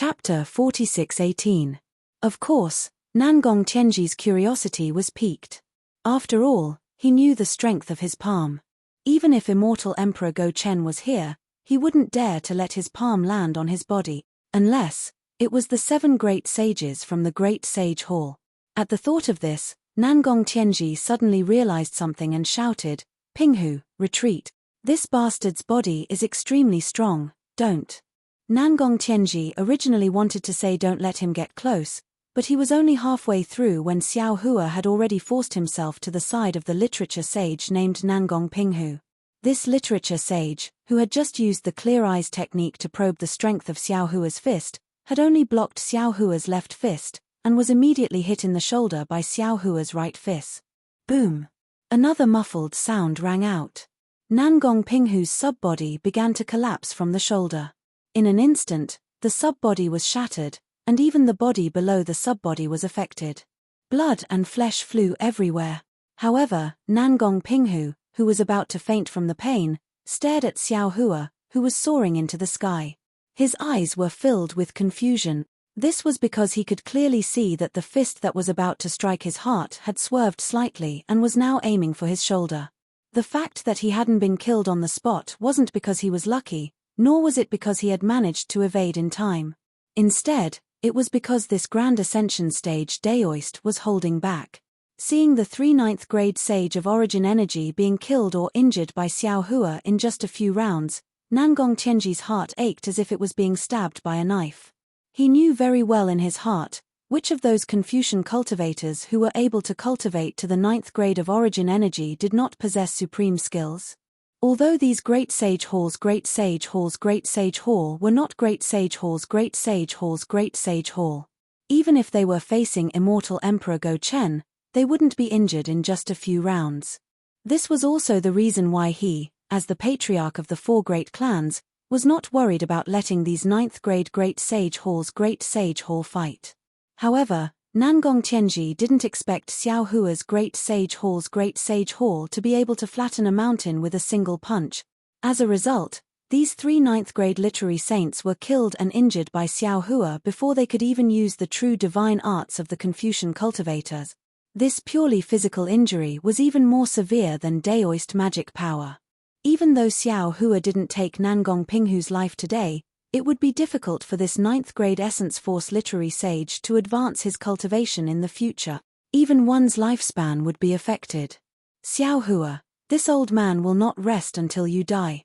Chapter 46:18. Of course, Nangong Tianji's curiosity was piqued. After all, he knew the strength of his palm. Even if immortal Emperor Go Chen was here, he wouldn't dare to let his palm land on his body, unless it was the 7 great sages from the Great Sage Hall. At the thought of this, Nangong Tianji suddenly realized something and shouted, "Pinghu, retreat. This bastard's body is extremely strong, don't." Nangong Tianji originally wanted to say don't let him get close, but he was only halfway through when Xiao Hua had already forced himself to the side of the literature sage named Nangong Pinghu. This literature sage, who had just used the clear eyes technique to probe the strength of Xiao Hua's fist, had only blocked Xiao Hua's left fist, and was immediately hit in the shoulder by Xiao Hua's right fist. Boom! Another muffled sound rang out. Nangong Pinghu's subbody began to collapse from the shoulder. In an instant, the subbody was shattered, and even the body below the subbody was affected. Blood and flesh flew everywhere. However, Nangong Pinghu, who was about to faint from the pain, stared at Xiao Hua, who was soaring into the sky. His eyes were filled with confusion. This was because he could clearly see that the fist that was about to strike his heart had swerved slightly and was now aiming for his shoulder. The fact that he hadn't been killed on the spot wasn't because he was lucky, nor was it because he had managed to evade in time. Instead, it was because this grand ascension stage Daoist was holding back. Seeing the 3 9th grade sage of origin energy being killed or injured by Xiao Hua in just a few rounds, Nangong Tianji's heart ached as if it was being stabbed by a knife. He knew very well in his heart, which of those Confucian cultivators who were able to cultivate to the 9th grade of origin energy did not possess supreme skills. Although these Great Sage Hall's Great Sage Hall's Great Sage Hall were not Great Sage Hall's Great Sage Hall's Great Sage Hall. Even if they were facing immortal Emperor Go Chen, they wouldn't be injured in just a few rounds. This was also the reason why he, as the patriarch of the 4 great clans, was not worried about letting these 9th grade Great Sage Hall's Great Sage Hall fight. However, Nangong Tianji didn't expect Xiao Hua's Great Sage Hall's Great Sage Hall to be able to flatten a mountain with a single punch. As a result, these 3 9th grade literary saints were killed and injured by Xiao Hua before they could even use the true divine arts of the Confucian cultivators. This purely physical injury was even more severe than Daoist magic power. Even though Xiao Hua didn't take Nangong Pinghu's life today, it would be difficult for this 9th grade Essence Force literary sage to advance his cultivation in the future. Even one's lifespan would be affected. Xiao Hua, this old man will not rest until you die.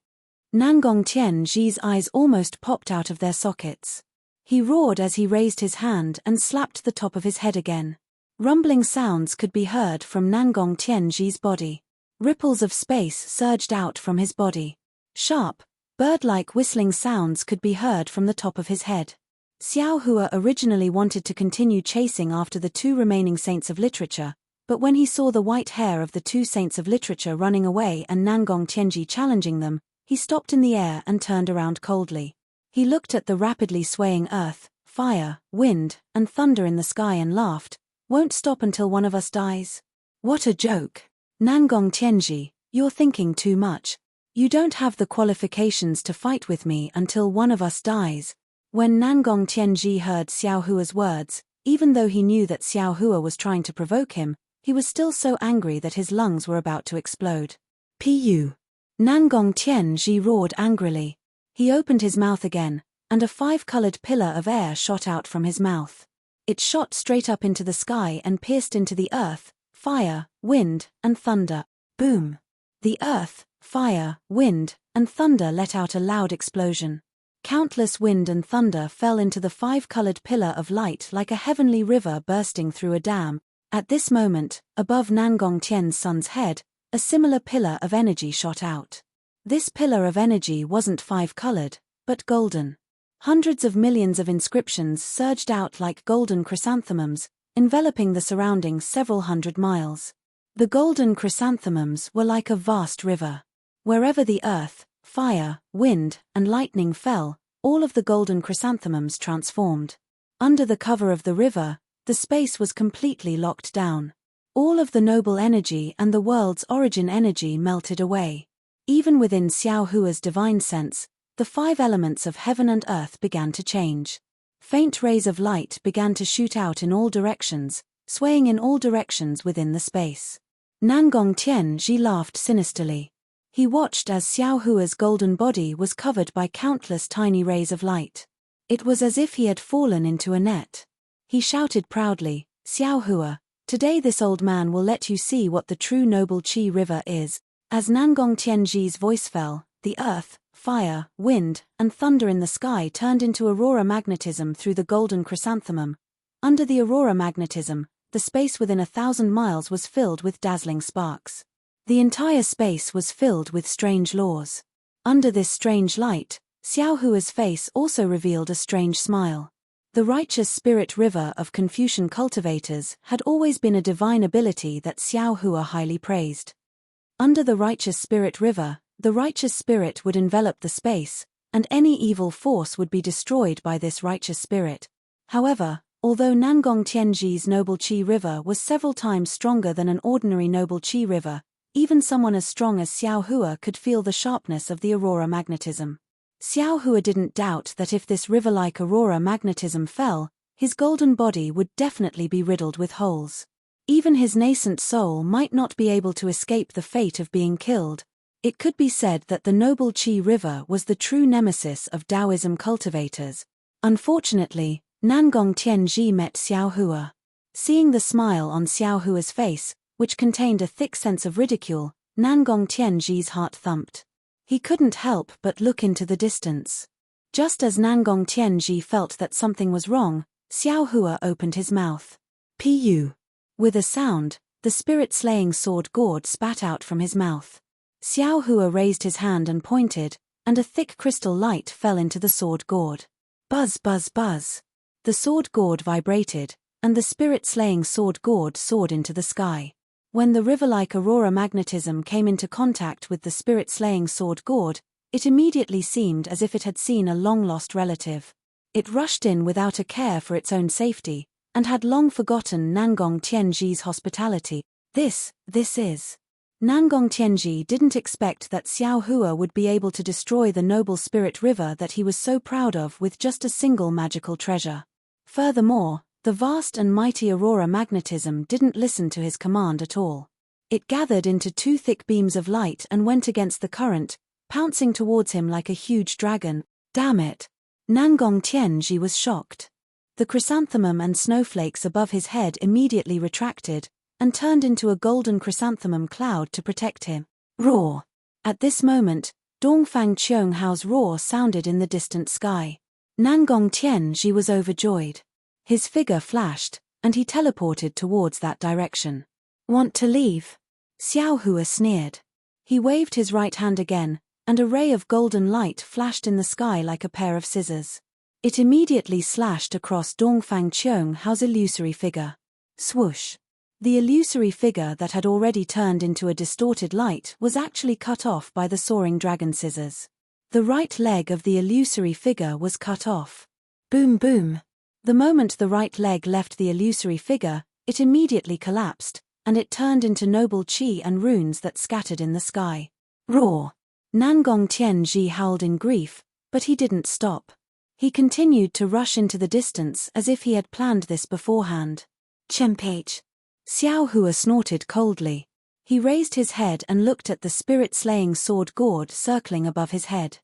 Nangong Tianji's eyes almost popped out of their sockets. He roared as he raised his hand and slapped the top of his head again. Rumbling sounds could be heard from Nangong Tianji's body. Ripples of space surged out from his body. Sharp, bird-like whistling sounds could be heard from the top of his head. Xiao Hua originally wanted to continue chasing after the 2 remaining saints of literature, but when he saw the white hair of the 2 saints of literature running away and Nangong Tianji challenging them, he stopped in the air and turned around coldly. He looked at the rapidly swaying earth, fire, wind, and thunder in the sky and laughed. "Won't stop until one of us dies? What a joke. Nangong Tianji, you're thinking too much. You don't have the qualifications to fight with me until one of us dies." When Nangong Tianji heard Xiao Hua's words, even though he knew that Xiao Hua was trying to provoke him, he was still so angry that his lungs were about to explode. "Pu!" Nangong Tianji roared angrily. He opened his mouth again, and a 5-colored pillar of air shot out from his mouth. It shot straight up into the sky and pierced into the earth, fire, wind, and thunder. Boom! The earth, fire, wind, and thunder let out a loud explosion. Countless wind and thunder fell into the 5-colored pillar of light like a heavenly river bursting through a dam. At this moment, above Nangong Tian's son's head, a similar pillar of energy shot out. This pillar of energy wasn't 5-colored, but golden. Hundreds of millions of inscriptions surged out like golden chrysanthemums, enveloping the surroundings several hundred miles. The golden chrysanthemums were like a vast river. Wherever the earth, fire, wind, and lightning fell, all of the golden chrysanthemums transformed. Under the cover of the river, the space was completely locked down. All of the noble energy and the world's origin energy melted away. Even within Xiao Hua's divine sense, the 5 elements of heaven and earth began to change. Faint rays of light began to shoot out in all directions, swaying in all directions within the space. Nangong Tianji laughed sinisterly. He watched as Xiao Hua's golden body was covered by countless tiny rays of light. It was as if he had fallen into a net. He shouted proudly, "Xiao Hua, today this old man will let you see what the true noble Qi river is." As Nangong Tianji's voice fell, the earth, fire, wind, and thunder in the sky turned into aurora magnetism through the golden chrysanthemum. Under the aurora magnetism, the space within 1,000 miles was filled with dazzling sparks. The entire space was filled with strange laws. Under this strange light, Xiao Hua's face also revealed a strange smile. The righteous spirit river of Confucian cultivators had always been a divine ability that Xiao Hua highly praised. Under the righteous spirit river, the righteous spirit would envelop the space, and any evil force would be destroyed by this righteous spirit. However, although Nangong Tianji's noble Qi river was several times stronger than an ordinary noble Qi river, even someone as strong as Xiao Hua could feel the sharpness of the aurora magnetism. Xiao Hua didn't doubt that if this river-like aurora magnetism fell, his golden body would definitely be riddled with holes. Even his nascent soul might not be able to escape the fate of being killed. It could be said that the noble Qi river was the true nemesis of Taoism cultivators. Unfortunately, Nangong Tianji met Xiao Hua. Seeing the smile on Xiao Hua's face, which contained a thick sense of ridicule, Nangong Tianji's heart thumped. He couldn't help but look into the distance. Just as Nangong Tianji felt that something was wrong, Xiao Hua opened his mouth. Pu. With a sound, the spirit-slaying sword gourd spat out from his mouth. Xiao Hua raised his hand and pointed, and a thick crystal light fell into the sword gourd. Buzz, buzz, buzz. The sword gourd vibrated, and the spirit-slaying sword gourd soared into the sky. When the river-like aurora magnetism came into contact with the spirit-slaying sword gourd, it immediately seemed as if it had seen a long-lost relative. It rushed in without a care for its own safety, and had long forgotten Nangong Tianji's hospitality. This is. Nangong Tianji didn't expect that Xiao Hua would be able to destroy the noble spirit river that he was so proud of with just a single magical treasure. Furthermore, the vast and mighty aurora magnetism didn't listen to his command at all. It gathered into two thick beams of light and went against the current, pouncing towards him like a huge dragon. Damn it! Nangong Tianji was shocked. The chrysanthemum and snowflakes above his head immediately retracted, and turned into a golden chrysanthemum cloud to protect him. Roar! At this moment, Dongfang Qionghao's roar sounded in the distant sky. Nangong Tianji was overjoyed. His figure flashed, and he teleported towards that direction. Want to leave? Xiao Hua sneered. He waved his right hand again, and a ray of golden light flashed in the sky like a pair of scissors. It immediately slashed across Dongfang Qionghao's illusory figure. Swoosh! The illusory figure that had already turned into a distorted light was actually cut off by the soaring dragon scissors. The right leg of the illusory figure was cut off. Boom boom! The moment the right leg left the illusory figure, it immediately collapsed, and it turned into noble qi and runes that scattered in the sky. Roar! Nangong Tianji howled in grief, but he didn't stop. He continued to rush into the distance as if he had planned this beforehand. Chempage! Xiao Hua snorted coldly. He raised his head and looked at the spirit-slaying sword gourd circling above his head.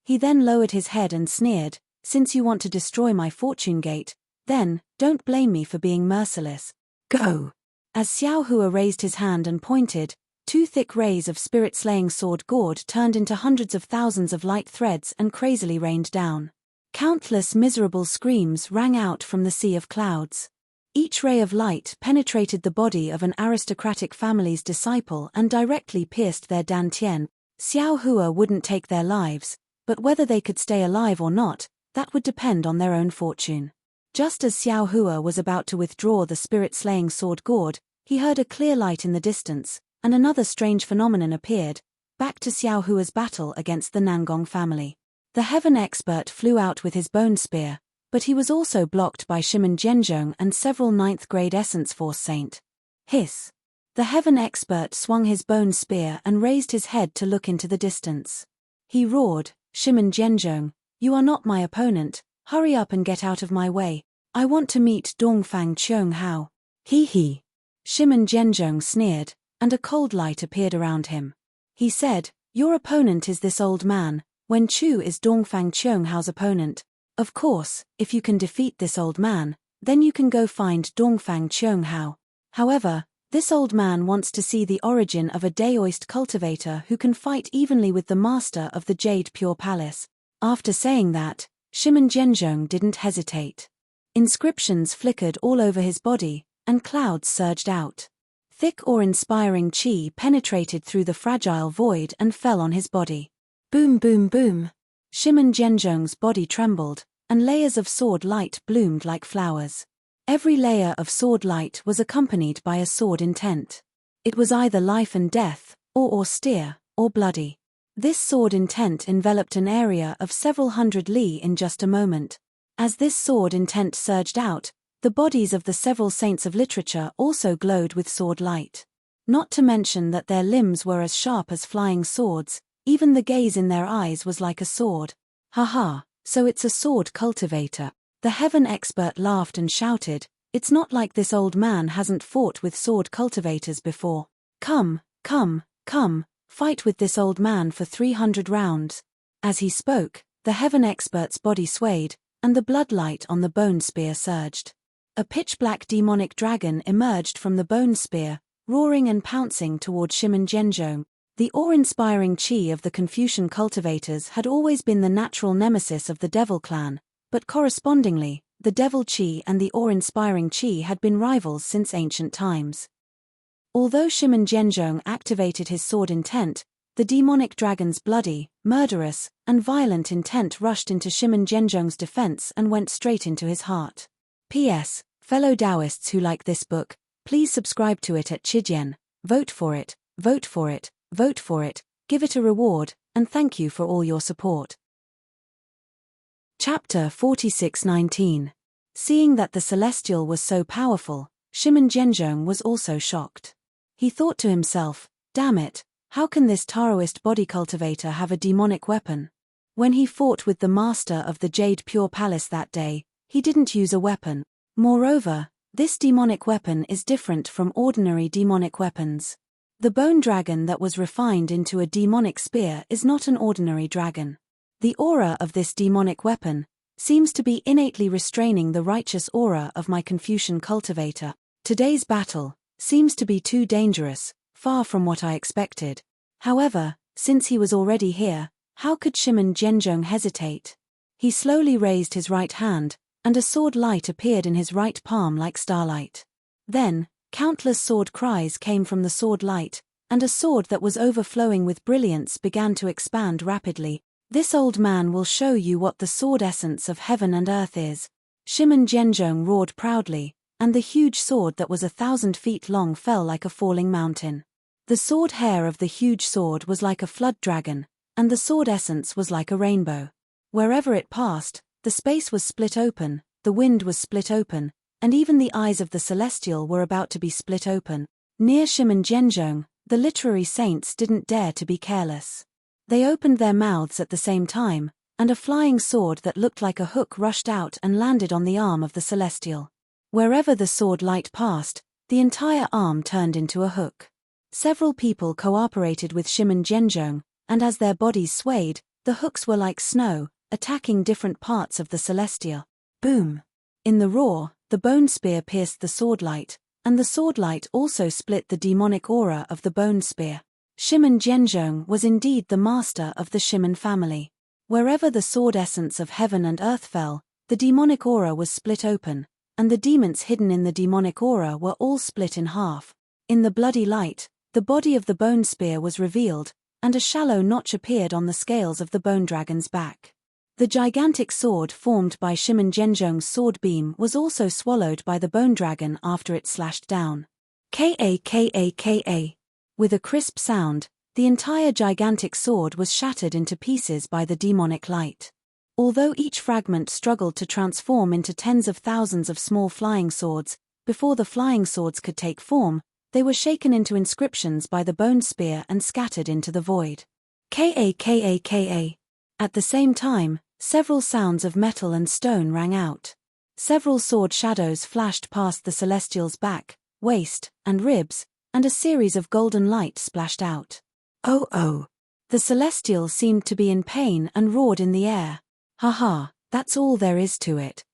He then lowered his head and sneered, "Since you want to destroy my fortune gate, then, don't blame me for being merciless. Go!" As Xiao Hua raised his hand and pointed, two thick rays of spirit-slaying sword gourd turned into hundreds of thousands of light threads and crazily rained down. Countless miserable screams rang out from the sea of clouds. Each ray of light penetrated the body of an aristocratic family's disciple and directly pierced their dantian. Xiao Hua wouldn't take their lives, but whether they could stay alive or not, that would depend on their own fortune. Just as Xiao Hua was about to withdraw the spirit-slaying sword gourd, he heard a clear light in the distance, and another strange phenomenon appeared, back to Xiao Hua's battle against the Nangong family. The heaven expert flew out with his bone spear, but he was also blocked by Shimen Jianzhong and several 9th grade Essence Force Saint. Hiss! The heaven expert swung his bone spear and raised his head to look into the distance. He roared, "Shimen Jianzhong, you are not my opponent, Hurry up and get out of my way. I want to meet Dongfang Cheung Hao. He he. Shimon Zhenzhong sneered, and a cold light appeared around him. He said, your opponent is this old man, Wen Chu is Dongfang Cheung Hao's opponent. Of course, if you can defeat this old man, then you can go find Dongfang Cheung Hao. However, this old man wants to see the origin of a Daoist cultivator who can fight evenly with the master of the Jade Pure Palace. After saying that, Shimon Zhenzhong didn't hesitate. Inscriptions flickered all over his body, and clouds surged out. Thick awe-inspiring chi penetrated through the fragile void and fell on his body. Boom boom boom. Shimon Zhenzhong's body trembled, and layers of sword light bloomed like flowers. Every layer of sword light was accompanied by a sword intent. It was either life and death, or austere, or bloody. This sword intent enveloped an area of several hundred li in just a moment. As this sword intent surged out, the bodies of the several saints of literature also glowed with sword light. Not to mention that their limbs were as sharp as flying swords, even the gaze in their eyes was like a sword. Haha, so it's a sword cultivator. The heaven expert laughed and shouted, it's not like this old man hasn't fought with sword cultivators before. Come, come, come, fight with this old man for 300 rounds. As he spoke, the heaven expert's body swayed, and the bloodlight on the bone spear surged. A pitch-black demonic dragon emerged from the bone spear, roaring and pouncing toward Shimon Zhenzhong. The awe-inspiring chi of the Confucian cultivators had always been the natural nemesis of the Devil clan, but correspondingly, the Devil chi and the awe-inspiring chi had been rivals since ancient times. Although Shimon Zhenzhong activated his sword intent, the demonic dragon's bloody, murderous, and violent intent rushed into Shimon Zhenzhong's defense and went straight into his heart. P.S. Fellow Taoists who like this book, please subscribe to it at Chijian, vote for it, vote for it, vote for it, give it a reward, and thank you for all your support. Chapter 46:19. Seeing that the celestial was so powerful, Shimon Zhenzhong was also shocked. He thought to himself, damn it, how can this Taoist body cultivator have a demonic weapon? When he fought with the master of the Jade Pure Palace that day, he didn't use a weapon. Moreover, this demonic weapon is different from ordinary demonic weapons. The bone dragon that was refined into a demonic spear is not an ordinary dragon. The aura of this demonic weapon seems to be innately restraining the righteous aura of my Confucian cultivator. Today's battle seems to be too dangerous, far from what I expected. However, since he was already here, how could Shimon Zhenzhong hesitate? He slowly raised his right hand, and a sword light appeared in his right palm like starlight. Then, countless sword cries came from the sword light, and a sword that was overflowing with brilliance began to expand rapidly. This old man will show you what the sword essence of heaven and earth is. Shimon Zhenzhong roared proudly, and the huge sword that was 1,000 feet long fell like a falling mountain. The sword hair of the huge sword was like a flood dragon, and the sword essence was like a rainbow. Wherever it passed, the space was split open, the wind was split open, and even the eyes of the celestial were about to be split open. Near Shimon Zhenzhong, the literary saints didn't dare to be careless. They opened their mouths at the same time, and a flying sword that looked like a hook rushed out and landed on the arm of the celestial. Wherever the sword light passed, the entire arm turned into a hook. Several people cooperated with Shimon Zhenzhong, and as their bodies swayed, the hooks were like snow, attacking different parts of the celestial. Boom! In the roar, the bone spear pierced the sword light, and the sword light also split the demonic aura of the bone spear. Shimon Zhenzhong was indeed the master of the Shimon family. Wherever the sword essence of heaven and earth fell, the demonic aura was split open, and the demons hidden in the demonic aura were all split in half. In the bloody light, the body of the bone spear was revealed, and a shallow notch appeared on the scales of the bone dragon's back. The gigantic sword formed by Shimon Zhenzhong's sword beam was also swallowed by the bone dragon after it slashed down. Ka. With a crisp sound, the entire gigantic sword was shattered into pieces by the demonic light. Although each fragment struggled to transform into tens of thousands of small flying swords, before the flying swords could take form, they were shaken into inscriptions by the bone spear and scattered into the void. Ka. At the same time, Several sounds of metal and stone rang out. Several sword shadows flashed past the celestial's back, waist, and ribs, and a series of golden light splashed out. Oh oh! The celestial seemed to be in pain and roared in the air. Ha ha, that's all there is to it.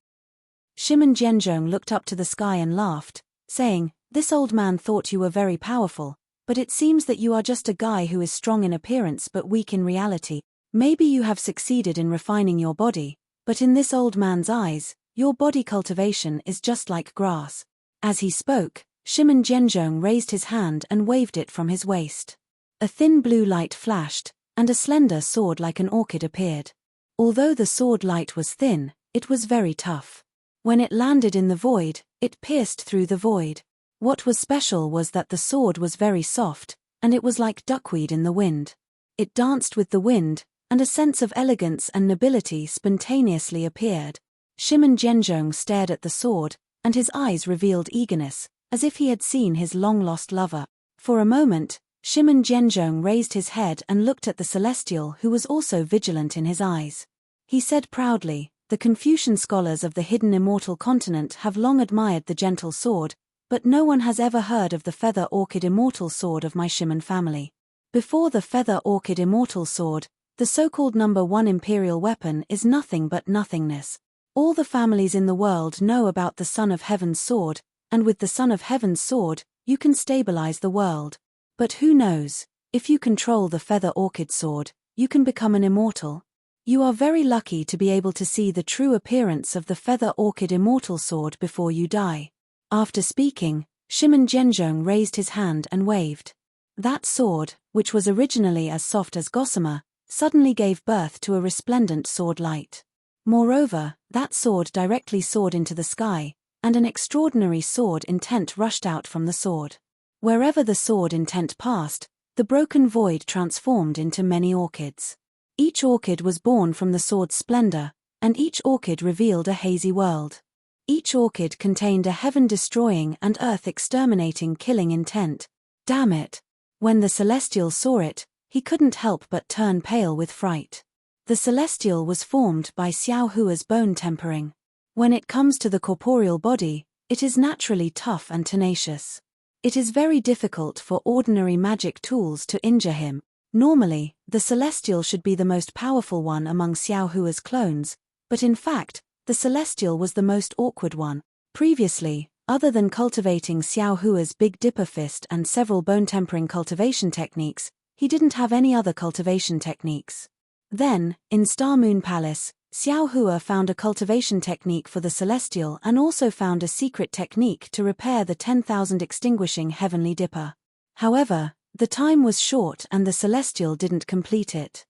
Shimon Genjong looked up to the sky and laughed, saying, "This old man thought you were very powerful, but it seems that you are just a guy who is strong in appearance but weak in reality. Maybe you have succeeded in refining your body, but in this old man's eyes, your body cultivation is just like grass." As he spoke, Shimon Genjong raised his hand and waved it from his waist. A thin blue light flashed, and a slender sword like an orchid appeared. Although the sword light was thin, it was very tough. When it landed in the void, it pierced through the void. What was special was that the sword was very soft, and it was like duckweed in the wind. It danced with the wind, and a sense of elegance and nobility spontaneously appeared. Shimon Genjong stared at the sword, and his eyes revealed eagerness, as if he had seen his long-lost lover. For a moment, Shimon Genjong raised his head and looked at the celestial, who was also vigilant in his eyes. He said proudly, "The Confucian scholars of the hidden immortal continent have long admired the gentle sword, but no one has ever heard of the feather orchid immortal sword of my Shimon family. Before the feather orchid immortal sword, the so-called #1 imperial weapon is nothing but nothingness. All the families in the world know about the Son of Heaven's sword, and with the Son of Heaven's sword, you can stabilize the world. But who knows, if you control the feather orchid sword, you can become an immortal. You are very lucky to be able to see the true appearance of the feather orchid immortal sword before you die." After speaking, Shimon Genjong raised his hand and waved. That sword, which was originally as soft as gossamer, suddenly gave birth to a resplendent sword light. Moreover, that sword directly soared into the sky, and an extraordinary sword intent rushed out from the sword. Wherever the sword intent passed, the broken void transformed into many orchids. Each orchid was born from the sword's splendor, and each orchid revealed a hazy world. Each orchid contained a heaven-destroying and earth-exterminating killing intent. Damn it! When the celestial saw it, he couldn't help but turn pale with fright. The celestial was formed by Xiao Hua's bone tempering. When it comes to the corporeal body, it is naturally tough and tenacious. It is very difficult for ordinary magic tools to injure him. Normally, the celestial should be the most powerful one among Xiao Hua's clones, but in fact, the celestial was the most awkward one. Previously, other than cultivating Xiao Hua's Big Dipper Fist and several bone-tempering cultivation techniques, he didn't have any other cultivation techniques. Then, in Star Moon Palace, Xiao Hua found a cultivation technique for the celestial and also found a secret technique to repair the 10,000 extinguishing heavenly dipper. However, the time was short and the celestial didn't complete it.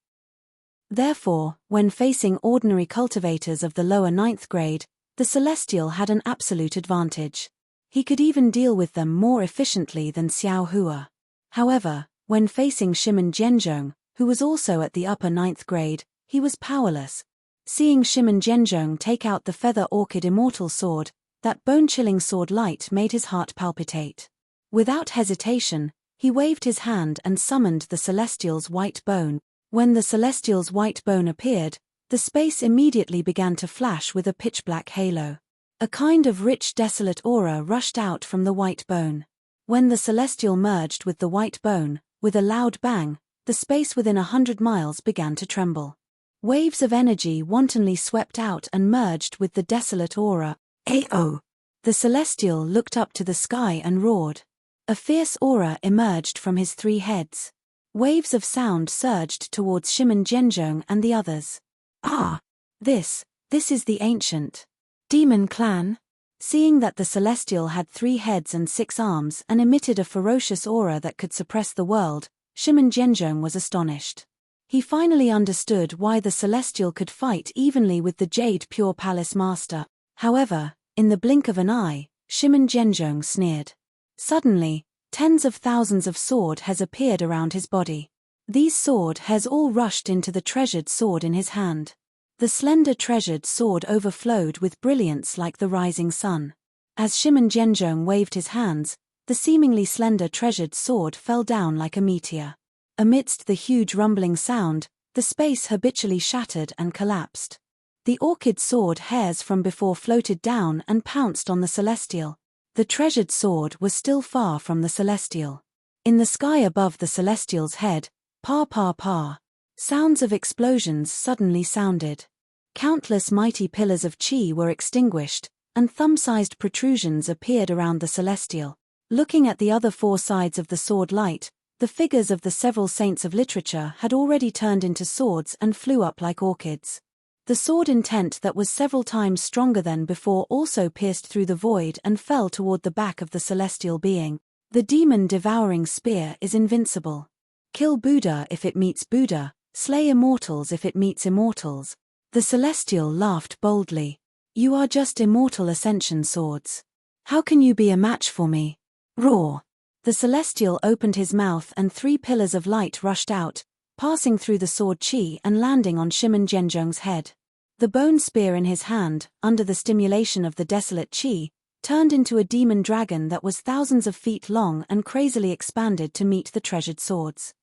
Therefore, when facing ordinary cultivators of the lower 9th grade, the celestial had an absolute advantage. He could even deal with them more efficiently than Xiao Hua. However, when facing Shimon Genjong, who was also at the upper 9th grade, he was powerless. Seeing Shimon Genjong take out the feather orchid immortal sword, that bone-chilling sword light made his heart palpitate. Without hesitation, he waved his hand and summoned the celestial's white bone. When the celestial's white bone appeared, the space immediately began to flash with a pitch-black halo. A kind of rich desolate aura rushed out from the white bone. When the celestial merged with the white bone, with a loud bang, the space within 100 miles began to tremble. Waves of energy wantonly swept out and merged with the desolate aura. Ayo! The celestial looked up to the sky and roared. A fierce aura emerged from his 3 heads. Waves of sound surged towards Shimon Genjong and the others. Ah! This is the ancient demon clan? Seeing that the celestial had 3 heads and 6 arms and emitted a ferocious aura that could suppress the world, Shimon Genjong was astonished. He finally understood why the celestial could fight evenly with the Jade Pure Palace Master. However, in the blink of an eye, Shimon Genjong sneered. Suddenly, tens of thousands of sword hairs appeared around his body. These sword hairs all rushed into the treasured sword in his hand. The slender treasured sword overflowed with brilliance like the rising sun. As Shimon Genjong waved his hands, the seemingly slender treasured sword fell down like a meteor. Amidst the huge rumbling sound, the space habitually shattered and collapsed. The orchid sword hairs from before floated down and pounced on the celestial. The treasured sword was still far from the celestial. In the sky above the celestial's head, pa pa pa. Sounds of explosions suddenly sounded. Countless mighty pillars of chi were extinguished, and thumb-sized protrusions appeared around the celestial. Looking at the other four sides of the sword light, the figures of the several saints of literature had already turned into swords and flew up like orchids. The sword intent that was several times stronger than before also pierced through the void and fell toward the back of the celestial being. The demon-devouring spear is invincible. Kill Buddha if it meets Buddha, slay immortals if it meets immortals. The celestial laughed boldly. You are just immortal ascension swords. How can you be a match for me? Roar. The celestial opened his mouth and 3 pillars of light rushed out, passing through the sword chi and landing on Shimon Genjong's head. The bone spear in his hand, under the stimulation of the desolate chi, turned into a demon dragon that was thousands of feet long and crazily expanded to meet the treasured swords.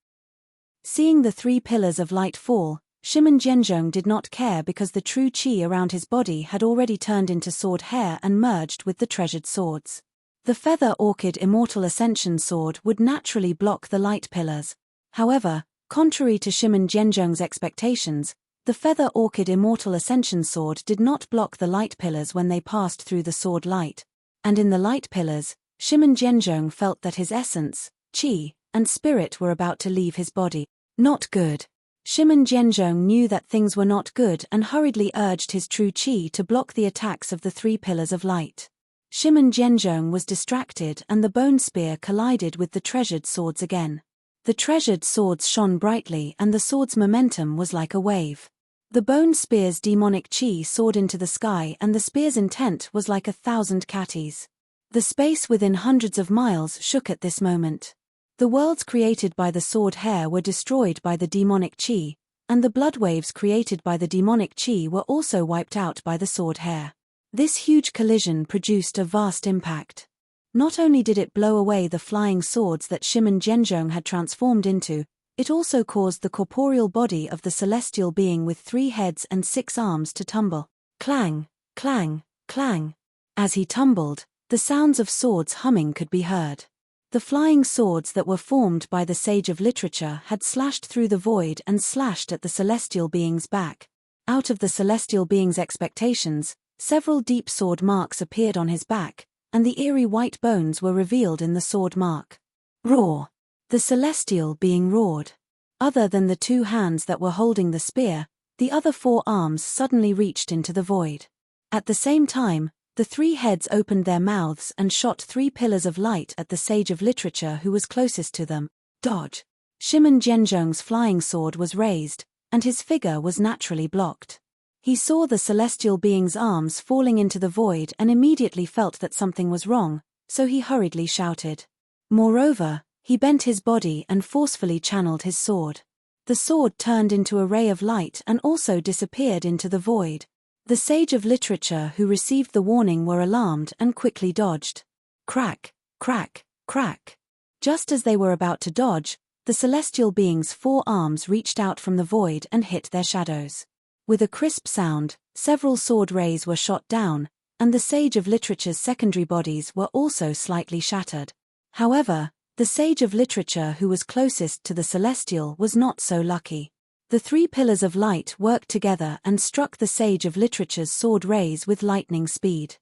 Seeing the 3 pillars of light fall, Shimon Genjong did not care because the true chi around his body had already turned into sword hair and merged with the treasured swords. The feather orchid immortal ascension sword would naturally block the light pillars. However, contrary to Shimon Genjong's expectations, the feather orchid immortal ascension sword did not block the light pillars when they passed through the sword light. And in the light pillars, Shimon Genjong felt that his essence, chi, and spirit were about to leave his body. Not good. Shimon Genjong knew that things were not good and hurriedly urged his true chi to block the attacks of the 3 pillars of light. Shimon Genjong was distracted and the bone spear collided with the treasured swords again. The treasured swords shone brightly and the sword's momentum was like a wave. The bone spear's demonic chi soared into the sky and the spear's intent was like 1,000 katis. The space within hundreds of miles shook at this moment. The worlds created by the sword hair were destroyed by the demonic chi, and the blood waves created by the demonic chi were also wiped out by the sword hair. This huge collision produced a vast impact. Not only did it blow away the flying swords that Shimon Genjong had transformed into, it also caused the corporeal body of the celestial being with 3 heads and 6 arms to tumble. Clang, clang, clang. As he tumbled, the sounds of swords humming could be heard. The flying swords that were formed by the sage of literature had slashed through the void and slashed at the celestial being's back. Out of the celestial being's expectations, several deep sword marks appeared on his back, and the eerie white bones were revealed in the sword mark. Roar! The celestial being roared. Other than the 2 hands that were holding the spear, the other 4 arms suddenly reached into the void. At the same time, the 3 heads opened their mouths and shot 3 pillars of light at the sage of literature who was closest to them. Dodge! Shimon Genjong's flying sword was raised, and his figure was naturally blocked. He saw the celestial being's arms falling into the void and immediately felt that something was wrong, so he hurriedly shouted. Moreover, he bent his body and forcefully channeled his sword. The sword turned into a ray of light and also disappeared into the void. The sage of literature who received the warning were alarmed and quickly dodged. Crack, crack, crack. Just as they were about to dodge, the celestial being's 4 arms reached out from the void and hit their shadows. With a crisp sound, several sword rays were shot down, and the sage of literature's secondary bodies were also slightly shattered. However, the sage of literature who was closest to the celestial was not so lucky. The 3 pillars of light worked together and struck the sage of literature's sword rays with lightning speed.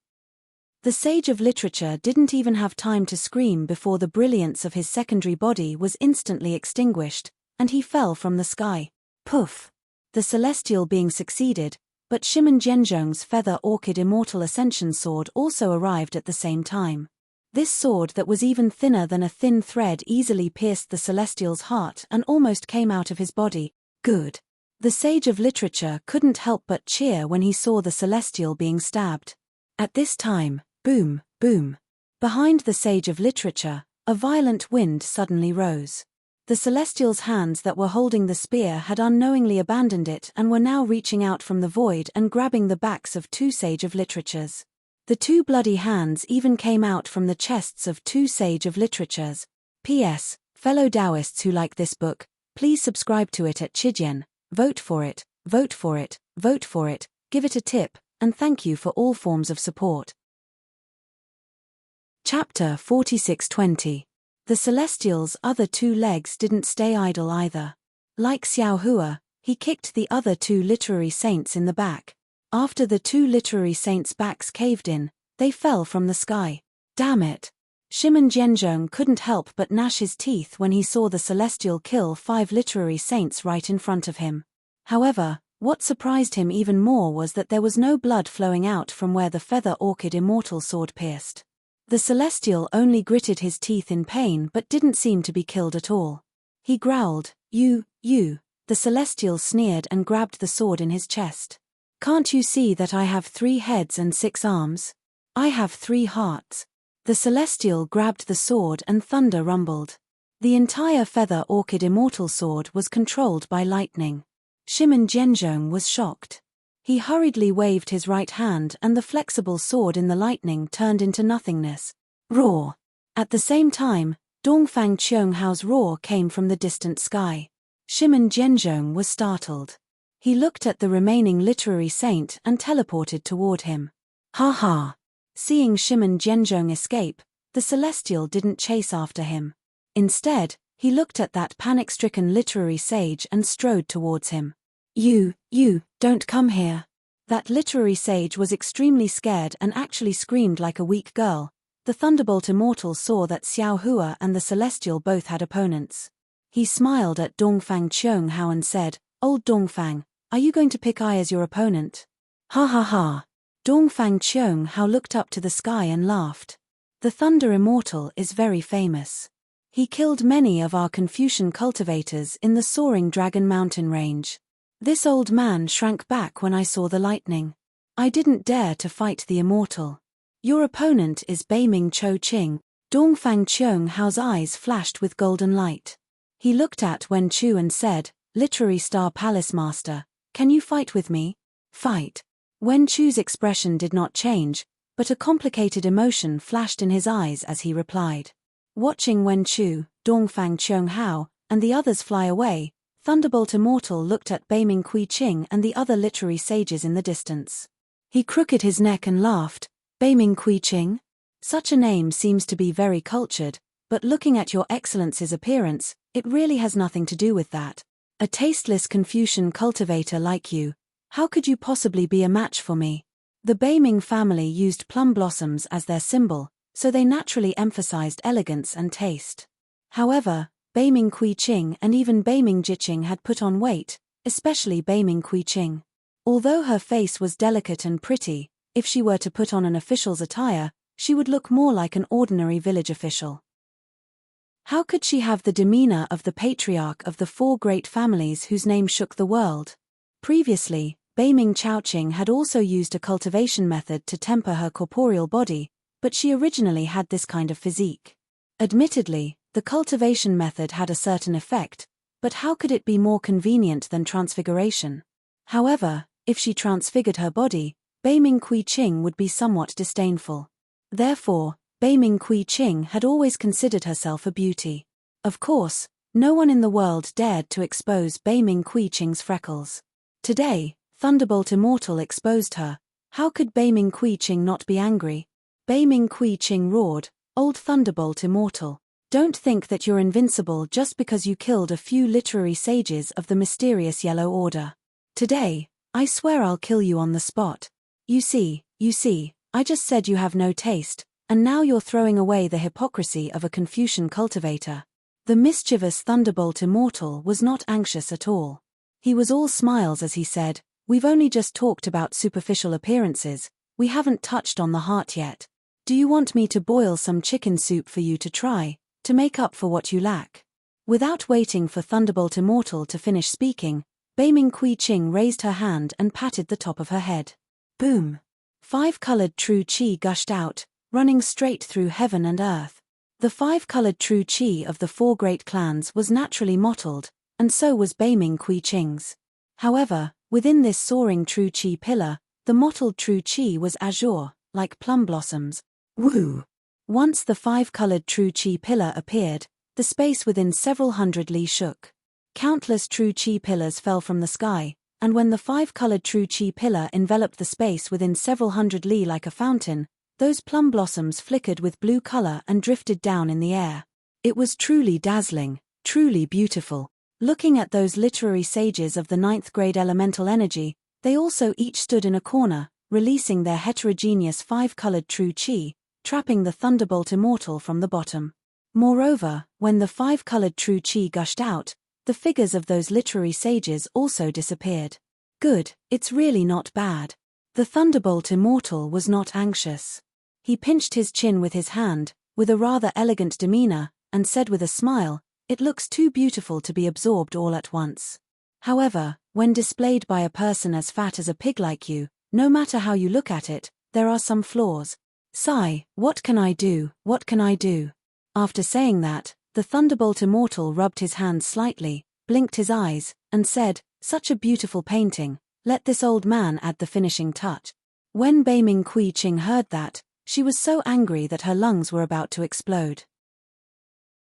The sage of literature didn't even have time to scream before the brilliance of his secondary body was instantly extinguished, and he fell from the sky. Poof! The celestial being succeeded, but Shimon Genjong's feather orchid immortal ascension sword also arrived at the same time. This sword that was even thinner than a thin thread easily pierced the celestial's heart and almost came out of his body. Good. The sage of literature couldn't help but cheer when he saw the celestial being stabbed. At this time, boom, boom. Behind the sage of literature, a violent wind suddenly rose. The celestial's hands that were holding the spear had unknowingly abandoned it and were now reaching out from the void and grabbing the backs of 2 sage of literatures. The 2 bloody hands even came out from the chests of 2 sage of literatures. P.S. Fellow Taoists who like this book, please subscribe to it at Chijian. Vote for it, vote for it, vote for it. give it a tip, and thank you for all forms of support. Chapter 4620. The Celestial's other 2 legs didn't stay idle either. Like Xiao Hua, he kicked the other 2 literary saints in the back. After the 2 literary saints' backs caved in, they fell from the sky. Damn it! Shimon Jianzhong couldn't help but gnash his teeth when he saw the Celestial kill 5 literary saints right in front of him. However, what surprised him even more was that there was no blood flowing out from where the feather orchid immortal sword pierced. The Celestial only gritted his teeth in pain but didn't seem to be killed at all. He growled, You. The Celestial sneered and grabbed the sword in his chest. Can't you see that I have 3 heads and 6 arms? I have 3 hearts. The Celestial grabbed the sword and thunder rumbled. The entire feather orchid immortal sword was controlled by lightning. Shimon Jianzhong was shocked. He hurriedly waved his right hand and the flexible sword in the lightning turned into nothingness. Roar! At the same time, Dongfang Qionghao's roar came from the distant sky. Shimon Jianzhong was startled. He looked at the remaining literary saint and teleported toward him. Ha ha! Seeing Shimon Jianzhong escape, the Celestial didn't chase after him. Instead, he looked at that panic-stricken literary sage and strode towards him. You, don't come here. That literary sage was extremely scared and actually screamed like a weak girl. The Thunderbolt Immortal saw that Xiao Hua and the Celestial both had opponents. He smiled at Dongfang Qianghao and said, Old Dongfang, are you going to pick I as your opponent? Ha ha ha. Dongfang Qianghao looked up to the sky and laughed. The Thunder Immortal is very famous. He killed many of our Confucian cultivators in the soaring Dragon Mountain range. This old man shrank back when I saw the lightning. I didn't dare to fight the Immortal. Your opponent is Beiming Cho Qing. Dongfang Qianghao's eyes flashed with golden light. He looked at Wen Chu and said, Literary Star Palace Master, can you fight with me? Fight. Wen Chu's expression did not change, but a complicated emotion flashed in his eyes as he replied. Watching Wen Chu, Dongfang Qianghao, and the others fly away, Thunderbolt Immortal looked at Beiming Kui Qing and the other literary sages in the distance. He crooked his neck and laughed. Beiming Kui Qing? Such a name seems to be very cultured, but looking at your Excellence's appearance, it really has nothing to do with that. A tasteless Confucian cultivator like you, how could you possibly be a match for me? The Beiming family used plum blossoms as their symbol, so they naturally emphasized elegance and taste. However, Beiming Kui Qing and even Beiming Jiqing had put on weight, especially Beiming Kui Qing. Although her face was delicate and pretty, if she were to put on an official's attire, she would look more like an ordinary village official. How could she have the demeanor of the patriarch of the 4 great families whose name shook the world? Previously, Beiming Chaoqing had also used a cultivation method to temper her corporeal body, but she originally had this kind of physique. Admittedly, the cultivation method had a certain effect, but how could it be more convenient than transfiguration? However, if she transfigured her body, Beiming Kui Qing would be somewhat disdainful. Therefore, Beiming Kui Qing had always considered herself a beauty. Of course, no one in the world dared to expose Beiming Kui Qing's freckles. Today, Thunderbolt Immortal exposed her. How could Beiming Kui Qing not be angry? Beiming Kui Qing roared, Old Thunderbolt Immortal, don't think that you're invincible just because you killed a few literary sages of the mysterious Yellow Order. Today, I swear I'll kill you on the spot. You see, I just said you have no taste, and now you're throwing away the hypocrisy of a Confucian cultivator. The mischievous Thunderbolt Immortal was not anxious at all. He was all smiles as he said, We've only just talked about superficial appearances, we haven't touched on the heart yet. Do you want me to boil some chicken soup for you to try, to make up for what you lack? Without waiting for Thunderbolt Immortal to finish speaking, Beiming Kui Qing raised her hand and patted the top of her head. Boom! 5-colored true qi gushed out, running straight through heaven and earth. The 5-colored true qi of the 4 great clans was naturally mottled, and so was Beiming Kui Qing's. However, within this soaring true qi pillar, the mottled true qi was azure, like plum blossoms. Woo! Once the 5-colored true qi pillar appeared, the space within several hundred li shook. Countless true qi pillars fell from the sky, and when the five-colored true chi pillar enveloped the space within several hundred li like a fountain, those plum blossoms flickered with blue color and drifted down in the air. It was truly dazzling, truly beautiful. Looking at those literary sages of the 9th grade elemental energy, they also each stood in a corner, releasing their heterogeneous five-colored true chi, trapping the thunderbolt immortal from the bottom. Moreover, when the five-colored true chi gushed out, the figures of those literary sages also disappeared. Good, it's really not bad. The thunderbolt immortal was not anxious. He pinched his chin with his hand, with a rather elegant demeanor, and said with a smile, "It looks too beautiful to be absorbed all at once. However, when displayed by a person as fat as a pig like you, no matter how you look at it, there are some flaws. Sigh, what can I do, what can I do?" After saying that, the thunderbolt immortal rubbed his hands slightly, blinked his eyes, and said, "Such a beautiful painting, let this old man add the finishing touch." When Beiming Kui Ching heard that, she was so angry that her lungs were about to explode.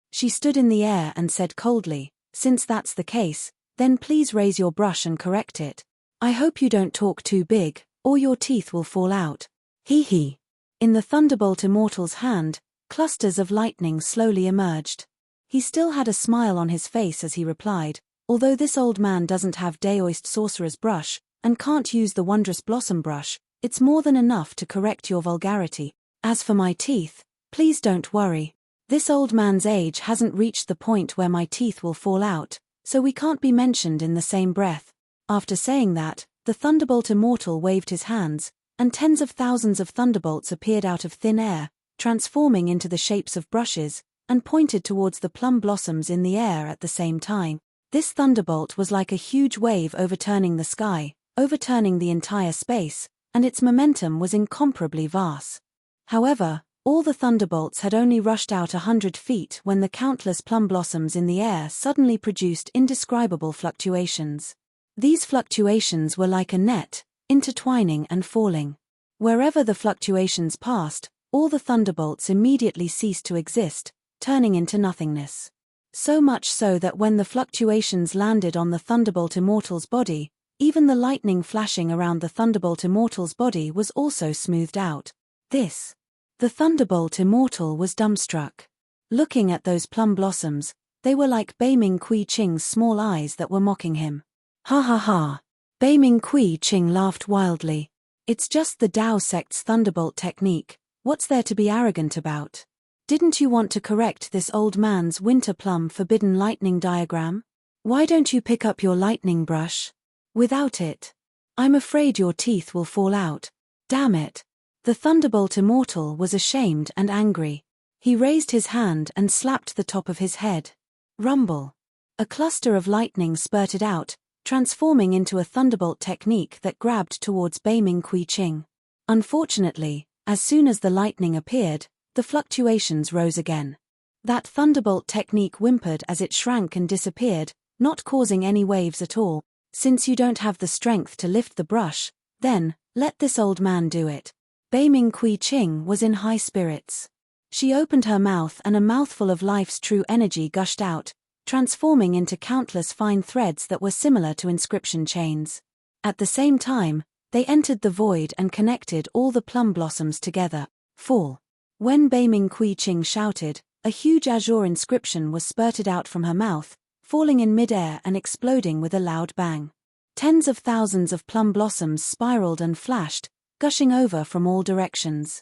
She stood in the air and said coldly, "Since that's the case, then please raise your brush and correct it. I hope you don't talk too big, or your teeth will fall out. Hee hee." In the thunderbolt immortal's hand, clusters of lightning slowly emerged. He still had a smile on his face as he replied, "Although this old man doesn't have Daoist sorcerer's brush, and can't use the wondrous blossom brush, it's more than enough to correct your vulgarity. As for my teeth, please don't worry. This old man's age hasn't reached the point where my teeth will fall out, so we can't be mentioned in the same breath." After saying that, the thunderbolt immortal waved his hands, and tens of thousands of thunderbolts appeared out of thin air, transforming into the shapes of brushes, and pointed towards the plum blossoms in the air at the same time. This thunderbolt was like a huge wave overturning the sky, overturning the entire space, and its momentum was incomparably vast. However, all the thunderbolts had only rushed out 100 feet when the countless plum blossoms in the air suddenly produced indescribable fluctuations. These fluctuations were like a net, intertwining and falling. Wherever the fluctuations passed, all the thunderbolts immediately ceased to exist, turning into nothingness. So much so that when the fluctuations landed on the thunderbolt immortal's body, even the lightning flashing around the thunderbolt immortal's body was also smoothed out. The thunderbolt immortal was dumbstruck. Looking at those plum blossoms, they were like Beiming Kui Ching's small eyes that were mocking him. Ha ha ha. Beiming Kui Ching laughed wildly. "It's just the Dao sect's thunderbolt technique, what's there to be arrogant about? Didn't you want to correct this old man's winter plum forbidden lightning diagram? Why don't you pick up your lightning brush? Without it, I'm afraid your teeth will fall out. Damn it." The thunderbolt immortal was ashamed and angry. He raised his hand and slapped the top of his head. Rumble. A cluster of lightning spurted out, transforming into a thunderbolt technique that grabbed towards Beiming Kui Ching. Unfortunately, as soon as the lightning appeared, the fluctuations rose again. That thunderbolt technique whimpered as it shrank and disappeared, not causing any waves at all. "Since you don't have the strength to lift the brush, then, let this old man do it." Beiming Kui Ching was in high spirits. She opened her mouth and a mouthful of life's true energy gushed out, transforming into countless fine threads that were similar to inscription chains. At the same time, they entered the void and connected all the plum blossoms together. Fall. When Beiming Kui Ching shouted, a huge azure inscription was spurted out from her mouth, falling in mid-air and exploding with a loud bang. Tens of thousands of plum blossoms spiraled and flashed, gushing over from all directions.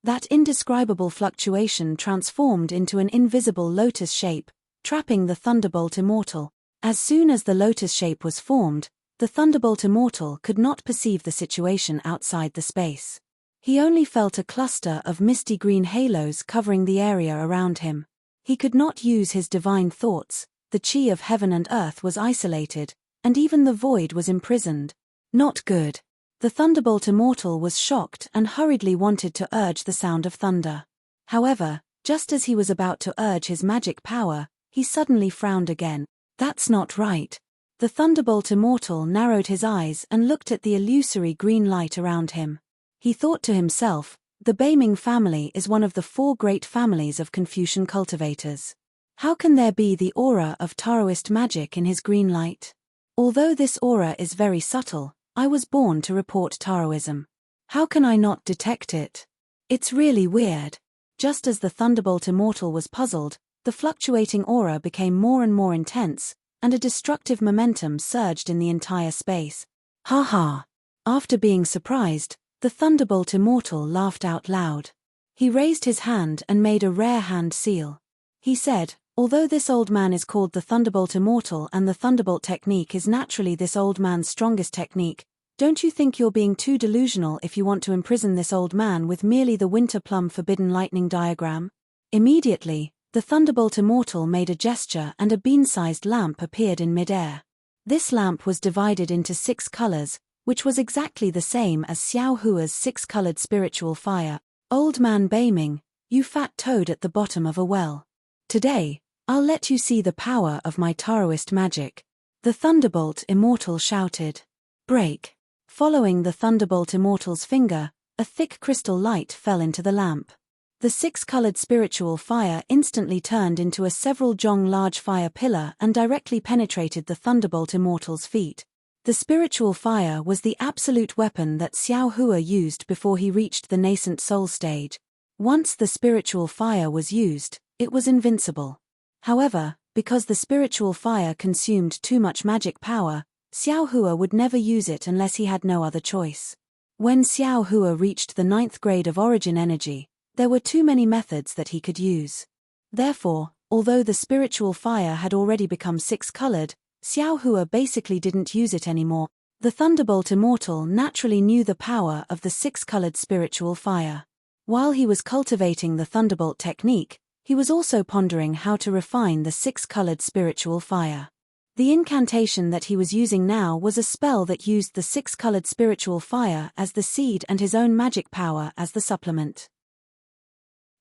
That indescribable fluctuation transformed into an invisible lotus shape, trapping the thunderbolt immortal. As soon as the lotus shape was formed, the thunderbolt immortal could not perceive the situation outside the space. He only felt a cluster of misty green halos covering the area around him. He could not use his divine thoughts, the chi of heaven and earth was isolated, and even the void was imprisoned. Not good. The thunderbolt immortal was shocked and hurriedly wanted to urge the sound of thunder. However, just as he was about to urge his magic power, he suddenly frowned again. That's not right. The thunderbolt immortal narrowed his eyes and looked at the illusory green light around him. He thought to himself, the Beiming family is one of the 4 great families of Confucian cultivators. How can there be the aura of Taoist magic in his green light? Although this aura is very subtle, I was born to report Taoism. How can I not detect it? It's really weird. Just as the Thunderbolt Immortal was puzzled, the fluctuating aura became more and more intense, and a destructive momentum surged in the entire space. Ha ha! After being surprised, the Thunderbolt Immortal laughed out loud. He raised his hand and made a rare hand seal. He said, "Although this old man is called the Thunderbolt Immortal and the Thunderbolt technique is naturally this old man's strongest technique, don't you think you're being too delusional if you want to imprison this old man with merely the Winter Plum Forbidden Lightning diagram?" Immediately, the Thunderbolt Immortal made a gesture and a bean-sized lamp appeared in mid-air. This lamp was divided into 6 colors, which was exactly the same as Xiao Hua's 6-colored spiritual fire. "Old man Beiming, you fat toad at the bottom of a well. Today, I'll let you see the power of my Taoist magic," the Thunderbolt Immortal shouted. Break. Following the Thunderbolt Immortal's finger, a thick crystal light fell into the lamp. The 6-colored spiritual fire instantly turned into a several jong large fire pillar and directly penetrated the Thunderbolt Immortal's feet. The spiritual fire was the absolute weapon that Xiao Hua used before he reached the nascent soul stage. Once the spiritual fire was used, it was invincible. However, because the spiritual fire consumed too much magic power, Xiao Hua would never use it unless he had no other choice. When Xiao Hua reached the 9th grade of origin energy, there were too many methods that he could use. Therefore, although the spiritual fire had already become 6-colored, Xiao Hua basically didn't use it anymore. The Thunderbolt Immortal naturally knew the power of the 6-colored spiritual fire. While he was cultivating the Thunderbolt technique, he was also pondering how to refine the 6-colored spiritual fire. The incantation that he was using now was a spell that used the 6-colored spiritual fire as the seed and his own magic power as the supplement.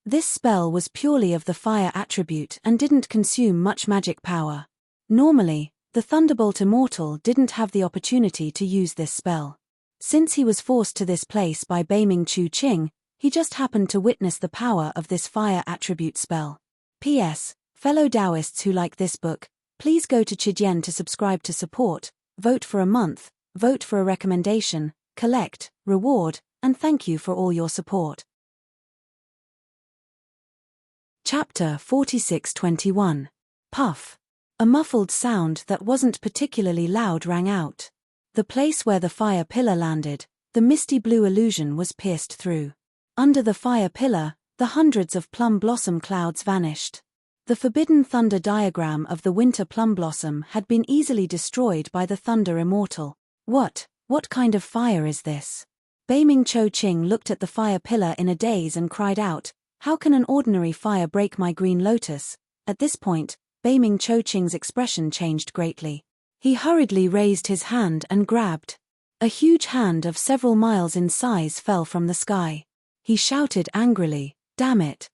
This spell was purely of the fire attribute and didn't consume much magic power. Normally, the Thunderbolt Immortal didn't have the opportunity to use this spell. Since he was forced to this place by Beiming Chu Qing, he just happened to witness the power of this fire attribute spell. P.S. Fellow Taoists who like this book, please go to Chidian to subscribe to support, vote for a month, vote for a recommendation, collect, reward, and thank you for all your support. Chapter 4621. Puff. A muffled sound that wasn't particularly loud rang out. The place where the fire pillar landed, the misty blue illusion was pierced through. Under the fire pillar, the hundreds of plum blossom clouds vanished. The forbidden thunder diagram of the winter plum blossom had been easily destroyed by the Thunder Immortal. What kind of fire is this? Beiming Cho Ching looked at the fire pillar in a daze and cried out, "How can an ordinary fire break my green lotus?" At this point, Beiming Cho Ching's expression changed greatly. He hurriedly raised his hand and grabbed. A huge hand of several miles in size fell from the sky. He shouted angrily, "Damn it!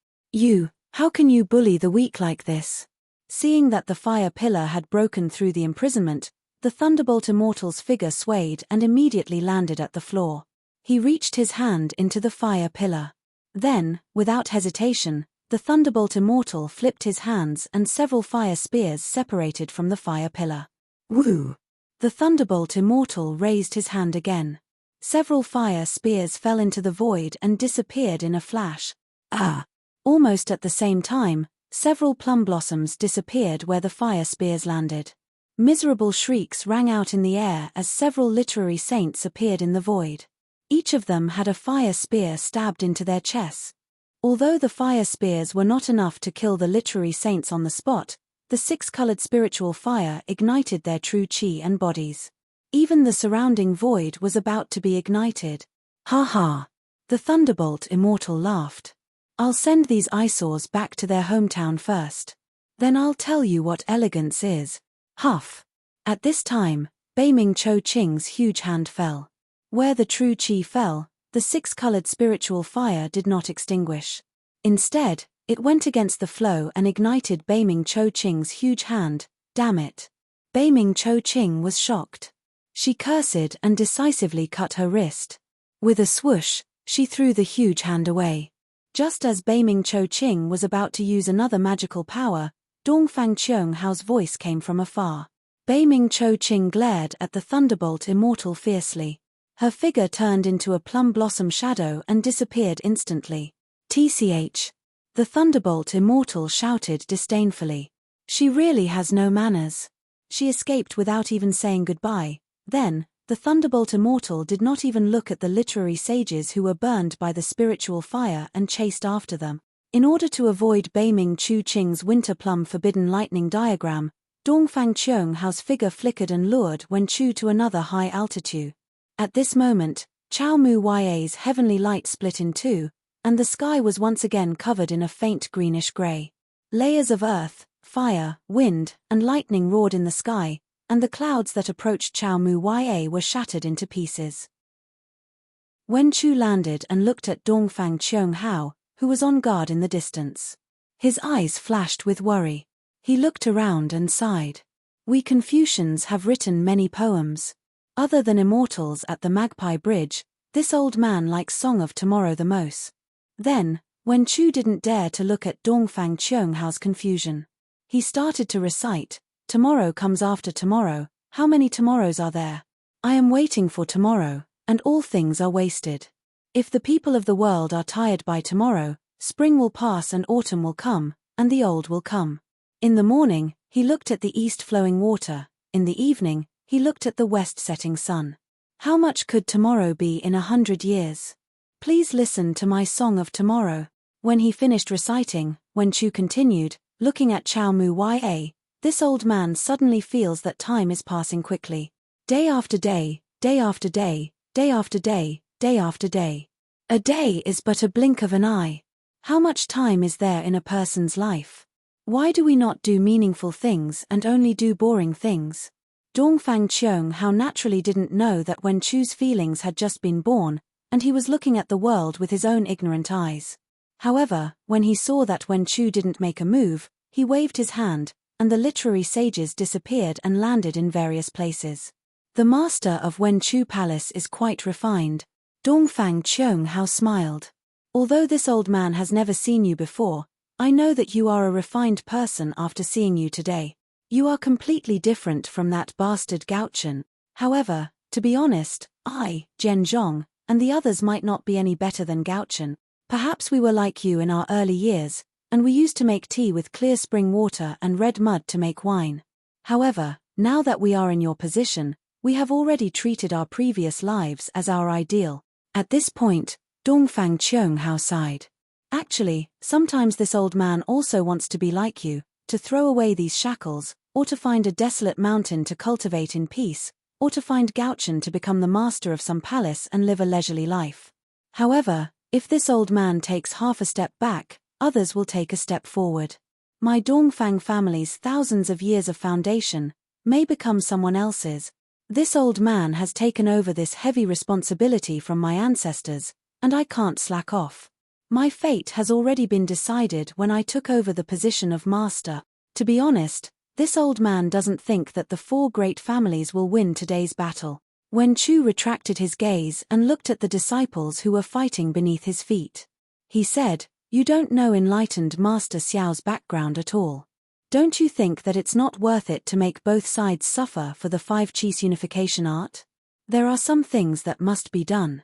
How can you bully the weak like this?" Seeing that the fire pillar had broken through the imprisonment, the Thunderbolt Immortal's figure swayed and immediately landed at the floor. He reached his hand into the fire pillar. Then, without hesitation, the Thunderbolt Immortal flipped his hands and several fire spears separated from the fire pillar. Woo! The Thunderbolt Immortal raised his hand again. Several fire spears fell into the void and disappeared in a flash. Almost at the same time, several plum blossoms disappeared where the fire spears landed. Miserable shrieks rang out in the air as several literary saints appeared in the void. Each of them had a fire spear stabbed into their chests. Although the fire spears were not enough to kill the literary saints on the spot, the 6-colored spiritual fire ignited their true chi and bodies. Even the surrounding void was about to be ignited. Ha ha! The Thunderbolt Immortal laughed. "I'll send these eyesores back to their hometown first. Then I'll tell you what elegance is." Huff! At this time, Beiming Cho Ching's huge hand fell. Where the true chi fell, the 6-colored spiritual fire did not extinguish. Instead, it went against the flow and ignited Beiming Cho Ching's huge hand. Damn it! Beiming Cho Ching was shocked. She cursed and decisively cut her wrist. With a swoosh, she threw the huge hand away. Just as Beiming Cho Ching was about to use another magical power, Dong Fang Cheung Hao's voice came from afar. Beiming Cho Ching glared at the thunderbolt immortal fiercely. Her figure turned into a plum blossom shadow and disappeared instantly. "Tch." The thunderbolt immortal shouted disdainfully. "She really has no manners." She escaped without even saying goodbye. Then, the thunderbolt immortal did not even look at the literary sages who were burned by the spiritual fire and chased after them. In order to avoid Beiming Chu Qing's winter plum forbidden lightning diagram, Dongfang Qionghao's figure flickered and lured Wen Chu to another high altitude. At this moment, Chao Mu Ya's heavenly light split in two, and the sky was once again covered in a faint greenish gray. Layers of earth, fire, wind, and lightning roared in the sky, and the clouds that approached Chao Mu Ya were shattered into pieces. Wen Chu landed and looked at Dongfang Qiongao, who was on guard in the distance. His eyes flashed with worry. He looked around and sighed. "We Confucians have written many poems. Other than Immortals at the Magpie Bridge, this old man likes Song of Tomorrow the most." Then, Wen Chu didn't dare to look at Dongfang Qionghao's confusion. He started to recite, "Tomorrow comes after tomorrow, how many tomorrows are there? I am waiting for tomorrow, and all things are wasted. If the people of the world are tired by tomorrow, spring will pass and autumn will come, and the old will come." In the morning, he looked at the east flowing water. In the evening, he looked at the west setting sun. How much could tomorrow be in 100 years? Please listen to my Song of Tomorrow. When he finished reciting, Wen Chu continued, looking at Chao Mu Ya, "This old man suddenly feels that time is passing quickly. Day after day, day after day, day after day, day after day. A day is but a blink of an eye. How much time is there in a person's life? Why do we not do meaningful things and only do boring things?" Dongfang Qiongao naturally didn't know that Wen Chu's feelings had just been born, and he was looking at the world with his own ignorant eyes. However, when he saw that Wen Chu didn't make a move, he waved his hand, and the literary sages disappeared and landed in various places. "The master of Wen Chu Palace is quite refined." Dongfang Qiongao smiled. "Although this old man has never seen you before, I know that you are a refined person after seeing you today. You are completely different from that bastard Gauchen. However, to be honest, I, Zhen Zhong, and the others might not be any better than Gauchen. Perhaps we were like you in our early years, and we used to make tea with clear spring water and red mud to make wine. However, now that we are in your position, we have already treated our previous lives as our ideal." At this point, Dongfang Qiongao sighed. "Actually, sometimes this old man also wants to be like you, to throw away these shackles, or to find a desolate mountain to cultivate in peace, or to find Gauchen to become the master of some palace and live a leisurely life. However, if this old man takes half a step back, others will take a step forward. My Dongfang family's thousands of years of foundation may become someone else's. This old man has taken over this heavy responsibility from my ancestors, and I can't slack off. My fate has already been decided when I took over the position of master. To be honest, this old man doesn't think that the four great families will win today's battle." Wen Chu retracted his gaze and looked at the disciples who were fighting beneath his feet. He said, "You don't know enlightened Master Xiao's background at all. Don't you think that it's not worth it to make both sides suffer for the 5 Qis unification art? There are some things that must be done.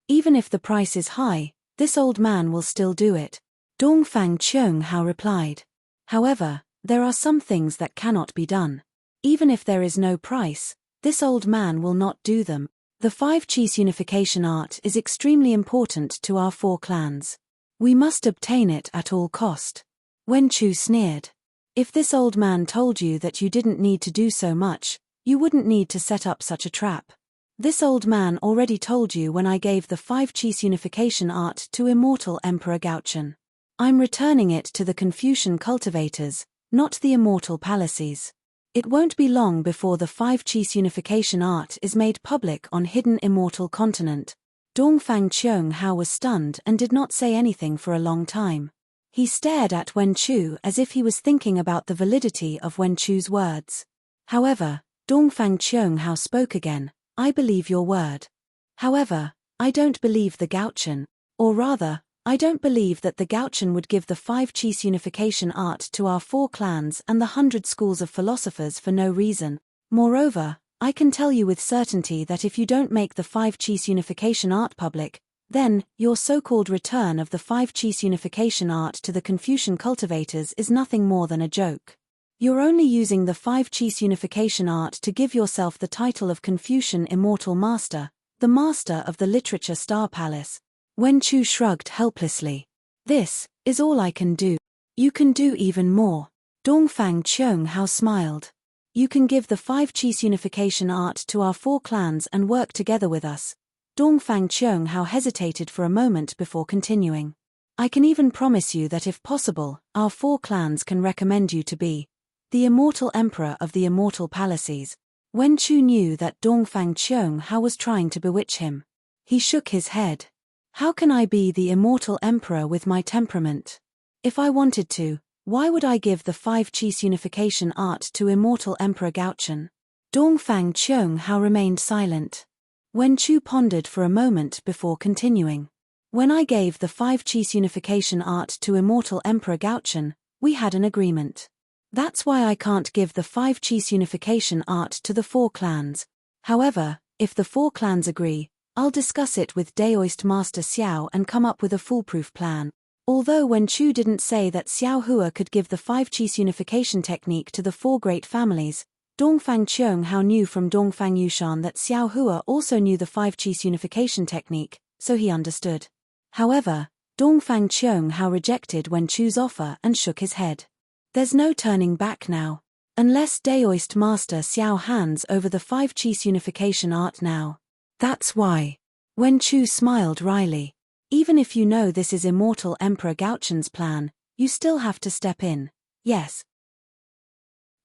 Even if the price is high, this old man will still do it." Dongfang Qiongao replied. "However, there are some things that cannot be done. Even if there is no price, this old man will not do them. The 5 Qis unification art is extremely important to our 4 clans. We must obtain it at all cost." Wen Chu sneered. "If this old man told you that you didn't need to do so much, you wouldn't need to set up such a trap. This old man already told you when I gave the 5 Qis unification art to immortal Emperor Gauchen. I'm returning it to the Confucian cultivators, not the immortal palaces. It won't be long before the 5 Qis unification art is made public on hidden immortal continent." Dongfang Qiongao was stunned and did not say anything for a long time. He stared at Wen Chu as if he was thinking about the validity of Wen Chu's words. However, Dongfang Qiongao spoke again, "I believe your word. However, I don't believe the Gauchen, or rather, I don't believe that the Gauchen would give the 5 Chi's unification art to our 4 clans and the 100 schools of philosophers for no reason. Moreover, I can tell you with certainty that if you don't make the 5 Chi's unification art public, then, your so-called return of the 5 Chi's unification art to the Confucian cultivators is nothing more than a joke. You're only using the 5 Chi's unification art to give yourself the title of Confucian Immortal Master, the Master of the Literature Star Palace. Wen Chu shrugged helplessly. This is all I can do. You can do even more. Dongfang Qianghao smiled. You can give the 5 Chi's unification art to our 4 clans and work together with us. Dongfang Qianghao hesitated for a moment before continuing. I can even promise you that if possible, our 4 clans can recommend you to be the immortal emperor of the immortal palaces. Wen Chu knew that Dongfang Qianghao was trying to bewitch him. He shook his head. How can I be the immortal emperor with my temperament? If I wanted to, why would I give the 5 Chi's unification art to immortal Emperor Gauchen? Dongfang Qianghao remained silent. Wen Chu pondered for a moment before continuing. When I gave the 5 Chi's unification art to immortal Emperor Gauchen, we had an agreement. That's why I can't give the 5 Chi's unification art to the 4 clans. However, if the 4 clans agree, I'll discuss it with Daoist Master Xiao and come up with a foolproof plan. Although Wen Chu didn't say that Xiao Hua could give the 5 Chi's unification technique to the 4 great families, Dongfang Qianghao knew from Dongfang Yushan that Xiao Hua also knew the 5 Chi's unification technique, so he understood. However, Dongfang Qianghao rejected Wen Chu's offer and shook his head. There's no turning back now. Unless Daoist Master Xiao hands over the 5 Chi's unification art now. That's why. Wen Chu smiled wryly. Even if you know this is Immortal Emperor Gauchen's plan, you still have to step in, yes.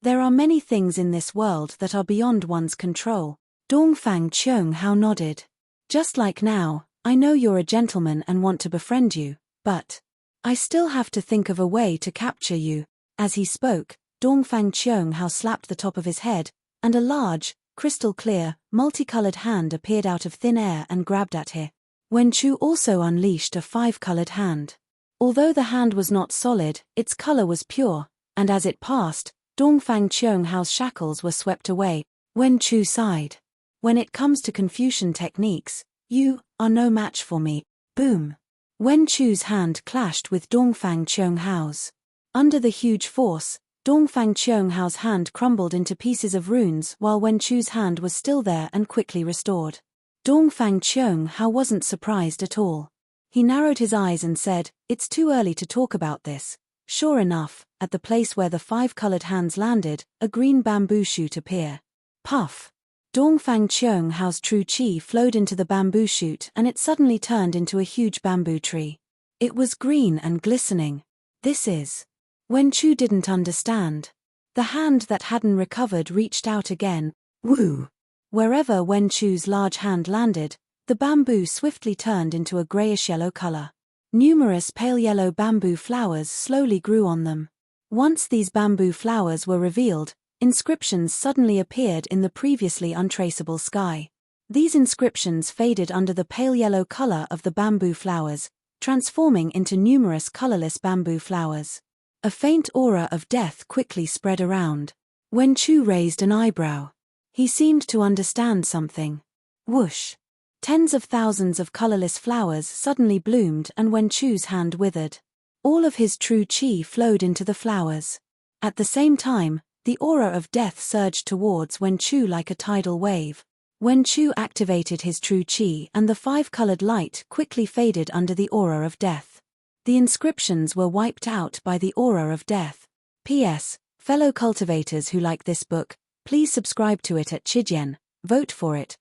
There are many things in this world that are beyond one's control. Dongfang Qianghao nodded. Just like now, I know you're a gentleman and want to befriend you, but I still have to think of a way to capture you. As he spoke, Dongfang Qianghao slapped the top of his head, and a large, crystal-clear, multicolored hand appeared out of thin air and grabbed at him. Wen Chu also unleashed a 5-colored hand. Although the hand was not solid, its color was pure, and as it passed, Dongfang Qianghao's shackles were swept away. Wen Chu sighed. When it comes to Confucian techniques, you are no match for me. Boom. Wen Chu's hand clashed with Dongfang Qianghao's. Under the huge force, Dongfang Qianghao's hand crumbled into pieces of runes while Wen Chu's hand was still there and quickly restored. Dongfang Qianghao wasn't surprised at all. He narrowed his eyes and said, "It's too early to talk about this." Sure enough, at the place where the 5-colored hands landed, a green bamboo shoot appeared. Puff! Dongfang Qianghao's true qi flowed into the bamboo shoot and it suddenly turned into a huge bamboo tree. It was green and glistening. This is... Wen Chu didn't understand. The hand that hadn't recovered reached out again. Woo! Wherever Wen Chu's large hand landed, the bamboo swiftly turned into a grayish-yellow color. Numerous pale yellow bamboo flowers slowly grew on them. Once these bamboo flowers were revealed, inscriptions suddenly appeared in the previously untraceable sky. These inscriptions faded under the pale yellow color of the bamboo flowers, transforming into numerous colorless bamboo flowers. A faint aura of death quickly spread around. Wen Chu raised an eyebrow. He seemed to understand something. Whoosh! Tens of thousands of colorless flowers suddenly bloomed and Wen Chu's hand withered. All of his true qi flowed into the flowers. At the same time, the aura of death surged towards Wen Chu like a tidal wave. Wen Chu activated his true qi and the 5-colored light quickly faded under the aura of death. The inscriptions were wiped out by the aura of death. P.S. Fellow cultivators who like this book, please subscribe to it at Chijian, vote for it,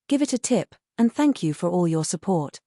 give it a tip, and thank you for all your support.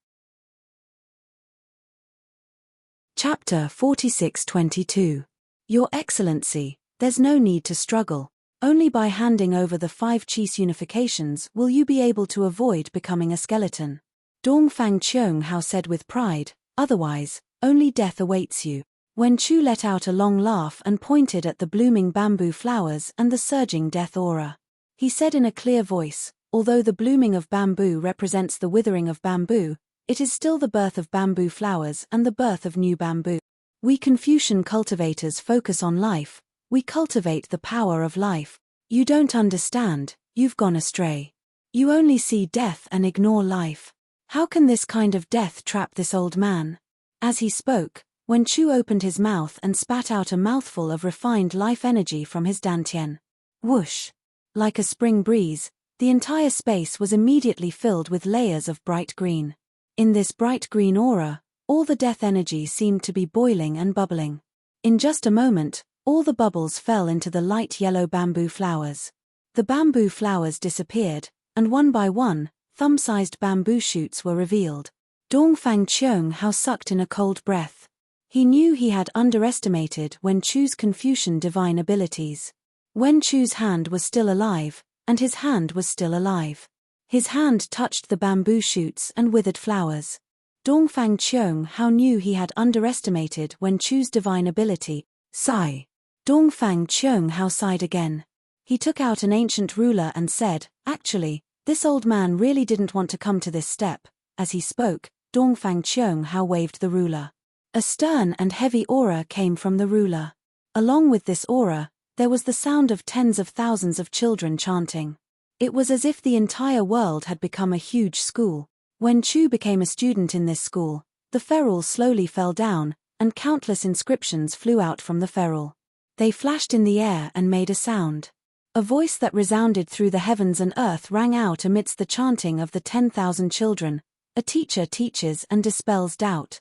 Chapter 4622. Your Excellency, there's no need to struggle. Only by handing over the 5 Chi's unifications will you be able to avoid becoming a skeleton. Dongfang Qianghao said with pride, otherwise, only death awaits you. Wen Chu let out a long laugh and pointed at the blooming bamboo flowers and the surging death aura. He said in a clear voice, although the blooming of bamboo represents the withering of bamboo, It is still the birth of bamboo flowers and the birth of new bamboo. We Confucian cultivators focus on life, we cultivate the power of life. You don't understand, you've gone astray. You only see death and ignore life. How can this kind of death trap this old man? As he spoke, Wen Chu opened his mouth and spat out a mouthful of refined life energy from his dantian. Whoosh! Like a spring breeze, the entire space was immediately filled with layers of bright green. In this bright green aura, all the death energy seemed to be boiling and bubbling. In just a moment, all the bubbles fell into the light yellow bamboo flowers. The bamboo flowers disappeared, and one by one, thumb-sized bamboo shoots were revealed. Dongfang Qiong Hao sucked in a cold breath. He knew he had underestimated Wen Chu's Confucian divine abilities. Wen Chu's hand was still alive, and his hand was still alive. His hand touched the bamboo shoots and withered flowers. Dongfang Qiong Hao knew he had underestimated Wen Chu's divine ability. Sigh. Dongfang Qiong Hao sighed again. He took out an ancient ruler and said, "Actually, this old man really didn't want to come to this step." As he spoke, Dongfang Qiong Hao waved the ruler. A stern and heavy aura came from the ruler. Along with this aura, there was the sound of tens of thousands of children chanting. It was as if the entire world had become a huge school. When Chu became a student in this school, the ferrule slowly fell down, and countless inscriptions flew out from the ferrule. They flashed in the air and made a sound. A voice that resounded through the heavens and earth rang out amidst the chanting of the 10,000 children. A teacher teaches and dispels doubt.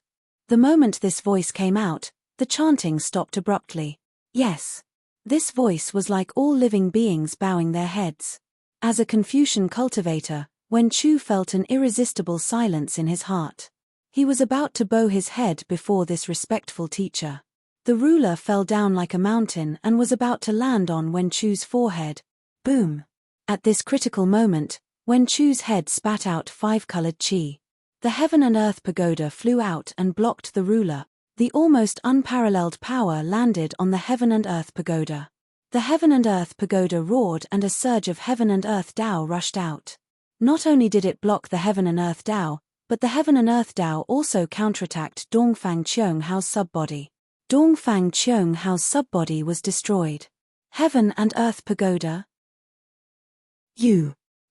The moment this voice came out, the chanting stopped abruptly. Yes. This voice was like all living beings bowing their heads. As a Confucian cultivator, Wen Chu felt an irresistible silence in his heart. He was about to bow his head before this respectful teacher. The ruler fell down like a mountain and was about to land on Wen Chu's forehead. Boom! At this critical moment, Wen Chu's head spat out 5-colored qi. The heaven and earth pagoda flew out and blocked the ruler. The almost unparalleled power landed on the heaven and earth pagoda. The heaven and earth pagoda roared and a surge of heaven and earth Dao rushed out. Not only did it block the heaven and earth Dao, but the heaven and earth Dao also counterattacked Dongfang Qiong Hao's subbody. Dongfang Qiong Hao's subbody was destroyed. Heaven and earth pagoda?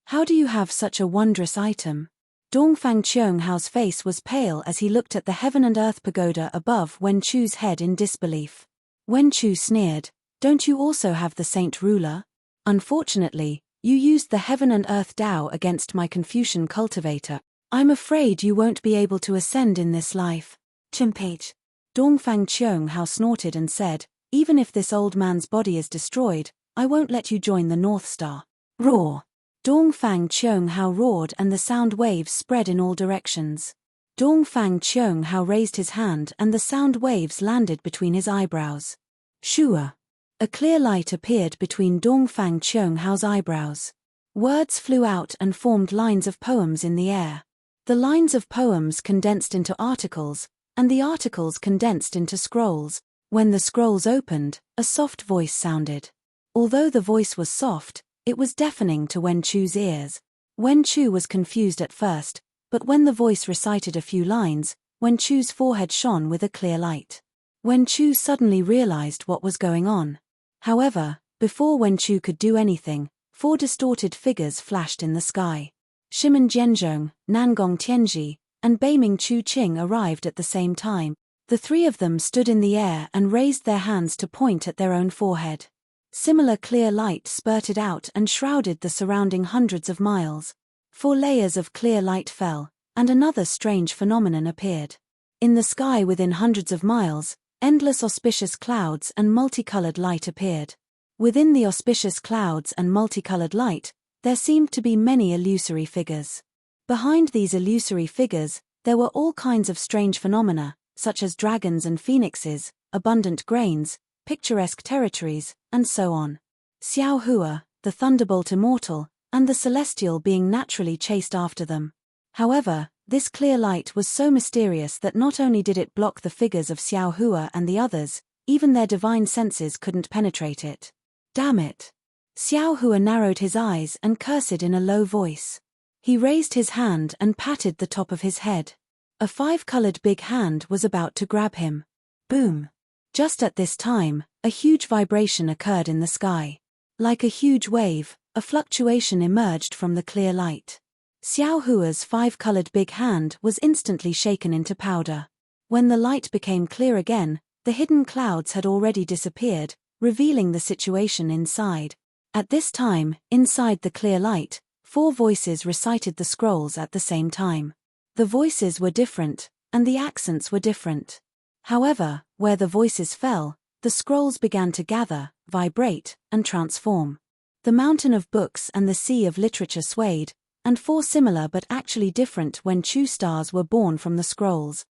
How do you have such a wondrous item? Dongfang Qiong Hao's face was pale as he looked at the heaven and earth pagoda above Wen Chu's head in disbelief. Wen Chu sneered, "Don't you also have the saint ruler? Unfortunately, you used the heaven and earth Dao against my Confucian cultivator. I'm afraid you won't be able to ascend in this life." Chimpage. Dongfang Qiong Hao snorted and said, "Even if this old man's body is destroyed, I won't let you join the North Star." Roar. Dongfang Qiong Hao roared and the sound waves spread in all directions. Dongfang Qiong Hao raised his hand and the sound waves landed between his eyebrows. Shua. A clear light appeared between Dongfang Qiong Hao's eyebrows. Words flew out and formed lines of poems in the air. The lines of poems condensed into articles, and the articles condensed into scrolls. When the scrolls opened, a soft voice sounded. Although the voice was soft, it was deafening to Wen Chu's ears. Wen Chu was confused at first, but when the voice recited a few lines, Wen Chu's forehead shone with a clear light. Wen Chu suddenly realized what was going on. However, before Wen Chu could do anything, 4 distorted figures flashed in the sky. Shimen Jianzhong, Nangong Tianji, and Beiming Chu Qing arrived at the same time. The 3 of them stood in the air and raised their hands to point at their own forehead. Similar clear light spurted out and shrouded the surrounding hundreds of miles. 4 layers of clear light fell, and another strange phenomenon appeared. In the sky within hundreds of miles, endless auspicious clouds and multicolored light appeared. Within the auspicious clouds and multicolored light, there seemed to be many illusory figures. Behind these illusory figures, there were all kinds of strange phenomena, such as dragons and phoenixes, abundant grains, picturesque territories, and so on. Xiao Hua, the thunderbolt immortal, and the celestial being naturally chased after them. However, this clear light was so mysterious that not only did it block the figures of Xiao Hua and the others, even their divine senses couldn't penetrate it. Damn it! Xiao Hua narrowed his eyes and cursed in a low voice. He raised his hand and patted the top of his head. A five-colored big hand was about to grab him. Boom! Just at this time, a huge vibration occurred in the sky. Like a huge wave, a fluctuation emerged from the clear light. Xiao Hua's five-colored big hand was instantly shaken into powder. When the light became clear again, the hidden clouds had already disappeared, revealing the situation inside. At this time, inside the clear light, 4 voices recited the scrolls at the same time. The voices were different, and the accents were different. However, where the voices fell, the scrolls began to gather, vibrate, and transform. The mountain of books and the sea of literature swayed, and 4 similar but actually different Wenchu stars were born from the scrolls.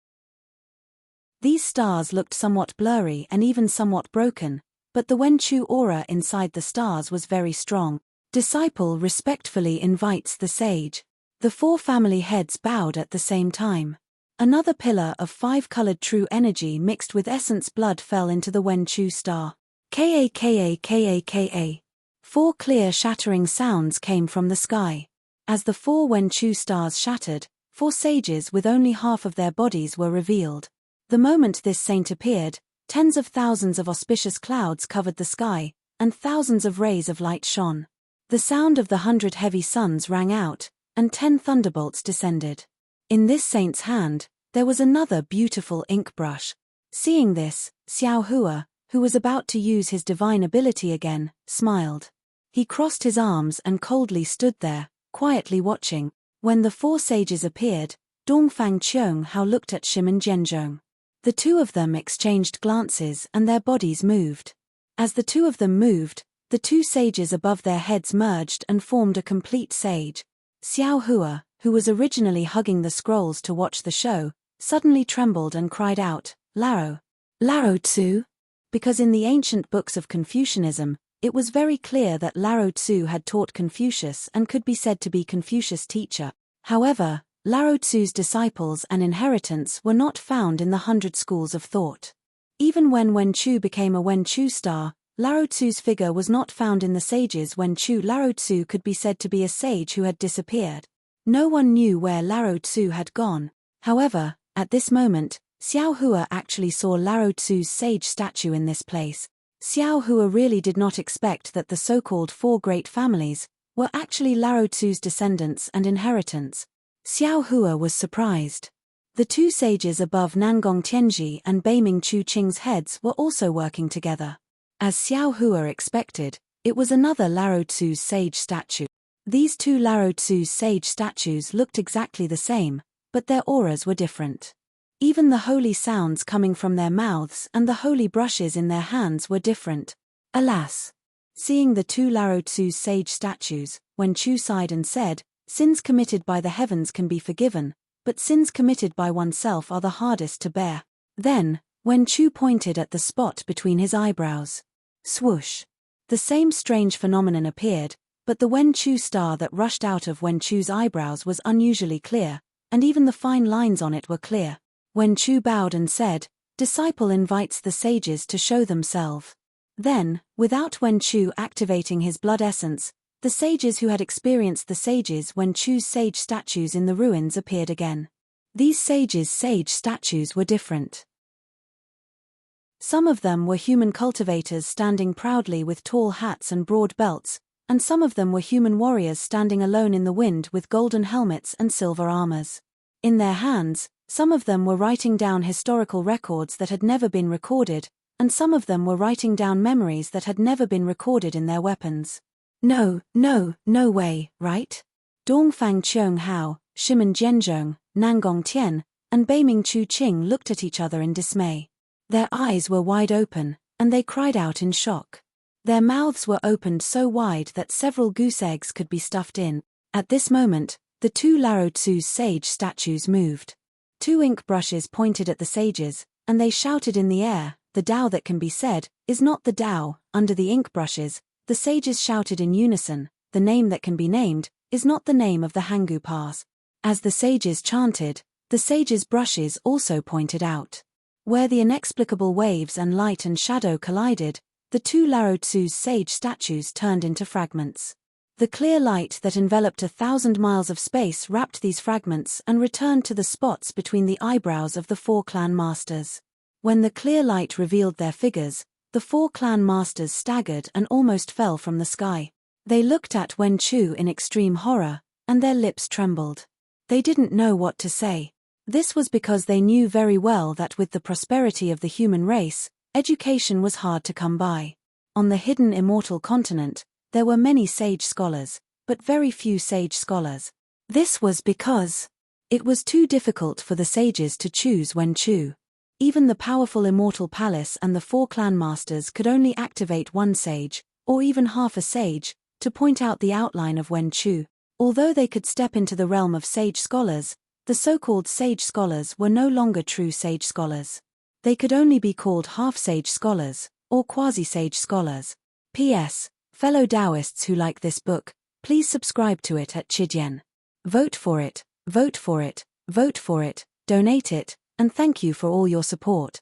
These stars looked somewhat blurry and even somewhat broken, but the Wenchu aura inside the stars was very strong. Disciple respectfully invites the sage. The 4 family heads bowed at the same time. Another pillar of 5-colored true energy mixed with essence blood fell into the Wenchu star. Ka. 4 clear shattering sounds came from the sky. As the 4 Wenchu stars shattered, 4 sages with only half of their bodies were revealed. The moment this saint appeared, tens of thousands of auspicious clouds covered the sky, and thousands of rays of light shone. The sound of the 100 heavy suns rang out, and 10 thunderbolts descended. In this saint's hand, there was another beautiful ink brush. Seeing this, Xiao Hua, who was about to use his divine ability again, smiled. He crossed his arms and coldly stood there, quietly watching. When the 4 sages appeared, Dongfang Qianghao looked at Shimen Zhenzhong. The 2 of them exchanged glances and their bodies moved. As the 2 of them moved, the 2 sages above their heads merged and formed a complete sage. Xiao Hua, who was originally hugging the scrolls to watch the show, suddenly trembled and cried out, Lao Tzu? Because in the ancient books of Confucianism, it was very clear that Lao Tzu had taught Confucius and could be said to be Confucius' teacher. However, Lao Tzu's disciples and inheritance were not found in the 100 schools of thought. Even when Wenchu became a Wenchu star, Lao Tzu's figure was not found in the sages. Wenchu Lao Tzu could be said to be a sage who had disappeared. No one knew where Lao Tzu had gone. However, at this moment, Xiao Hua actually saw Lao Tzu's sage statue in this place. Xiao Hua really did not expect that the so-called 4 great families were actually Lao Tzu's descendants and inheritance. Xiao Hua was surprised. The 2 sages above Nangong Tianji and Beiming Chu Qing's heads were also working together. As Xiao Hua expected, it was another Lao Tzu's sage statue. These 2 Lao Tzu's sage statues looked exactly the same, but their auras were different. Even the holy sounds coming from their mouths and the holy brushes in their hands were different. Alas! Seeing the 2 Lao Tzu's sage statues, Wenchu sighed and said, Sins committed by the heavens can be forgiven, but sins committed by oneself are the hardest to bear. Then, Wenchu pointed at the spot between his eyebrows. Swoosh! The same strange phenomenon appeared, but the Wenchu star that rushed out of Wenchu's eyebrows was unusually clear, and even the fine lines on it were clear. Wenchu bowed and said, Disciple invites the sages to show themselves. Then, without Wenchu activating his blood essence, the sages who had experienced the sages Wenchu's sage statues in the ruins appeared again. These sages' sage statues were different. Some of them were human cultivators standing proudly with tall hats and broad belts, and some of them were human warriors standing alone in the wind with golden helmets and silver armors. In their hands, some of them were writing down historical records that had never been recorded, and some of them were writing down memories that had never been recorded in their weapons. No way, right? Dongfang Qianghao, Shimen Zhenzhong, Nangong Tian, and Beiming Chu Qing looked at each other in dismay. Their eyes were wide open, and they cried out in shock. Their mouths were opened so wide that several goose eggs could be stuffed in. At this moment, the 2 Lao Tzu's sage statues moved. 2 ink brushes pointed at the sages, and they shouted in the air, The Tao that can be said, is not the Tao. Under the ink brushes, the sages shouted in unison, The name that can be named, is not the name of the Hangu Pass. As the sages chanted, the sages' brushes also pointed out. Where the inexplicable waves and light and shadow collided, the 2 Lao Tzu's sage statues turned into fragments. The clear light that enveloped 1,000 miles of space wrapped these fragments and returned to the spots between the eyebrows of the four clan masters. When the clear light revealed their figures, the four clan masters staggered and almost fell from the sky. They looked at Wen Chu in extreme horror, and their lips trembled. They didn't know what to say. This was because they knew very well that with the prosperity of the human race, education was hard to come by. On the hidden immortal continent, there were many sage scholars, but very few sage scholars. This was because it was too difficult for the sages to choose Wen Chu. Even the powerful immortal palace and the four clan masters could only activate one sage, or even half a sage, to point out the outline of Wen Chu. Although they could step into the realm of sage scholars, the so-called sage scholars were no longer true sage scholars. They could only be called half-sage scholars, or quasi-sage scholars. P.S. Fellow Taoists who like this book, please subscribe to it at Chidian. Vote for it, vote for it, vote for it, donate it, and thank you for all your support.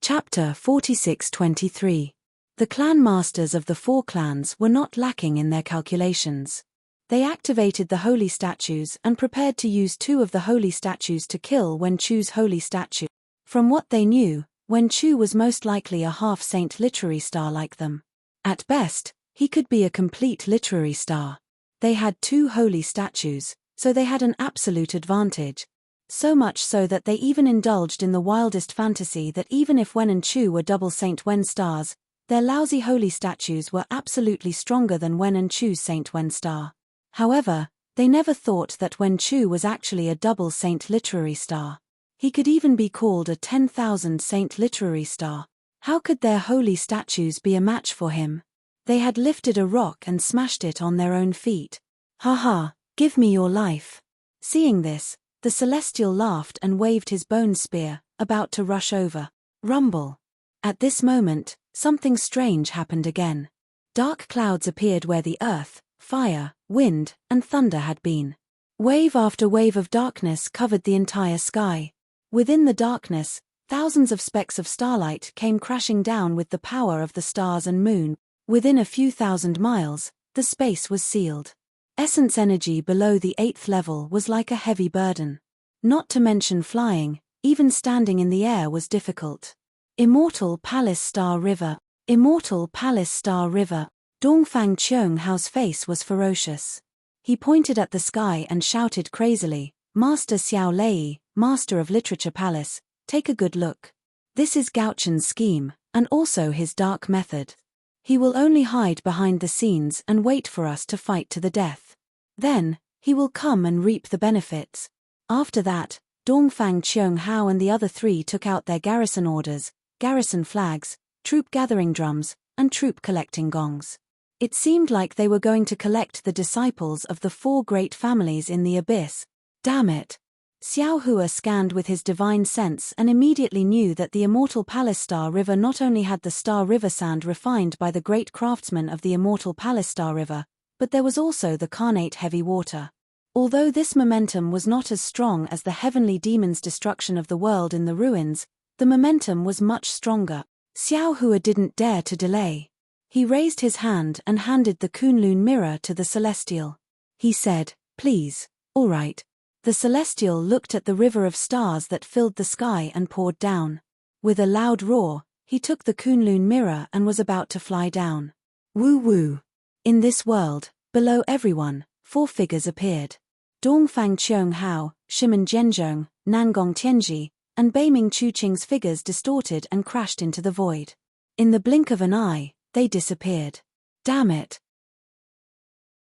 Chapter 46-23. The clan masters of the four clans were not lacking in their calculations. They activated the holy statues and prepared to use two of the holy statues to kill Wen Chu's holy statue. From what they knew, Wen Chu was most likely a half-saint literary star like them. At best, he could be a complete literary star. They had two holy statues, so they had an absolute advantage. So much so that they even indulged in the wildest fantasy that even if Wen and Chu were double Saint Wen stars, their lousy holy statues were absolutely stronger than Wen and Chu's Saint Wen star. However, they never thought that Wen Chu was actually a double saint literary star. He could even be called a 10,000 saint literary star. How could their holy statues be a match for him? They had lifted a rock and smashed it on their own feet. Ha ha, give me your life. Seeing this, the Celestial laughed and waved his bone spear, about to rush over. Rumble. At this moment, something strange happened again. Dark clouds appeared where the earth, fire, wind, and thunder had been. Wave after wave of darkness covered the entire sky. Within the darkness, thousands of specks of starlight came crashing down with the power of the stars and moon. Within a few thousand miles, the space was sealed. Essence energy below the 8th level was like a heavy burden. Not to mention flying, even standing in the air was difficult. Immortal Palace Star River. Immortal Palace Star River. Dongfang Qionghao's face was ferocious. He pointed at the sky and shouted crazily, "Master Xiao Lei, Master of Literature Palace, take a good look. This is Gauchen's scheme, and also his dark method. He will only hide behind the scenes and wait for us to fight to the death. Then, he will come and reap the benefits." After that, Dongfang Qiongao and the other three took out their garrison orders, garrison flags, troop gathering drums, and troop collecting gongs. It seemed like they were going to collect the disciples of the four great families in the abyss. Damn it! Xiao Hua scanned with his divine sense and immediately knew that the immortal Palace Star River not only had the Star River sand refined by the great craftsmen of the immortal Palace Star River, but there was also the carnate heavy water. Although this momentum was not as strong as the heavenly demon's destruction of the world in the ruins, the momentum was much stronger. Xiao Hua didn't dare to delay. He raised his hand and handed the Kunlun mirror to the Celestial. He said, "Please, all right." The Celestial looked at the river of stars that filled the sky and poured down. With a loud roar, he took the Kunlun mirror and was about to fly down. Woo-woo. In this world, below everyone, four figures appeared. Dongfang Qiongao, Shimen Zhenzhong, Nangong Tianji, and Beiming Chuqing's figures distorted and crashed into the void. In the blink of an eye, they disappeared. Damn it!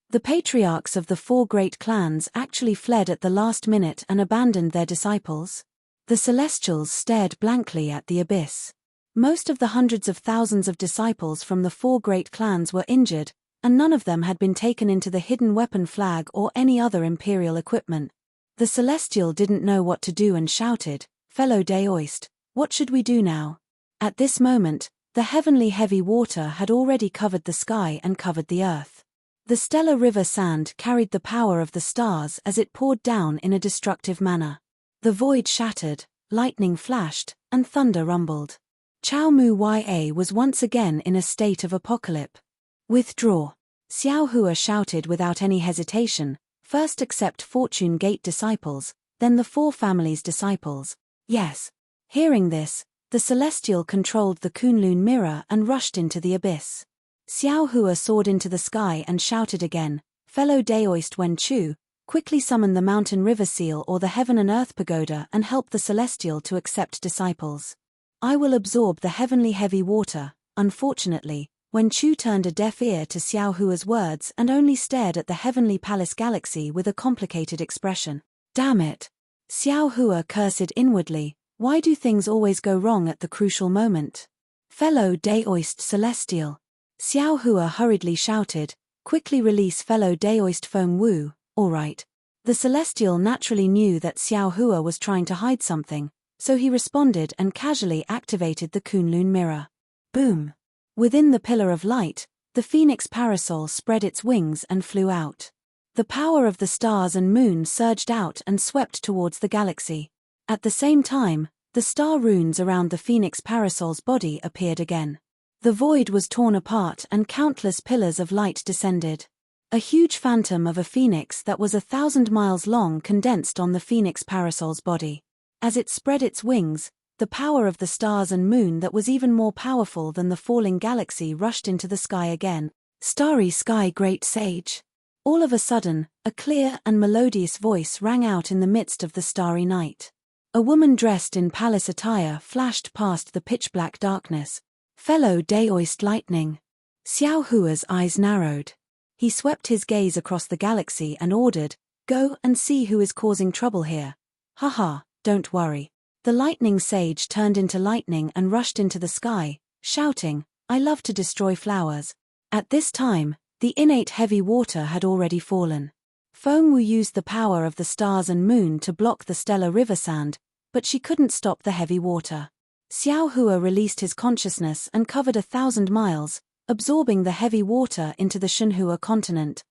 The patriarchs of the four great clans actually fled at the last minute and abandoned their disciples. The Celestials stared blankly at the abyss. Most of the hundreds of thousands of disciples from the four great clans were injured, and none of them had been taken into the hidden weapon flag or any other imperial equipment. The Celestial didn't know what to do and shouted, "Fellow Daoist, what should we do now?" At this moment, the heavenly heavy water had already covered the sky and covered the earth. The stellar river sand carried the power of the stars as it poured down in a destructive manner. The void shattered, lightning flashed, and thunder rumbled. Chao Mu Ya was once again in a state of apocalypse. Withdraw. Xiao Hua shouted without any hesitation, first accept Fortune Gate disciples, then the four families' disciples. Yes. Hearing this, the Celestial controlled the Kunlun mirror and rushed into the abyss. Xiao Hua soared into the sky and shouted again, fellow Daoist Wen Chu, quickly summon the mountain river seal or the heaven and earth pagoda and help the Celestial to accept disciples. I will absorb the heavenly heavy water. Unfortunately, Wen Chu turned a deaf ear to Xiao Hua's words and only stared at the heavenly palace galaxy with a complicated expression. Damn it! Xiao Hua cursed inwardly, why do things always go wrong at the crucial moment? Fellow Daoist Celestial. Xiao Hua hurriedly shouted, quickly release fellow Daoist Feng Wu, alright. The Celestial naturally knew that Xiao Hua was trying to hide something, so he responded and casually activated the Kunlun mirror. Boom! Within the pillar of light, the phoenix parasol spread its wings and flew out. The power of the stars and moon surged out and swept towards the galaxy. At the same time, the star runes around the phoenix parasol's body appeared again. The void was torn apart and countless pillars of light descended. A huge phantom of a phoenix that was 1,000 miles long condensed on the phoenix parasol's body. As it spread its wings, the power of the stars and moon that was even more powerful than the falling galaxy rushed into the sky again. Starry sky, great sage. All of a sudden, a clear and melodious voice rang out in the midst of the starry night. A woman dressed in palace attire flashed past the pitch-black darkness. Fellow Daoist lightning. Xiao Hua's eyes narrowed. He swept his gaze across the galaxy and ordered, go and see who is causing trouble here. Haha, don't worry. The lightning sage turned into lightning and rushed into the sky, shouting, I love to destroy flowers. At this time, the innate heavy water had already fallen. Feng Wu used the power of the stars and moon to block the stellar river sand, but she couldn't stop the heavy water. Xiao Hua released his consciousness and covered 1,000 miles, absorbing the heavy water into the Shenhua continent.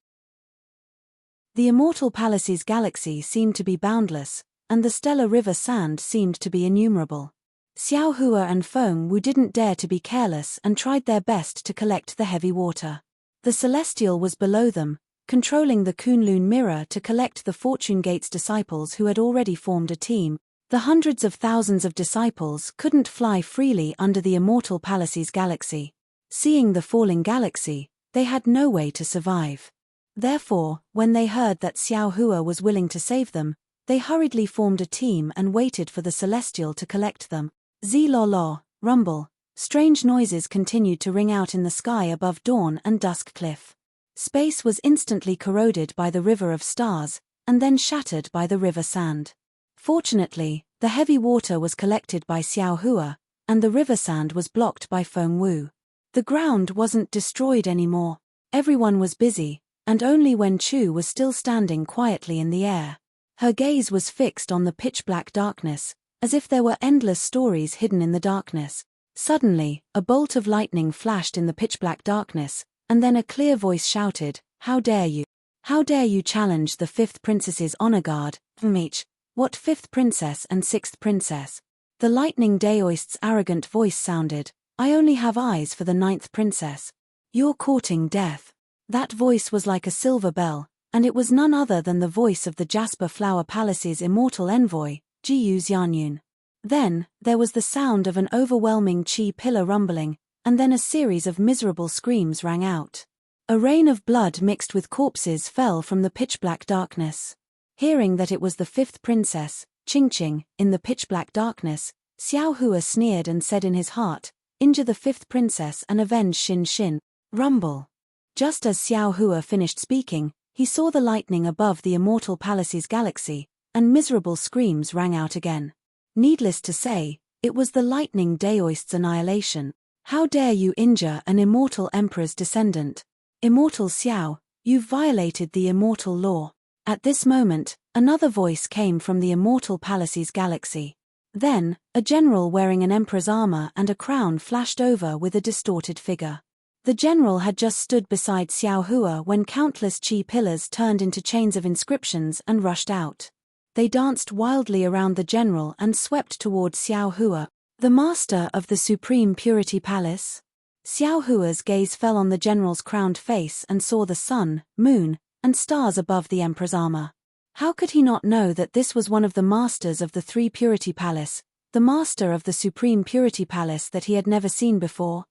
The immortal palace's galaxy seemed to be boundless, and the stellar river sand seemed to be innumerable. Xiao Hua and Feng Wu didn't dare to be careless and tried their best to collect the heavy water. The Celestial was below them, controlling the Kunlun mirror to collect the Fortune Gate's disciples who had already formed a team. The hundreds of thousands of disciples couldn't fly freely under the immortal palace's galaxy. Seeing the falling galaxy, they had no way to survive. Therefore, when they heard that Xiao Hua was willing to save them, they hurriedly formed a team and waited for the Celestial to collect them. Zi-lo-lo, rumble. Strange noises continued to ring out in the sky above Dawn and Dusk Cliff. Space was instantly corroded by the river of stars, and then shattered by the river sand. Fortunately, the heavy water was collected by Xiao Hua, and the river sand was blocked by Feng Wu. The ground wasn't destroyed anymore. Everyone was busy, and only Wen Chu was still standing quietly in the air. Her gaze was fixed on the pitch-black darkness, as if there were endless stories hidden in the darkness. Suddenly, a bolt of lightning flashed in the pitch-black darkness, and then a clear voice shouted, How dare you? How dare you challenge the 5th princess's honor guard, Meech? What 5th princess and 6th princess? The lightning Daoist's arrogant voice sounded, I only have eyes for the 9th princess. You're courting death. That voice was like a silver bell, and it was none other than the voice of the Jasper Flower Palace's immortal envoy, Jiyu Xianyun. Then, there was the sound of an overwhelming chi pillar rumbling, and then a series of miserable screams rang out. A rain of blood mixed with corpses fell from the pitch-black darkness. Hearing that it was the 5th princess, Qingqing, in the pitch-black darkness, Xiao Hua sneered and said in his heart, Injure the 5th princess and avenge Xin Xin. Rumble. Just as Xiao Hua finished speaking, he saw the lightning above the immortal palace's galaxy, and miserable screams rang out again. Needless to say, it was the lightning Daoist's annihilation. How dare you injure an immortal emperor's descendant? Immortal Xiao, you've violated the immortal law. At this moment, another voice came from the immortal palace's galaxy. Then, a general wearing an emperor's armor and a crown flashed over with a distorted figure. The general had just stood beside Xiao Hua when countless chi pillars turned into chains of inscriptions and rushed out. They danced wildly around the general and swept toward Xiao Hua. The master of the Supreme Purity Palace? Xiao Hua's gaze fell on the general's crowned face and saw the sun, moon, and stars above the emperor's armor. How could he not know that this was one of the masters of the Three Purity Palace, the master of the Supreme Purity Palace that he had never seen before?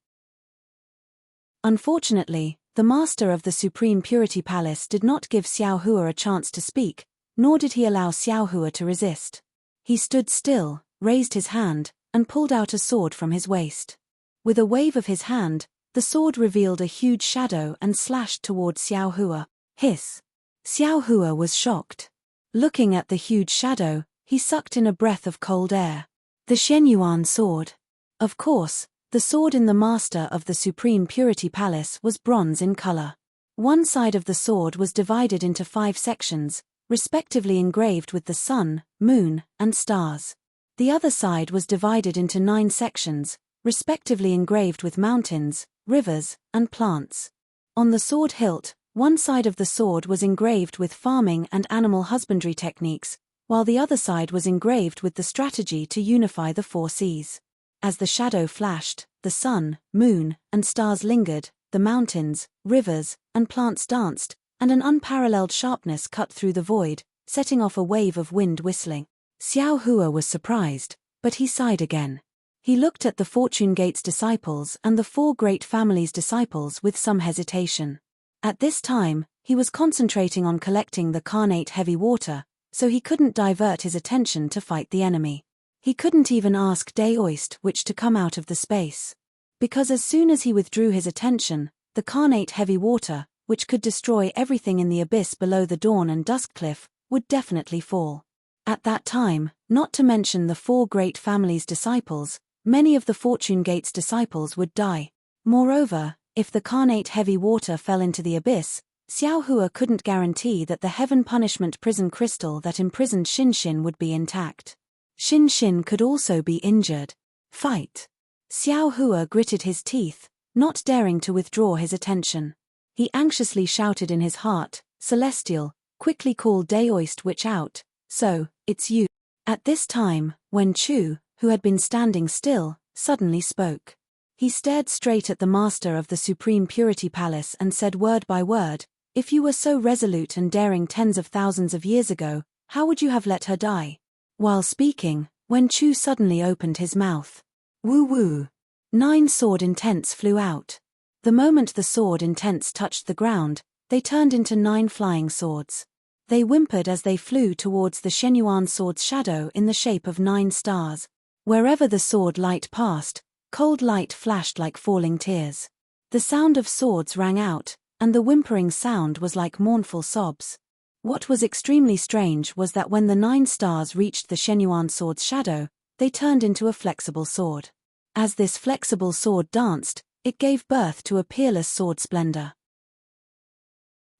Unfortunately, the master of the Supreme Purity Palace did not give Xiao Hua a chance to speak, nor did he allow Xiao Hua to resist. He stood still, raised his hand, and pulled out a sword from his waist. With a wave of his hand, the sword revealed a huge shadow and slashed toward Xiao Hua. Hiss! Xiao Hua was shocked. Looking at the huge shadow, he sucked in a breath of cold air. The Shenyuan sword. Of course, the sword in the master of the Supreme Purity Palace was bronze in color. One side of the sword was divided into 5 sections, respectively engraved with the sun, moon, and stars. The other side was divided into 9 sections, respectively engraved with mountains, rivers, and plants. On the sword hilt, one side of the sword was engraved with farming and animal husbandry techniques, while the other side was engraved with the strategy to unify the 4 seas. As the shadow flashed, the sun, moon, and stars lingered, the mountains, rivers, and plants danced, and an unparalleled sharpness cut through the void, setting off a wave of wind whistling. Xiao Hua was surprised, but he sighed again. He looked at the Fortune Gate's disciples and the 4 great families' disciples with some hesitation. At this time, he was concentrating on collecting the carnate heavy water, so he couldn't divert his attention to fight the enemy. He couldn't even ask Deity which to come out of the space. Because as soon as he withdrew his attention, the carnate heavy water, which could destroy everything in the abyss below the dawn and dusk cliff, would definitely fall. At that time, not to mention the 4 great families' disciples, many of the Fortune Gate's disciples would die. Moreover, if the carnate heavy water fell into the abyss, Xiao Hua couldn't guarantee that the heaven punishment prison crystal that imprisoned Xin would be intact. Xin could also be injured. Fight! Xiao Hua gritted his teeth, not daring to withdraw his attention. He anxiously shouted in his heart, "Celestial, quickly call Deity witch out, so, it's you." At this time, Wen Chu, who had been standing still, suddenly spoke. He stared straight at the master of the Supreme Purity Palace and said word by word, "If you were so resolute and daring tens of thousands of years ago, how would you have let her die?" While speaking, Wen Chu suddenly opened his mouth. Woo-woo! 9 sword intents flew out. The moment the sword intents touched the ground, they turned into 9 flying swords. They whimpered as they flew towards the Shenyuan sword's shadow in the shape of 9 stars. Wherever the sword light passed, cold light flashed like falling tears. The sound of swords rang out, and the whimpering sound was like mournful sobs. What was extremely strange was that when the 9 stars reached the Shenyuan sword's shadow, they turned into a flexible sword. As this flexible sword danced, it gave birth to a peerless sword splendor.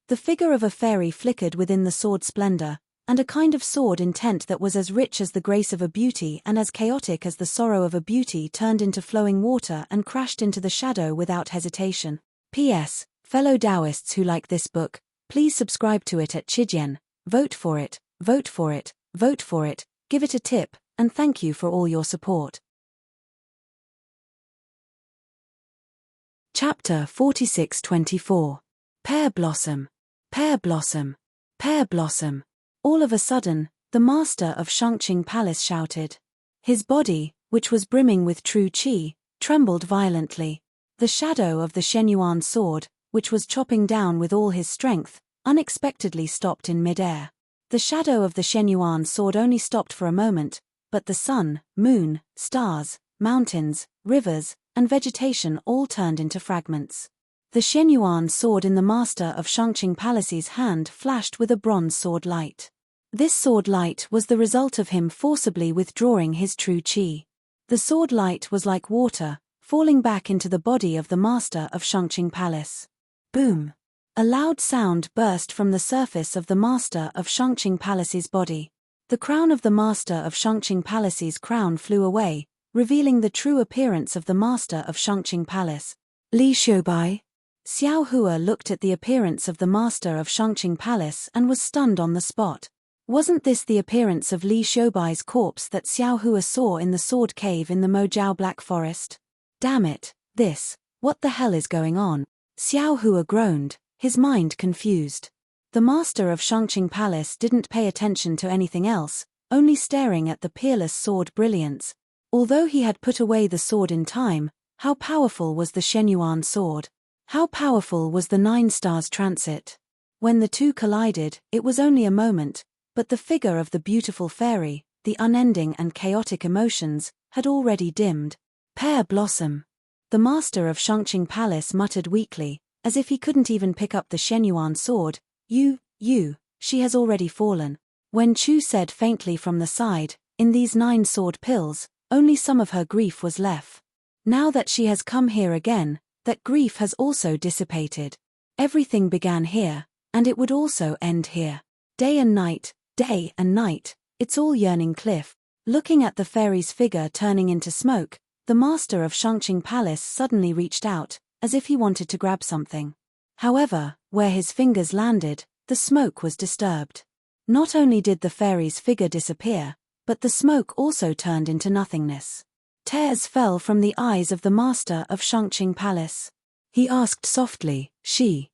The figure of a fairy flickered within the sword splendor, and a kind of sword intent that was as rich as the grace of a beauty and as chaotic as the sorrow of a beauty turned into flowing water and crashed into the shadow without hesitation. P.S. Fellow Taoists who like this book, please subscribe to it at Chijian, vote for it, vote for it, vote for it, give it a tip, and thank you for all your support. Chapter 46-24. Pear Blossom. Pear Blossom. Pear Blossom. All of a sudden, the master of Shangqing Palace shouted. His body, which was brimming with true qi, trembled violently. The shadow of the Shenyuan sword, which was chopping down with all his strength, unexpectedly stopped in midair. The shadow of the Shenyuan sword only stopped for a moment, but the sun, moon, stars, mountains, rivers, and vegetation all turned into fragments. The Shenyuan sword in the master of Shangqing Palace's hand flashed with a bronze sword light. This sword light was the result of him forcibly withdrawing his true qi. The sword light was like water, falling back into the body of the master of Shangqing Palace. Boom! A loud sound burst from the surface of the master of Shangqing Palace's body. The crown of the master of Shangqing Palace's crown flew away, revealing the true appearance of the master of Shangqing Palace. Li Xiubai. Xiao Hua looked at the appearance of the master of Shangqing Palace and was stunned on the spot. Wasn't this the appearance of Li Shoubai's corpse that Xiao Hua saw in the sword cave in the Mojiao Black Forest? Damn it, what the hell is going on? Xiao Hua groaned, his mind confused. The master of Shangqing Palace didn't pay attention to anything else, only staring at the peerless sword brilliance. Although he had put away the sword in time, how powerful was the Shenyuan sword? How powerful was the 9 stars transit? When the two collided, it was only a moment, but the figure of the beautiful fairy, the unending and chaotic emotions, had already dimmed. Pear blossom. The master of Shangqing Palace muttered weakly, as if he couldn't even pick up the Shenyuan sword, she has already fallen. Wen Chu said faintly from the side, in these 9 sword pills, only some of her grief was left. Now that she has come here again, that grief has also dissipated. Everything began here, and it would also end here. Day and night, it's all yearning cliff. Looking at the fairy's figure turning into smoke, the master of Shangqing Palace suddenly reached out, as if he wanted to grab something. However, where his fingers landed, the smoke was disturbed. Not only did the fairy's figure disappear, but the smoke also turned into nothingness. Tears fell from the eyes of the master of Shangqing Palace. He asked softly, she.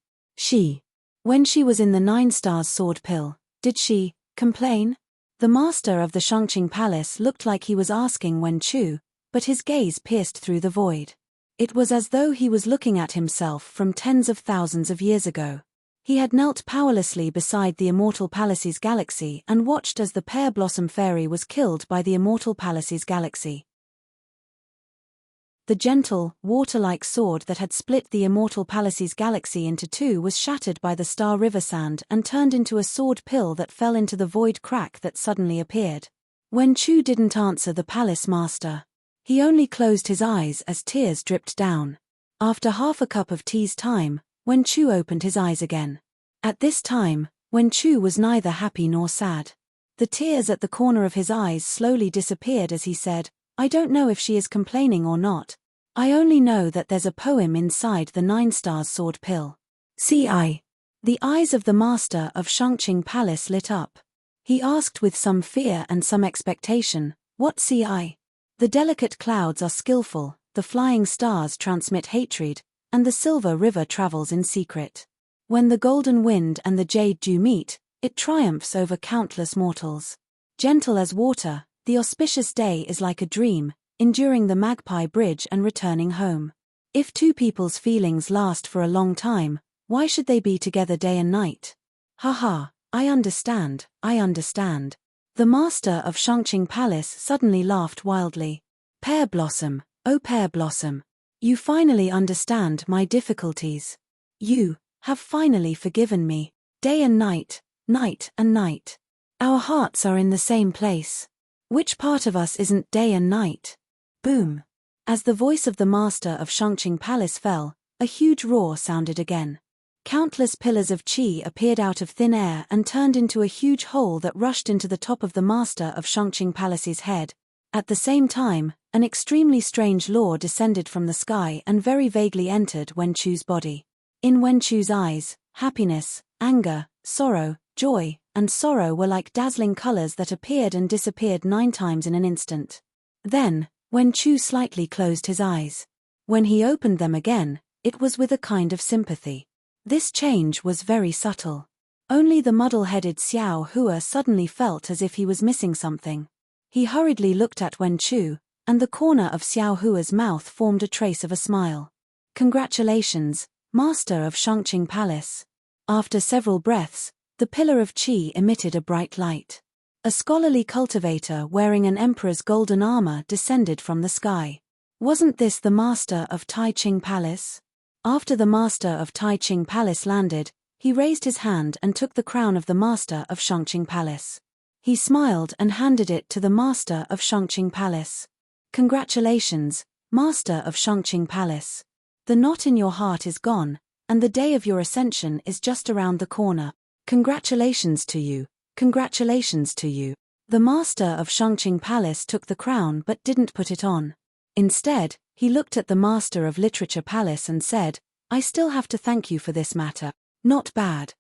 When she was in the 9 stars sword pill, did she complain? The master of the Shangqing Palace looked like he was asking Wen Chu, but his gaze pierced through the void. It was as though he was looking at himself from tens of thousands of years ago. He had knelt powerlessly beside the Immortal Palace's galaxy and watched as the Pear Blossom Fairy was killed by the Immortal Palace's galaxy. The gentle, water-like sword that had split the Immortal Palace's galaxy into 2 was shattered by the Star River sand and turned into a sword pill that fell into the void crack that suddenly appeared. Wen Chu didn't answer the palace master. He only closed his eyes as tears dripped down. After half a cup of tea's time, Wen Chu opened his eyes again. At this time, Wen Chu was neither happy nor sad. The tears at the corner of his eyes slowly disappeared as he said, I don't know if she is complaining or not. I only know that there's a poem inside the 9 stars sword pill. C.I. The eyes of the master of Shangqing Palace lit up. He asked with some fear and some expectation, what C.I.? The delicate clouds are skillful, the flying stars transmit hatred, and the silver river travels in secret. When the golden wind and the jade dew meet, it triumphs over countless mortals. Gentle as water, the auspicious day is like a dream, enduring the Magpie Bridge and returning home. If 2 people's feelings last for a long time, why should they be together day and night? Haha, I understand. The master of Shangqing Palace suddenly laughed wildly. Pear Blossom, oh Pear Blossom. You finally understand my difficulties. You have finally forgiven me. Day and night, night and night. Our hearts are in the same place. Which part of us isn't day and night? Boom. As the voice of the master of Shangqing Palace fell, a huge roar sounded again. Countless pillars of qi appeared out of thin air and turned into a huge hole that rushed into the top of the master of Shangqing Palace's head. At the same time, an extremely strange law descended from the sky and very vaguely entered Wen Chu's body. In Wen Chu's eyes, happiness, anger, sorrow, joy, and sorrow were like dazzling colors that appeared and disappeared 9 times in an instant. Then, Wen Chu slightly closed his eyes. When he opened them again, it was with a kind of sympathy. This change was very subtle. Only the muddle-headed Xiao Hua suddenly felt as if he was missing something. He hurriedly looked at Wen Chu, and the corner of Xiao Hua's mouth formed a trace of a smile. Congratulations, master of Shangqing Palace. After several breaths, the pillar of qi emitted a bright light. A scholarly cultivator wearing an emperor's golden armor descended from the sky. Wasn't this the master of Taiqing Palace? After the master of Taiqing Palace landed, he raised his hand and took the crown of the master of Shangqing Palace. He smiled and handed it to the master of Shangqing Palace. Congratulations, master of Shangqing Palace. The knot in your heart is gone, and the day of your ascension is just around the corner. Congratulations to you. Congratulations to you. The master of Shangqing Palace took the crown but didn't put it on. Instead, he looked at the master of Literature Palace and said, I still have to thank you for this matter. Not bad.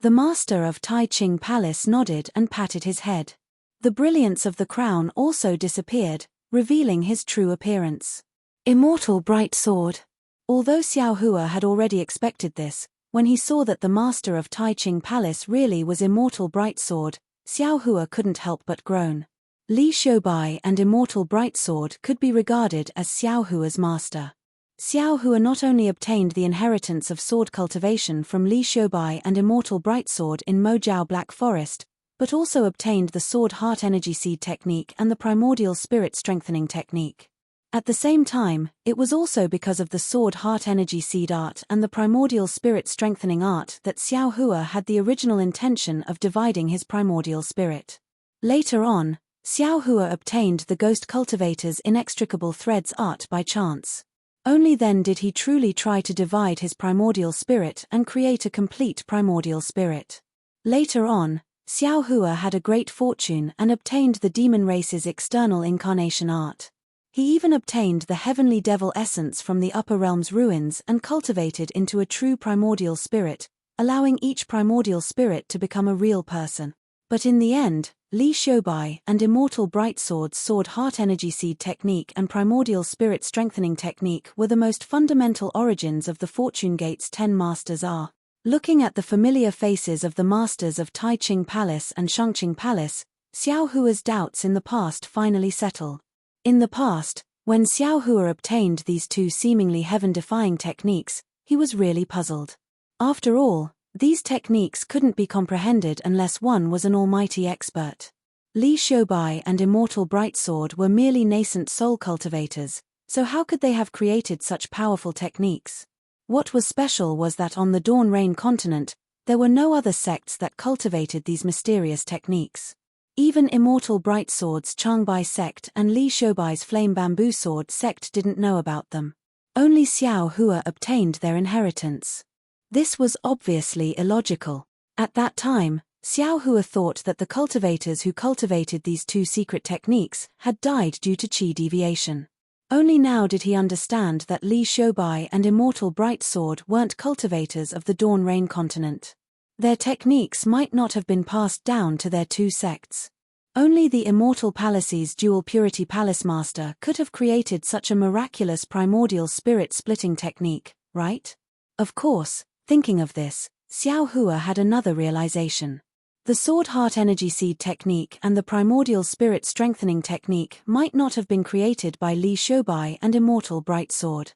The master of Tai Ching Palace nodded and patted his head. The brilliance of the crown also disappeared, revealing his true appearance. Immortal Bright Sword. Although Xiao Hua had already expected this, when he saw that the master of Tai Ching Palace really was Immortal Bright Sword, Xiao Hua couldn't help but groan. Li Shoubai and Immortal Bright Sword could be regarded as Xiao Hua's master. Xiao Hua not only obtained the inheritance of sword cultivation from Li Shoubai and Immortal Bright Sword in Mojiao Black Forest, but also obtained the Sword Heart Energy Seed technique and the Primordial Spirit Strengthening technique. At the same time, it was also because of the Sword Heart Energy Seed art and the Primordial Spirit Strengthening art that Xiao Hua had the original intention of dividing his primordial spirit. Later on, Xiao Hua obtained the Ghost Cultivator's Inextricable Threads art by chance. Only then did he truly try to divide his primordial spirit and create a complete primordial spirit. Later on, Xiao Hua had a great fortune and obtained the demon race's external incarnation art. He even obtained the heavenly devil essence from the upper realm's ruins and cultivated into a true primordial spirit, allowing each primordial spirit to become a real person. But in the end, Li Shoubai and Immortal Bright Sword's Sword Heart Energy Seed technique and Primordial Spirit Strengthening technique were the most fundamental origins of the Fortune Gate's 10 Masters are. Looking at the familiar faces of the Masters of Tai Ching Palace and Shangqing Palace, Xiao Hua's doubts in the past finally settle. In the past, when Xiao Hua obtained these two seemingly heaven-defying techniques, he was really puzzled. After all, these techniques couldn't be comprehended unless one was an almighty expert. Li Shoubai and Immortal Bright Sword were merely nascent soul cultivators, so how could they have created such powerful techniques? What was special was that on the Dawn Rain continent, there were no other sects that cultivated these mysterious techniques. Even Immortal Bright Sword's Changbai sect and Li Shoubai's Flame Bamboo Sword sect didn't know about them. Only Xiao Hua obtained their inheritance. This was obviously illogical. At that time, Xiao Hua thought that the cultivators who cultivated these two secret techniques had died due to qi deviation. Only now did he understand that Li Shoubai and Immortal Bright Sword weren't cultivators of the Dawn Rain continent. Their techniques might not have been passed down to their two sects. Only the Immortal Palace's Dual Purity Palace Master could have created such a miraculous primordial spirit splitting technique, right? Of course, thinking of this, Xiao Hua had another realization. The Sword Heart Energy Seed technique and the Primordial Spirit Strengthening technique might not have been created by Li Shoubai and Immortal Bright Sword.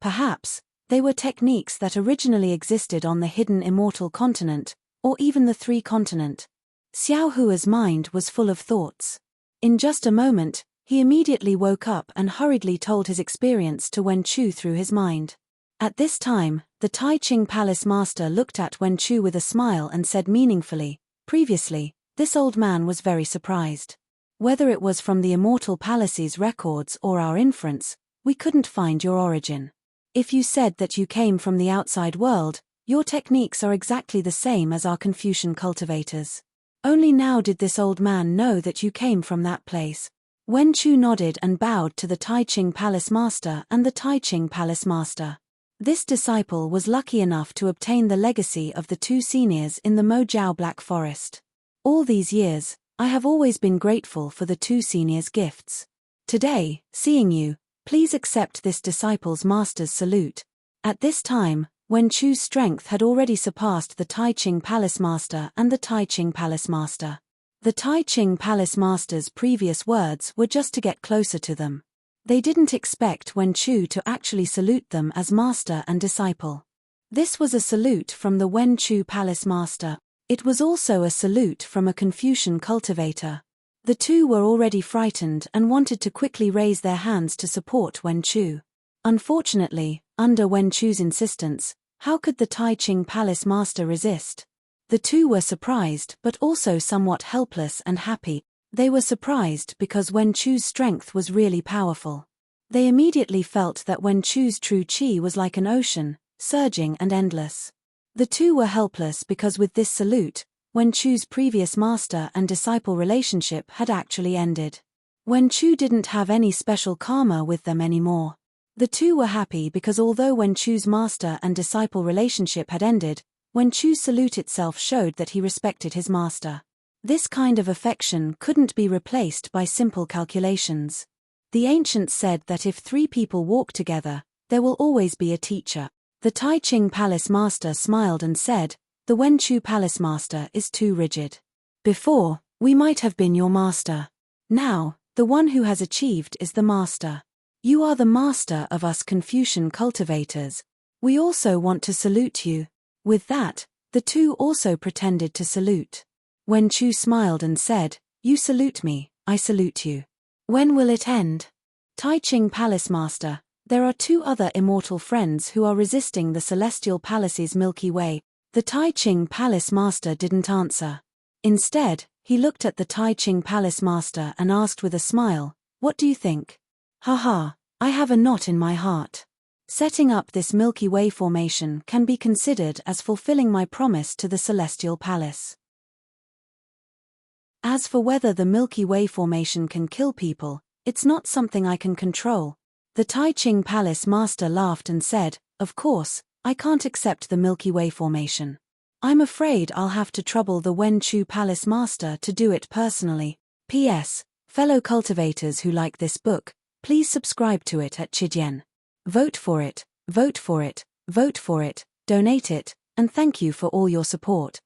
Perhaps, they were techniques that originally existed on the hidden Immortal Continent, or even the Three Continent. Xiao Hua's mind was full of thoughts. In just a moment, he immediately woke up and hurriedly told his experience to Wen Chu through his mind. At this time, the Tai Ching Palace Master looked at Wen Chu with a smile and said meaningfully, "Previously, this old man was very surprised. Whether it was from the Immortal Palace's records or our inference, we couldn't find your origin. If you said that you came from the outside world, your techniques are exactly the same as our Confucian cultivators. Only now did this old man know that you came from that place." Wen Chu nodded and bowed to the Tai Ching Palace Master and the Tai Ching Palace Master. This disciple was lucky enough to obtain the legacy of the two seniors in the Mojiao Black Forest. All these years, I have always been grateful for the two seniors' gifts. Today, seeing you, please accept this disciple's master's salute. At this time, Wen Chu's strength had already surpassed the Tai Ching Palace Master and the Tai Ching Palace Master. The Tai Ching Palace Master's previous words were just to get closer to them. They didn't expect Wen Chu to actually salute them as master and disciple. This was a salute from the Wen Chu Palace Master. It was also a salute from a Confucian cultivator. The two were already frightened and wanted to quickly raise their hands to support Wen Chu. Unfortunately, under Wen Chu's insistence, how could the Tai Ching Palace Master resist? The two were surprised but also somewhat helpless and happy. They were surprised because Wen Chu's strength was really powerful. They immediately felt that Wen Chu's true qi was like an ocean, surging and endless. The two were helpless because with this salute, Wen Chu's previous master and disciple relationship had actually ended. Wen Chu didn't have any special karma with them anymore. The two were happy because although Wen Chu's master and disciple relationship had ended, Wen Chu's salute itself showed that he respected his master. This kind of affection couldn't be replaced by simple calculations. The ancients said that if 3 people walk together, there will always be a teacher. The Tai Ching Palace Master smiled and said, "The Wen Chu Palace Master is too rigid. Before, we might have been your master. Now, the one who has achieved is the master. You are the master of us Confucian cultivators. We also want to salute you." With that, the two also pretended to salute. Wen Chu smiled and said, "You salute me, I salute you. When will it end?" Tai Ching Palace Master, there are 2 other immortal friends who are resisting the Celestial Palace's Milky Way. The Tai Ching Palace Master didn't answer. Instead, he looked at the Tai Ching Palace Master and asked with a smile, "What do you think?" "Haha, I have a knot in my heart. Setting up this Milky Way formation can be considered as fulfilling my promise to the Celestial Palace. As for whether the Milky Way formation can kill people, it's not something I can control." The Tai Ching Palace Master laughed and said, "Of course, I can't accept the Milky Way formation. I'm afraid I'll have to trouble the Wen Chu Palace Master to do it personally. P.S. Fellow cultivators who like this book, please subscribe to it at Chidian. Vote for it, vote for it, vote for it, donate it, and thank you for all your support."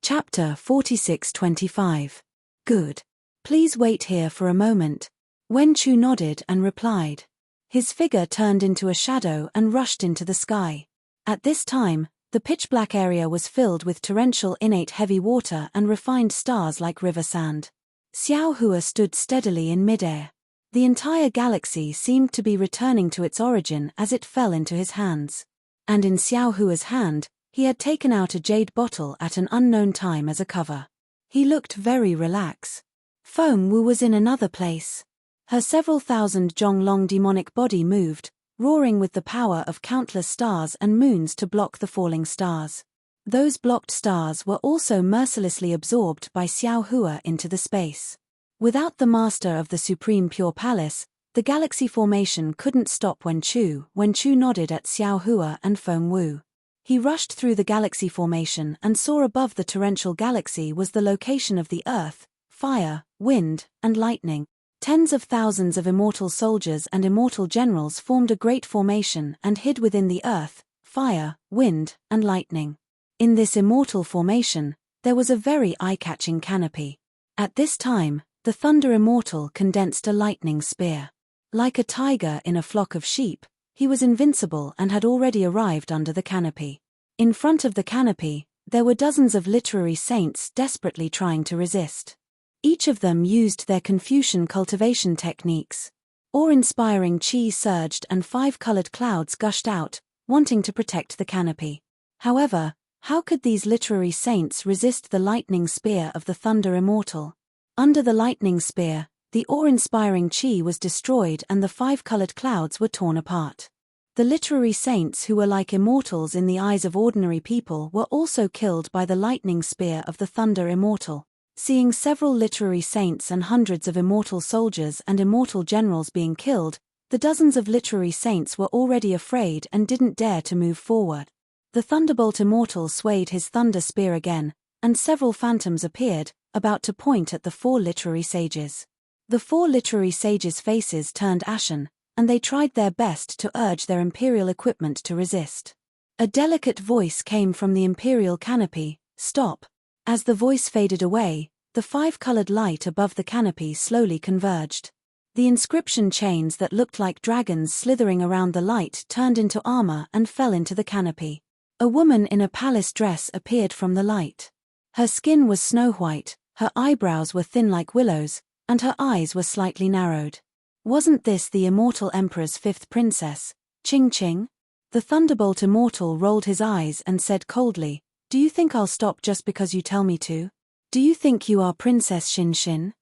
Chapter 46-25. Good. Please wait here for a moment. Wen Chu nodded and replied. His figure turned into a shadow and rushed into the sky. At this time, the pitch-black area was filled with torrential innate heavy water and refined stars like river sand. Xiao Hua stood steadily in midair. The entire galaxy seemed to be returning to its origin as it fell into his hands. And in Xiao Hua's hand, he had taken out a jade bottle at an unknown time as a cover. He looked very relaxed. Feng Wu was in another place. Her several thousand Zhonglong demonic body moved, roaring with the power of countless stars and moons to block the falling stars. Those blocked stars were also mercilessly absorbed by Xiao Hua into the space. Without the master of the Supreme Pure Palace, the galaxy formation couldn't stop Wen Chu. Wen Chu nodded at Xiao Hua and Feng Wu. He rushed through the galaxy formation and saw above the torrential galaxy was the location of the earth, fire, wind, and lightning. Tens of thousands of immortal soldiers and immortal generals formed a great formation and hid within the earth, fire, wind, and lightning. In this immortal formation, there was a very eye-catching canopy. At this time, the Thunder Immortal condensed a lightning spear. Like a tiger in a flock of sheep, he was invincible and had already arrived under the canopy. In front of the canopy, there were dozens of literary saints desperately trying to resist. Each of them used their Confucian cultivation techniques. Awe-inspiring qi surged and 5-colored clouds gushed out, wanting to protect the canopy. However, how could these literary saints resist the lightning spear of the Thunder Immortal? Under the lightning spear, the awe-inspiring qi was destroyed and the 5-colored clouds were torn apart. The literary saints who were like immortals in the eyes of ordinary people were also killed by the lightning spear of the Thunder Immortal. Seeing several literary saints and hundreds of immortal soldiers and immortal generals being killed, the dozens of literary saints were already afraid and didn't dare to move forward. The Thunderbolt Immortal swayed his thunder spear again, and several phantoms appeared, about to point at the 4 literary sages. The 4 literary sages' faces turned ashen, and they tried their best to urge their imperial equipment to resist. A delicate voice came from the imperial canopy, "Stop." As the voice faded away, the 5-colored light above the canopy slowly converged. The inscription chains that looked like dragons slithering around the light turned into armor and fell into the canopy. A woman in a palace dress appeared from the light. Her skin was snow-white, her eyebrows were thin like willows, and her eyes were slightly narrowed. Wasn't this the Immortal Emperor's 5th princess, Qing Qing? The Thunderbolt Immortal rolled his eyes and said coldly, "Do you think I'll stop just because you tell me to? Do you think you are Princess Xin Xin?"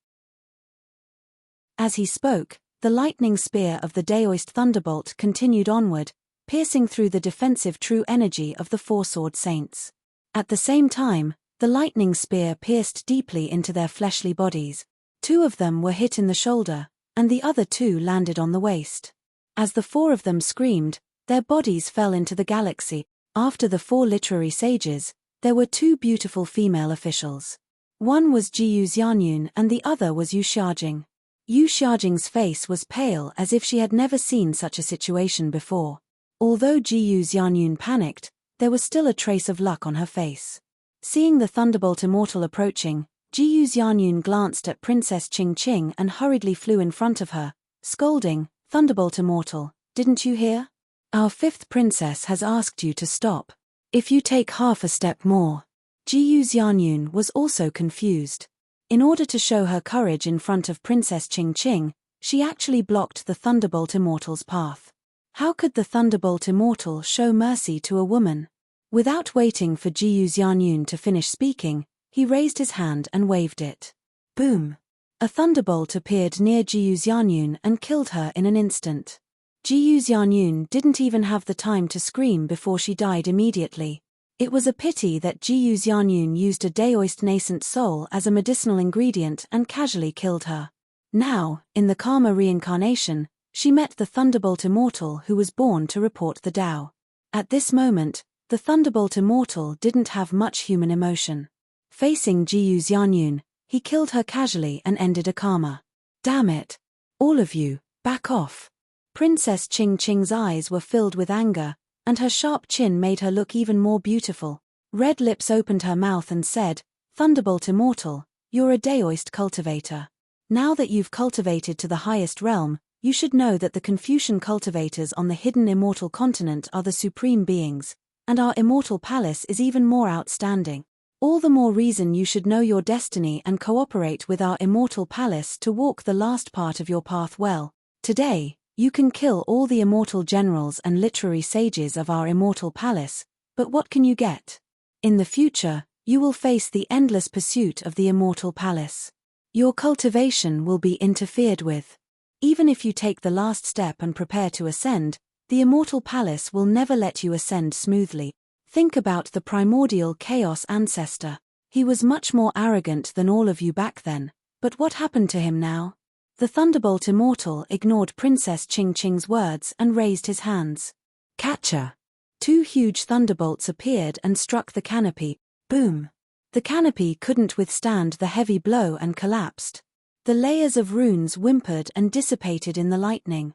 As he spoke, the lightning spear of the Daoist Thunderbolt continued onward, piercing through the defensive true energy of the 4 sword saints. At the same time, the lightning spear pierced deeply into their fleshly bodies. 2 of them were hit in the shoulder, and the other 2 landed on the waist. As the 4 of them screamed, Their bodies fell into the galaxy. After the 4 literary sages, there were 2 beautiful female officials. One was Jiyu Xianyun and the other was Yu Xiajing. Yu Xiajing's face was pale as if she had never seen such a situation before. Although Jiyu Xianyun panicked, there was still a trace of luck on her face. Seeing the Thunderbolt Immortal approaching, Jiyu Xianyun glanced at Princess Qing Qing and hurriedly flew in front of her, scolding, "Thunderbolt Immortal, didn't you hear? Our 5th princess has asked you to stop. If you take half a step more." Jiyu Xianyun was also confused. In order to show her courage in front of Princess Qing Qing, she actually blocked the Thunderbolt Immortal's path. How could the Thunderbolt Immortal show mercy to a woman? Without waiting for Jiyu Xianyun to finish speaking, he raised his hand and waved it. Boom! A thunderbolt appeared near Jiyu Xianyun and killed her in an instant. Jiyu Xianyun didn't even have the time to scream before she died immediately. It was a pity that Jiyu Xianyun used a daoist nascent soul as a medicinal ingredient and casually killed her. Now, in the Karma reincarnation, she met the Thunderbolt Immortal who was born to report the Tao. At this moment, the Thunderbolt Immortal didn't have much human emotion. Facing Jiyu Xianyun, he killed her casually and ended a karma. Damn it! All of you, back off! Princess Qing Qing's eyes were filled with anger, and her sharp chin made her look even more beautiful. Red Lips opened her mouth and said, "Thunderbolt Immortal, you're a daoist cultivator. Now that you've cultivated to the highest realm, you should know that the Confucian cultivators on the hidden immortal continent are the supreme beings, and our immortal palace is even more outstanding. All the more reason you should know your destiny and cooperate with our immortal palace to walk the last part of your path well. Today, you can kill all the immortal generals and literary sages of our immortal palace, but what can you get? In the future, you will face the endless pursuit of the immortal palace. Your cultivation will be interfered with. Even if you take the last step and prepare to ascend, the immortal palace will never let you ascend smoothly. Think about the primordial chaos ancestor. He was much more arrogant than all of you back then, but what happened to him now?" The Thunderbolt Immortal ignored Princess Qing Qing's words and raised his hands. Catcher! 2 huge thunderbolts appeared and struck the canopy. Boom! The canopy couldn't withstand the heavy blow and collapsed. The layers of runes whimpered and dissipated in the lightning.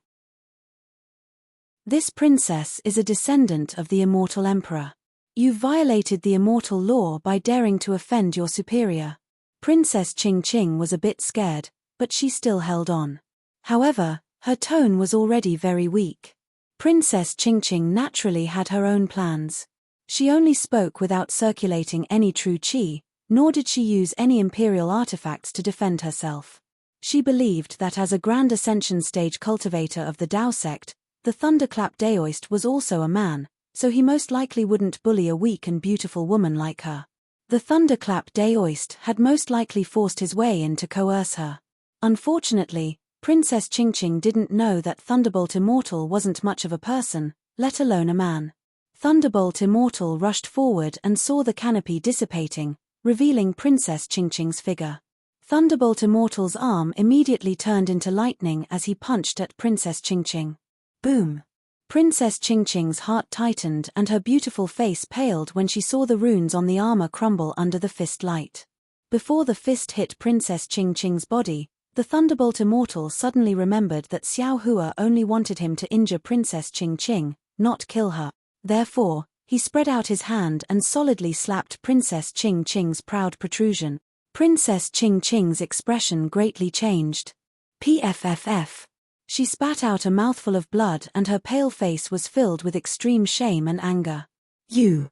This princess is a descendant of the immortal emperor. You violated the immortal law by daring to offend your superior. Princess Qing Qing was a bit scared, but she still held on. However, her tone was already very weak. Princess Qing Qing naturally had her own plans. She only spoke without circulating any true qi, nor did she use any imperial artifacts to defend herself. She believed that as a Grand Ascension stage cultivator of the Tao sect, the Thunderclap Daoist was also a man, so he most likely wouldn't bully a weak and beautiful woman like her. The Thunderclap Daoist had most likely forced his way in to coerce her. Unfortunately, Princess Qing Qing didn't know that Thunderbolt Immortal wasn't much of a person, let alone a man. Thunderbolt Immortal rushed forward and saw the canopy dissipating, revealing Princess Qing Qing's figure. Thunderbolt Immortal's arm immediately turned into lightning as he punched at Princess Qing Qing. Boom! Princess Qing Qing's heart tightened and her beautiful face paled when she saw the runes on the armor crumble under the fist light. Before the fist hit Princess Qing Qing's body, the Thunderbolt Immortal suddenly remembered that Xiao Hua only wanted him to injure Princess Qing Qing, not kill her. Therefore, he spread out his hand and solidly slapped Princess Qing Qing's proud protrusion. Princess Qing Qing's expression greatly changed. Pfff. She spat out a mouthful of blood and her pale face was filled with extreme shame and anger. You.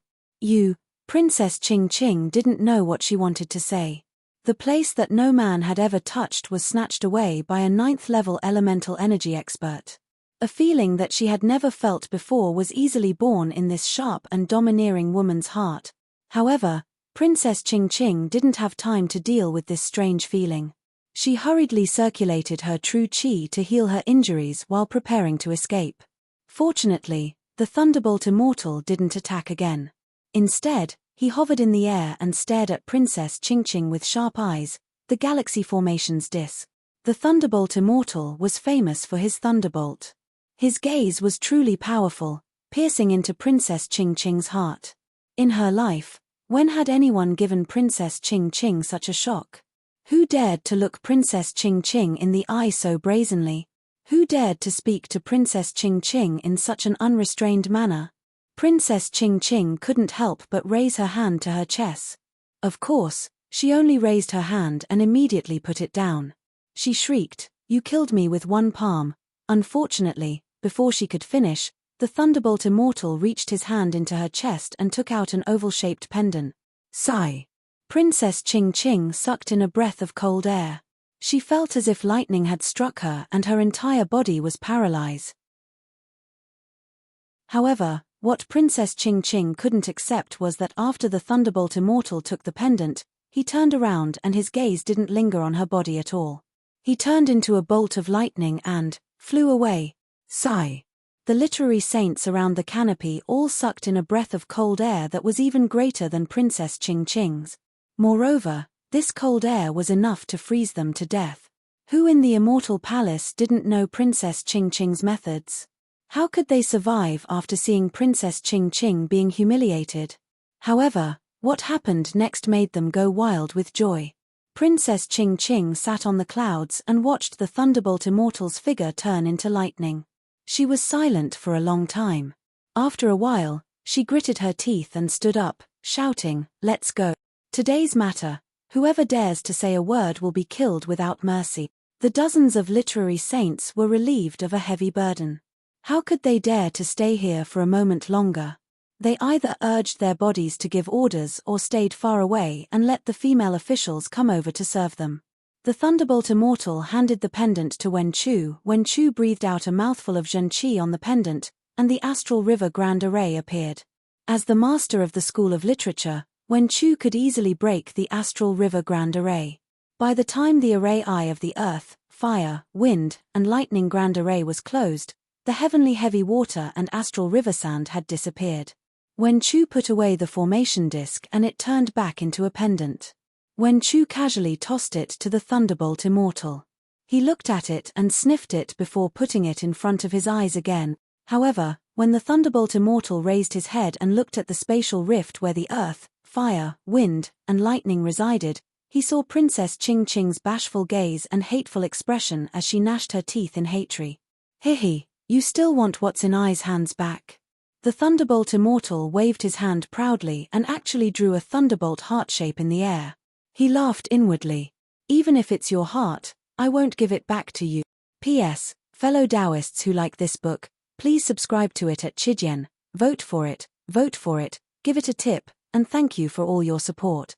Princess Qing Qing didn't know what she wanted to say. The place that no man had ever touched was snatched away by a 9th-level elemental energy expert. A feeling that she had never felt before was easily born in this sharp and domineering woman's heart. However, Princess Qing Qing didn't have time to deal with this strange feeling. She hurriedly circulated her true qi to heal her injuries while preparing to escape. Fortunately, the Thunderbolt Immortal didn't attack again. Instead, he hovered in the air and stared at Princess Qing Qing with sharp eyes, the galaxy formation's disk. The Thunderbolt Immortal was famous for his thunderbolt. His gaze was truly powerful, piercing into Princess Ching Ching's heart. In her life, when had anyone given Princess Ching Ching such a shock? Who dared to look Princess Ching Ching in the eye so brazenly? Who dared to speak to Princess Ching Ching in such an unrestrained manner? Princess Ching Ching couldn't help but raise her hand to her chest. Of course, she only raised her hand and immediately put it down. She shrieked, "You killed me with one palm." Unfortunately, before she could finish, the Thunderbolt Immortal reached his hand into her chest and took out an oval-shaped pendant. Sigh. Princess Ching Ching sucked in a breath of cold air. She felt as if lightning had struck her and her entire body was paralyzed. However, what Princess Ching Ching couldn't accept was that after the Thunderbolt Immortal took the pendant, he turned around and his gaze didn't linger on her body at all. He turned into a bolt of lightning and flew away. Sigh. The literary saints around the canopy all sucked in a breath of cold air that was even greater than Princess Ching Ching's. Moreover, this cold air was enough to freeze them to death. Who in the Immortal Palace didn't know Princess Ching Ching's methods? How could they survive after seeing Princess Ching Ching being humiliated? However, what happened next made them go wild with joy. Princess Ching Ching sat on the clouds and watched the Thunderbolt Immortal's figure turn into lightning. She was silent for a long time. After a while, she gritted her teeth and stood up, shouting, "Let's go. Today's matter, whoever dares to say a word will be killed without mercy." The dozens of literary saints were relieved of a heavy burden. How could they dare to stay here for a moment longer? They either urged their bodies to give orders or stayed far away and let the female officials come over to serve them. The Thunderbolt Immortal handed the pendant to Wen Chu. Wen Chu breathed out a mouthful of Zhenqi on the pendant, and the Astral River Grand Array appeared. As the master of the School of Literature, Wen Chu could easily break the Astral River Grand Array. By the time the array eye of the Earth, Fire, Wind, and Lightning Grand Array was closed, the heavenly heavy water and astral river sand had disappeared. Wen Chu put away the formation disk and it turned back into a pendant. Wen Chu casually tossed it to the Thunderbolt Immortal. He looked at it and sniffed it before putting it in front of his eyes again. However, when the Thunderbolt Immortal raised his head and looked at the spatial rift where the Earth, Fire, Wind, and Lightning resided, he saw Princess Ching Ching's bashful gaze and hateful expression as she gnashed her teeth in hatred. "Hihi, you still want what's in I's hands back?" The Thunderbolt Immortal waved his hand proudly and actually drew a thunderbolt heart shape in the air. He laughed inwardly. "Even if it's your heart, I won't give it back to you. P.S. Fellow Taoists who like this book, please subscribe to it at Chijian, vote for it, give it a tip, and thank you for all your support."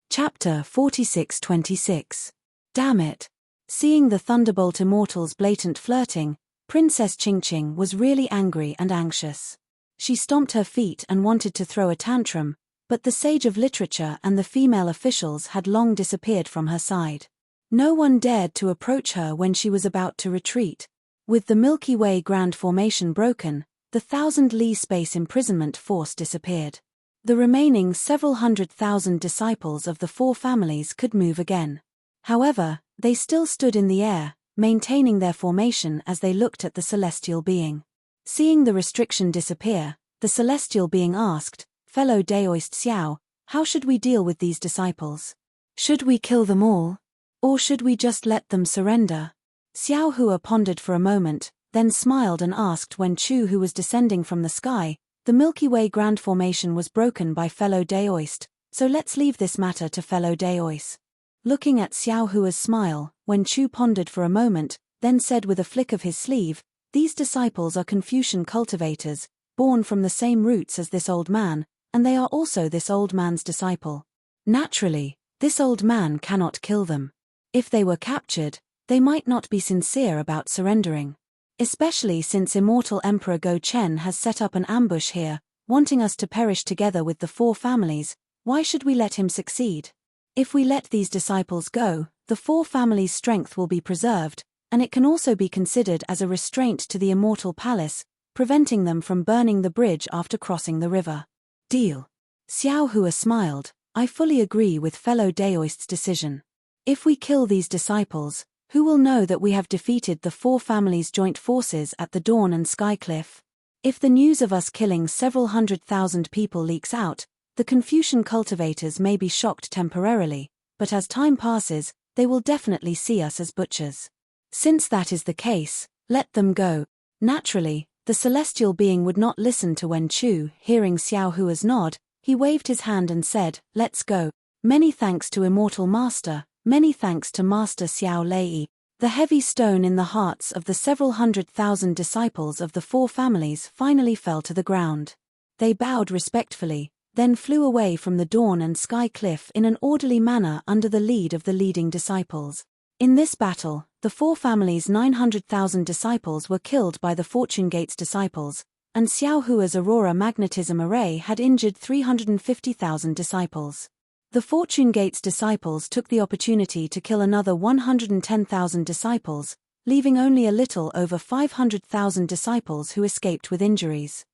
Chapter 46-26. Damn it. Seeing the Thunderbolt Immortal's blatant flirting, Princess Ching Ching was really angry and anxious. She stomped her feet and wanted to throw a tantrum, but the Sage of Literature and the female officials had long disappeared from her side. No one dared to approach her when she was about to retreat. With the Milky Way Grand Formation broken, the 1,000-li space imprisonment force disappeared. The remaining several 100,000 disciples of the four families could move again. However, they still stood in the air, maintaining their formation as they looked at the celestial being. Seeing the restriction disappear, the celestial being asked, "Fellow Daoist Xiao, how should we deal with these disciples? Should we kill them all? Or should we just let them surrender?" Xiao Hua pondered for a moment, then smiled and asked Wen Chu, who was descending from the sky, "The Milky Way Grand Formation was broken by fellow Daoist, so let's leave this matter to fellow Daoist." Looking at Xiao Hua's smile, Wen Chu pondered for a moment, then said with a flick of his sleeve, "These disciples are Confucian cultivators, born from the same roots as this old man, and they are also this old man's disciple. Naturally, this old man cannot kill them. If they were captured, they might not be sincere about surrendering. Especially since Immortal Emperor Go Chen has set up an ambush here, wanting us to perish together with the four families. Why should we let him succeed? If we let these disciples go, the four families' strength will be preserved, and it can also be considered as a restraint to the Immortal Palace, preventing them from burning the bridge after crossing the river." "Deal." Xiao Hua smiled. "I fully agree with fellow Daoist's decision. If we kill these disciples, Who will know that we have defeated the four families' joint forces at the Dawn and Skycliff? If the news of us killing several 100,000 people leaks out, the Confucian cultivators may be shocked temporarily, but as time passes, they will definitely see us as butchers. Since that is the case, let them go. Naturally, the celestial being would not listen to Wen Chu. Hearing Xiao Hua's nod, he waved his hand and said, "Let's go. Many thanks to Immortal Master, many thanks to Master Xiao Lei." The heavy stone in the hearts of the several 100,000 disciples of the four families finally fell to the ground. They bowed respectfully, then flew away from the Dawn and Sky Cliff in an orderly manner under the lead of the leading disciples. In this battle, the four families' 900,000 disciples were killed by the Fortune Gates disciples, and Xiao Hua's Aurora magnetism array had injured 350,000 disciples. The Fortune Gates disciples took the opportunity to kill another 110,000 disciples, leaving only a little over 500,000 disciples who escaped with injuries.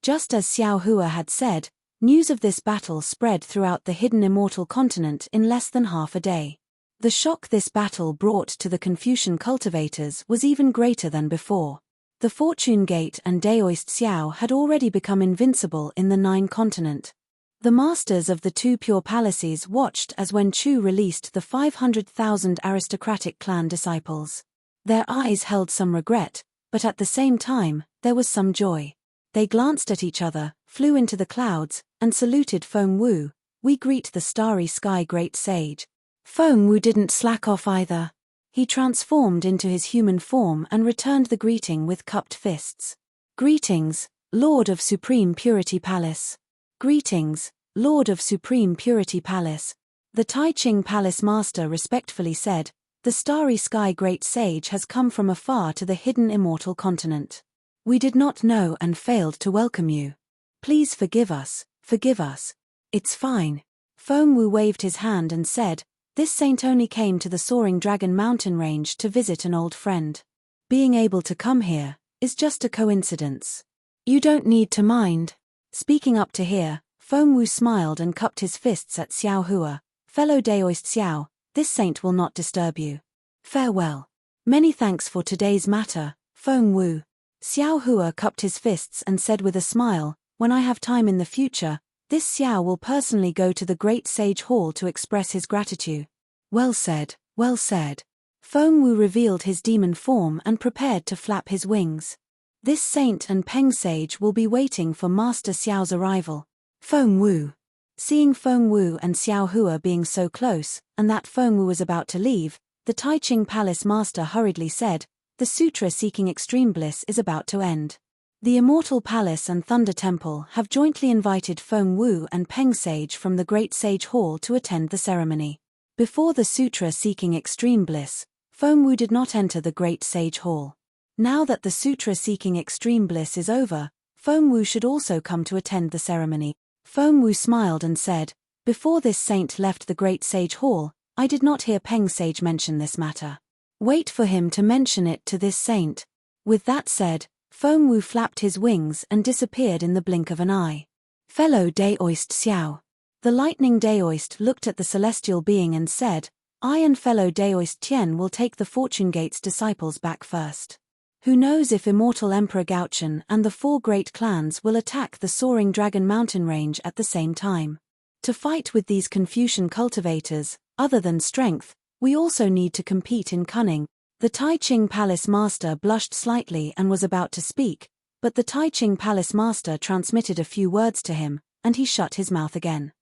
Just as Xiao Hua had said, news of this battle spread throughout the hidden immortal continent in less than half a day. The shock this battle brought to the Confucian cultivators was even greater than before. The Fortune Gate and Daoist Xiao had already become invincible in the Nine Continent. The masters of the two pure palaces watched as Wen Chu released the 500,000 aristocratic clan disciples. Their eyes held some regret, but at the same time, there was some joy. They glanced at each other, flew into the clouds, and saluted Feng Wu. "We greet the starry sky great sage." Feng Wu didn't slack off either. He transformed into his human form and returned the greeting with cupped fists. "Greetings, Lord of Supreme Purity Palace." "Greetings, Lord of Supreme Purity Palace." The Tai Ching Palace Master respectfully said, "The starry sky great sage has come from afar to the hidden immortal continent. We did not know and failed to welcome you. Please forgive us, forgive us." "It's fine." Feng Wu waved his hand and said, "This saint only came to the Soaring Dragon mountain range to visit an old friend. Being able to come here is just a coincidence. You don't need to mind." Speaking up to hear, Feng Wu smiled and cupped his fists at Xiao Hua. "Fellow Daoist Xiao, this saint will not disturb you. Farewell. Many thanks for today's matter, Feng Wu." Xiao Hua cupped his fists and said with a smile, "When I have time in the future, this Xiao will personally go to the Great Sage Hall to express his gratitude." "Well said, well said." Feng Wu revealed his demon form and prepared to flap his wings. This saint and Peng Sage will be waiting for Master Xiao's arrival. Feng Wu. Seeing Feng Wu and Xiao Hua being so close, and that Feng Wu was about to leave, the Tai Ching Palace Master hurriedly said, "The sutra seeking extreme bliss is about to end. The Immortal Palace and Thunder Temple have jointly invited Feng Wu and Peng Sage from the Great Sage Hall to attend the ceremony." Before the sutra seeking extreme bliss, Feng Wu did not enter the Great Sage Hall. Now that the sutra seeking extreme bliss is over, Feng Wu should also come to attend the ceremony. Feng Wu smiled and said, "Before this saint left the Great Sage Hall, I did not hear Peng Sage mention this matter. Wait for him to mention it to this saint." With that said, Feng Wu flapped his wings and disappeared in the blink of an eye. "Fellow Daoist Xiao." The lightning Daoist looked at the celestial being and said, "I and fellow Daoist Tian will take the Fortune Gates disciples back first. Who knows if Immortal Emperor Gaochen and the four great clans will attack the Soaring Dragon mountain range at the same time. To fight with these Confucian cultivators, other than strength, we also need to compete in cunning." The Tai Ching Palace Master blushed slightly and was about to speak, but the Tai Ching Palace Master transmitted a few words to him, and he shut his mouth again.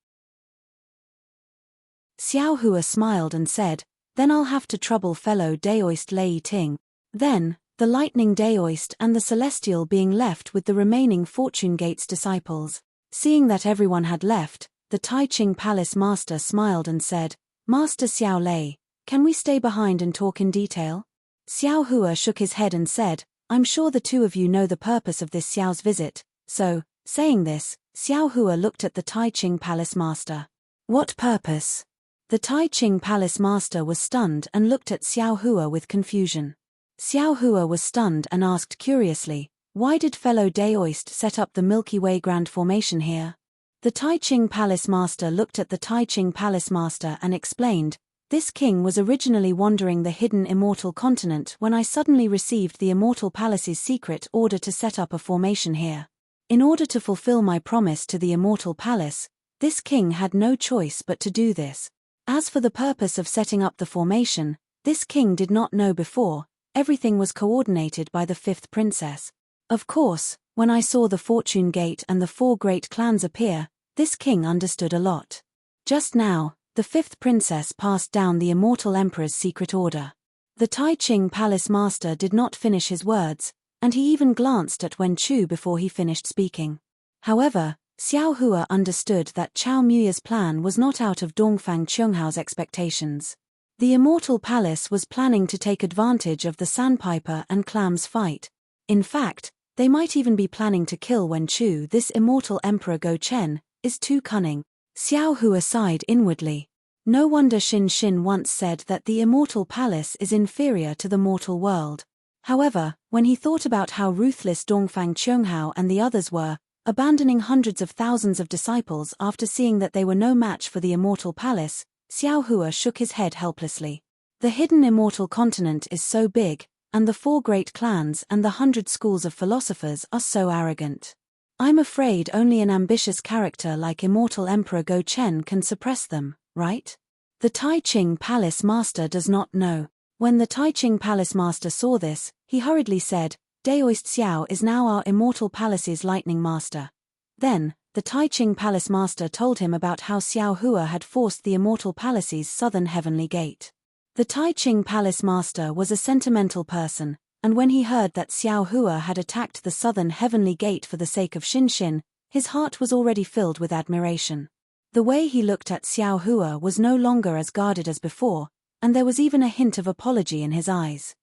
Xiao Hua smiled and said, "Then I'll have to trouble fellow Daoist Lei Ting." Then, the lightning Daoist and the celestial being left with the remaining Fortune Gates disciples. Seeing that everyone had left, the Tai Ching Palace Master smiled and said, "Master Xiao Lei, can we stay behind and talk in detail?" Xiao Hua shook his head and said, "I'm sure the two of you know the purpose of this Xiao's visit, so," saying this, Xiao Hua looked at the Tai Ching Palace Master. "What purpose?" The Tai Ching Palace Master was stunned and looked at Xiao Hua with confusion. Xiao Hua was stunned and asked curiously, "Why did fellow Daoist set up the Milky Way Grand Formation here?" The Tai Ching Palace Master looked at the Tai Ching Palace Master and explained, This king was originally wandering the hidden immortal continent when I suddenly received the immortal palace's secret order to set up a formation here. In order to fulfill my promise to the immortal palace, this king had no choice but to do this. As for the purpose of setting up the formation, this king did not know before. Everything was coordinated by the fifth princess. Of course, when I saw the fortune gate and the 4 great clans appear, this king understood a lot. Just now, the fifth princess passed down the immortal emperor's secret order. The Tai Ching palace master did not finish his words, and he even glanced at Wen Chu before he finished speaking. However, Xiao Hua understood that Chao Muya's plan was not out of Dongfang Chunghao's expectations. The immortal palace was planning to take advantage of the sandpiper and clams fight. In fact, they might even be planning to kill Wen Chu. This immortal Emperor Go Chen is too cunning. Xiao Hua sighed inwardly. No wonder Xin Xin once said that the immortal palace is inferior to the mortal world. However, when he thought about how ruthless Dongfang Chunghao and the others were, abandoning hundreds of thousands of disciples after seeing that they were no match for the immortal palace, Xiao Hua shook his head helplessly. The hidden immortal continent is so big, and the 4 great clans and the 100 schools of philosophers are so arrogant. I'm afraid only an ambitious character like Immortal Emperor Go Chen can suppress them, right? The Tai Ching Palace Master does not know. When the Tai Ching Palace Master saw this, he hurriedly said, Daoist Xiao is now our Immortal Palace's Lightning Master. Then, the Tai Ching Palace Master told him about how Xiao Hua had forced the Immortal Palace's southern heavenly gate. The Tai Ching Palace Master was a sentimental person, and when he heard that Xiao Hua had attacked the southern heavenly gate for the sake of Xin Xin, his heart was already filled with admiration. The way he looked at Xiao Hua was no longer as guarded as before, and there was even a hint of apology in his eyes.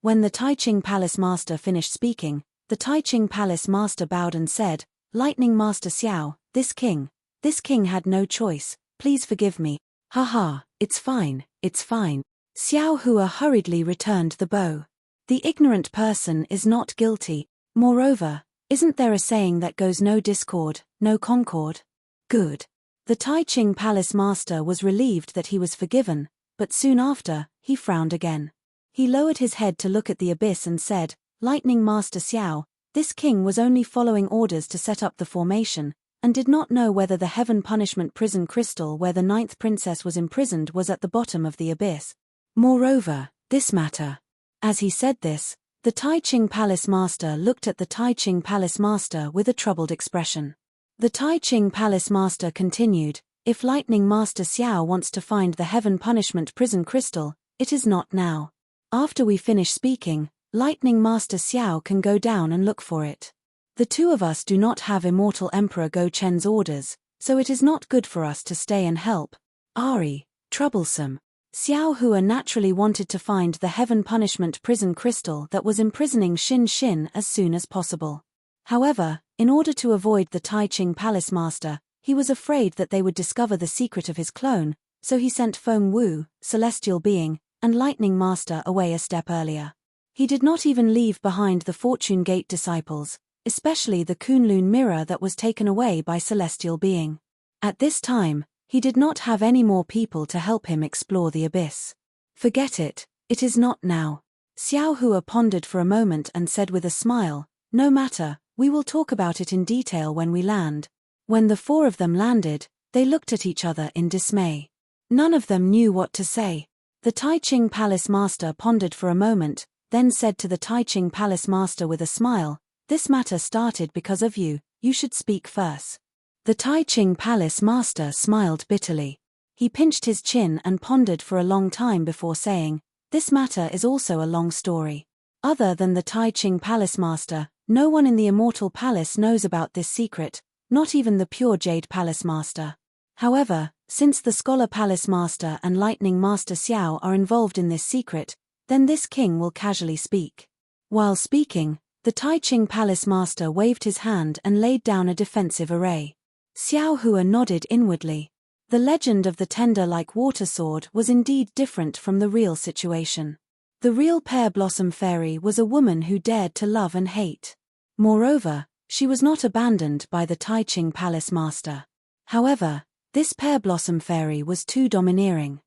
When the Tai Ching Palace Master finished speaking, the Tai Ching Palace Master bowed and said, Lightning Master Xiao, this king had no choice, please forgive me. Haha, it's fine, it's fine. Xiao Hua hurriedly returned the bow. The ignorant person is not guilty. Moreover, isn't there a saying that goes no discord, no concord? Good. The Tai Ching Palace Master was relieved that he was forgiven, but soon after, he frowned again. He lowered his head to look at the abyss and said, Lightning Master Xiao, this king was only following orders to set up the formation, and did not know whether the heaven punishment prison crystal where the 9th princess was imprisoned was at the bottom of the abyss. Moreover, this matter. As he said this, the Tai Ching Palace Master looked at the Tai Ching Palace Master with a troubled expression. The Tai Ching Palace Master continued, if Lightning Master Xiao wants to find the heaven punishment prison crystal, it is not now. After we finish speaking, Lightning Master Xiao can go down and look for it. The 2 of us do not have Immortal Emperor Go Chen's orders, so it is not good for us to stay and help. Ari, troublesome. Xiao Hua naturally wanted to find the heaven punishment prison crystal that was imprisoning Xin Xin as soon as possible. However, in order to avoid the Tai Ching Palace Master, he was afraid that they would discover the secret of his clone, so he sent Feng Wu, Celestial Being, and Lightning Master away a step earlier. He did not even leave behind the Fortune Gate disciples, especially the Kunlun mirror that was taken away by Celestial Being. At this time, he did not have any more people to help him explore the abyss. Forget it, it is not now. Xiao Hua pondered for a moment and said with a smile, no matter, we will talk about it in detail when we land. When the 4 of them landed, they looked at each other in dismay. None of them knew what to say. The Tai Ching Palace Master pondered for a moment, then said to the Tai Ching Palace Master with a smile, this matter started because of you, you should speak first. The Tai Ching Palace Master smiled bitterly. He pinched his chin and pondered for a long time before saying, this matter is also a long story. Other than the Tai Ching Palace Master, no one in the Immortal Palace knows about this secret, not even the Pure Jade Palace Master. However, since the Scholar Palace Master and Lightning Master Xiao are involved in this secret, then this king will casually speak. While speaking, the Tai Ching Palace Master waved his hand and laid down a defensive array. Xiao Hua nodded inwardly. The legend of the tender-like water sword was indeed different from the real situation. The real Pear Blossom Fairy was a woman who dared to love and hate. Moreover, she was not abandoned by the Tai Ching Palace Master. However, This pear blossom fairy was too domineering.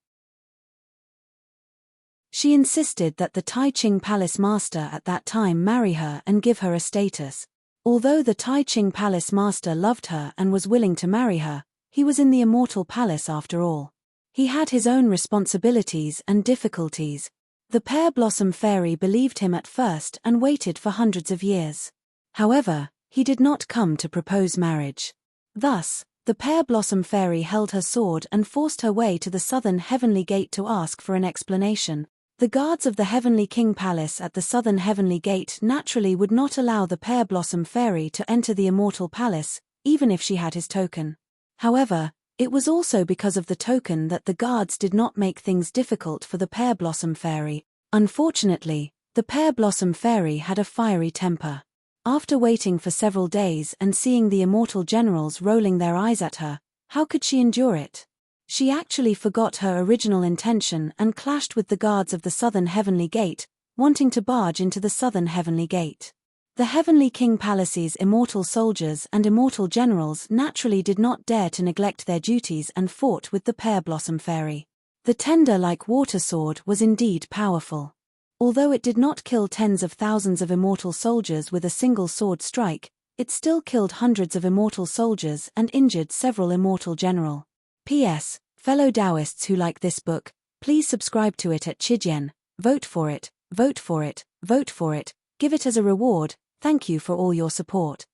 She insisted that the Tai Ching Palace master at that time marry her and give her a status. Although the Tai Ching Palace master loved her and was willing to marry her, he was in the Immortal Palace after all. He had his own responsibilities and difficulties. The pear blossom fairy believed him at first and waited for hundreds of years. However, he did not come to propose marriage. Thus, the pear blossom fairy held her sword and forced her way to the southern heavenly gate to ask for an explanation. The guards of the Heavenly King Palace at the southern heavenly gate naturally would not allow the pear blossom fairy to enter the Immortal Palace, even if she had his token. However, it was also because of the token that the guards did not make things difficult for the pear blossom fairy. Unfortunately, the pear blossom fairy had a fiery temper. After waiting for several days and seeing the immortal generals rolling their eyes at her, how could she endure it? She actually forgot her original intention and clashed with the guards of the southern heavenly gate, wanting to barge into the southern heavenly gate. The Heavenly King Palace's immortal soldiers and immortal generals naturally did not dare to neglect their duties and fought with the pear blossom fairy. The tender-like water sword was indeed powerful. Although it did not kill tens of thousands of immortal soldiers with a single sword strike, it still killed hundreds of immortal soldiers and injured several immortal generals. P.S. Fellow Taoists who like this book, please subscribe to it at Chijian, vote for it, vote for it, vote for it, give it as a reward. Thank you for all your support.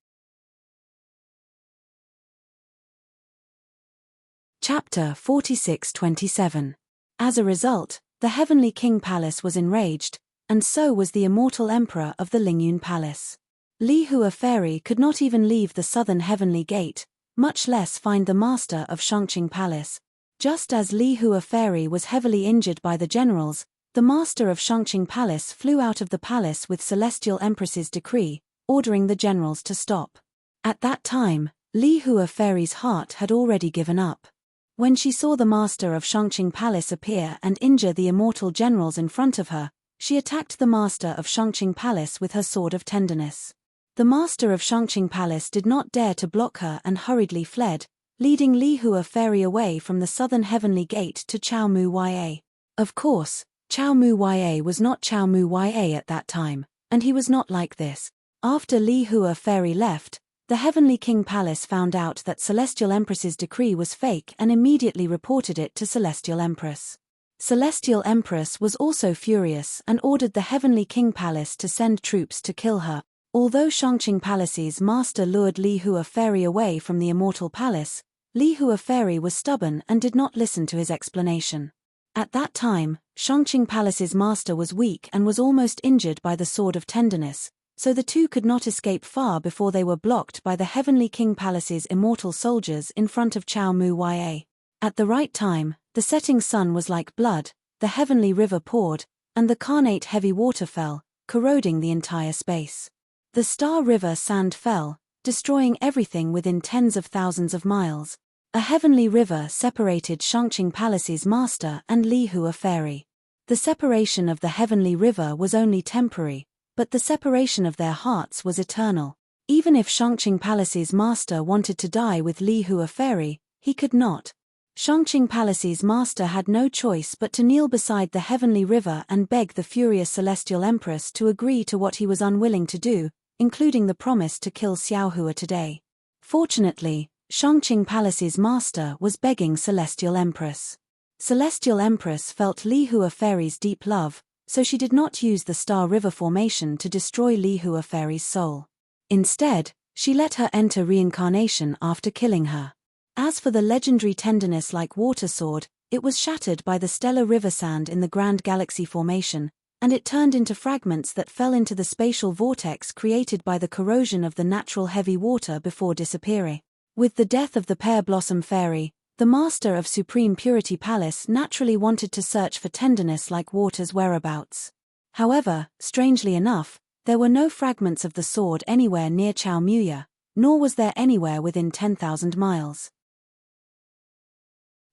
Chapter 46-27. As a result, the Heavenly King Palace was enraged, and so was the immortal emperor of the Lingyun Palace. Li Hua Fairy could not even leave the southern heavenly gate, much less find the master of Shangqing Palace. Just as Li Hua Fairy was heavily injured by the generals, the master of Shangqing Palace flew out of the palace with Celestial Empress's decree, ordering the generals to stop. At that time, Li Hua Fairy's heart had already given up. When she saw the master of Shangqing Palace appear and injure the immortal generals in front of her, she attacked the master of Shangqing Palace with her sword of tenderness. The master of Shangqing Palace did not dare to block her and hurriedly fled, leading Li Hua Fairy away from the southern heavenly gate to Chao Mu Ya. Of course, Chao Mu Ya was not Chao Mu Ya at that time, and he was not like this. After Li Hua Fairy left, the Heavenly King Palace found out that Celestial Empress's decree was fake and immediately reported it to Celestial Empress. Celestial Empress was also furious and ordered the Heavenly King Palace to send troops to kill her. Although Shangqing Palace's master lured Li Hua Fairy away from the Immortal Palace, Li Hua Fairy was stubborn and did not listen to his explanation. At that time, Shangqing Palace's master was weak and was almost injured by the Sword of Tenderness, so the two could not escape far before they were blocked by the Heavenly King Palace's immortal soldiers in front of Chao Mu Ya. At the right time, the setting sun was like blood, the heavenly river poured, and the carnate heavy water fell, corroding the entire space. The Star River sand fell, destroying everything within tens of thousands of miles. A heavenly river separated Shangqing Palace's master and Li Hua Fairy. The separation of the heavenly river was only temporary, but the separation of their hearts was eternal. Even if Shangqing Palace's master wanted to die with Li Hua Fairy, he could not. Shangqing Palace's master had no choice but to kneel beside the heavenly river and beg the furious Celestial Empress to agree to what he was unwilling to do, including the promise to kill Xiaohua today. Fortunately, Shangqing Palace's master was begging Celestial Empress. Celestial Empress felt Li Hua Fairy's deep love, so she did not use the Star River formation to destroy Li Hua Fairy's soul. Instead, she let her enter reincarnation after killing her. As for the legendary tenderness-like water sword, it was shattered by the stellar river sand in the Grand Galaxy formation, and it turned into fragments that fell into the spatial vortex created by the corrosion of the natural heavy water before disappearing. With the death of the Pear Blossom Fairy, the master of Supreme Purity Palace naturally wanted to search for tenderness-like water's whereabouts. However, strangely enough, there were no fragments of the sword anywhere near Chao Muya, nor was there anywhere within 10,000 miles.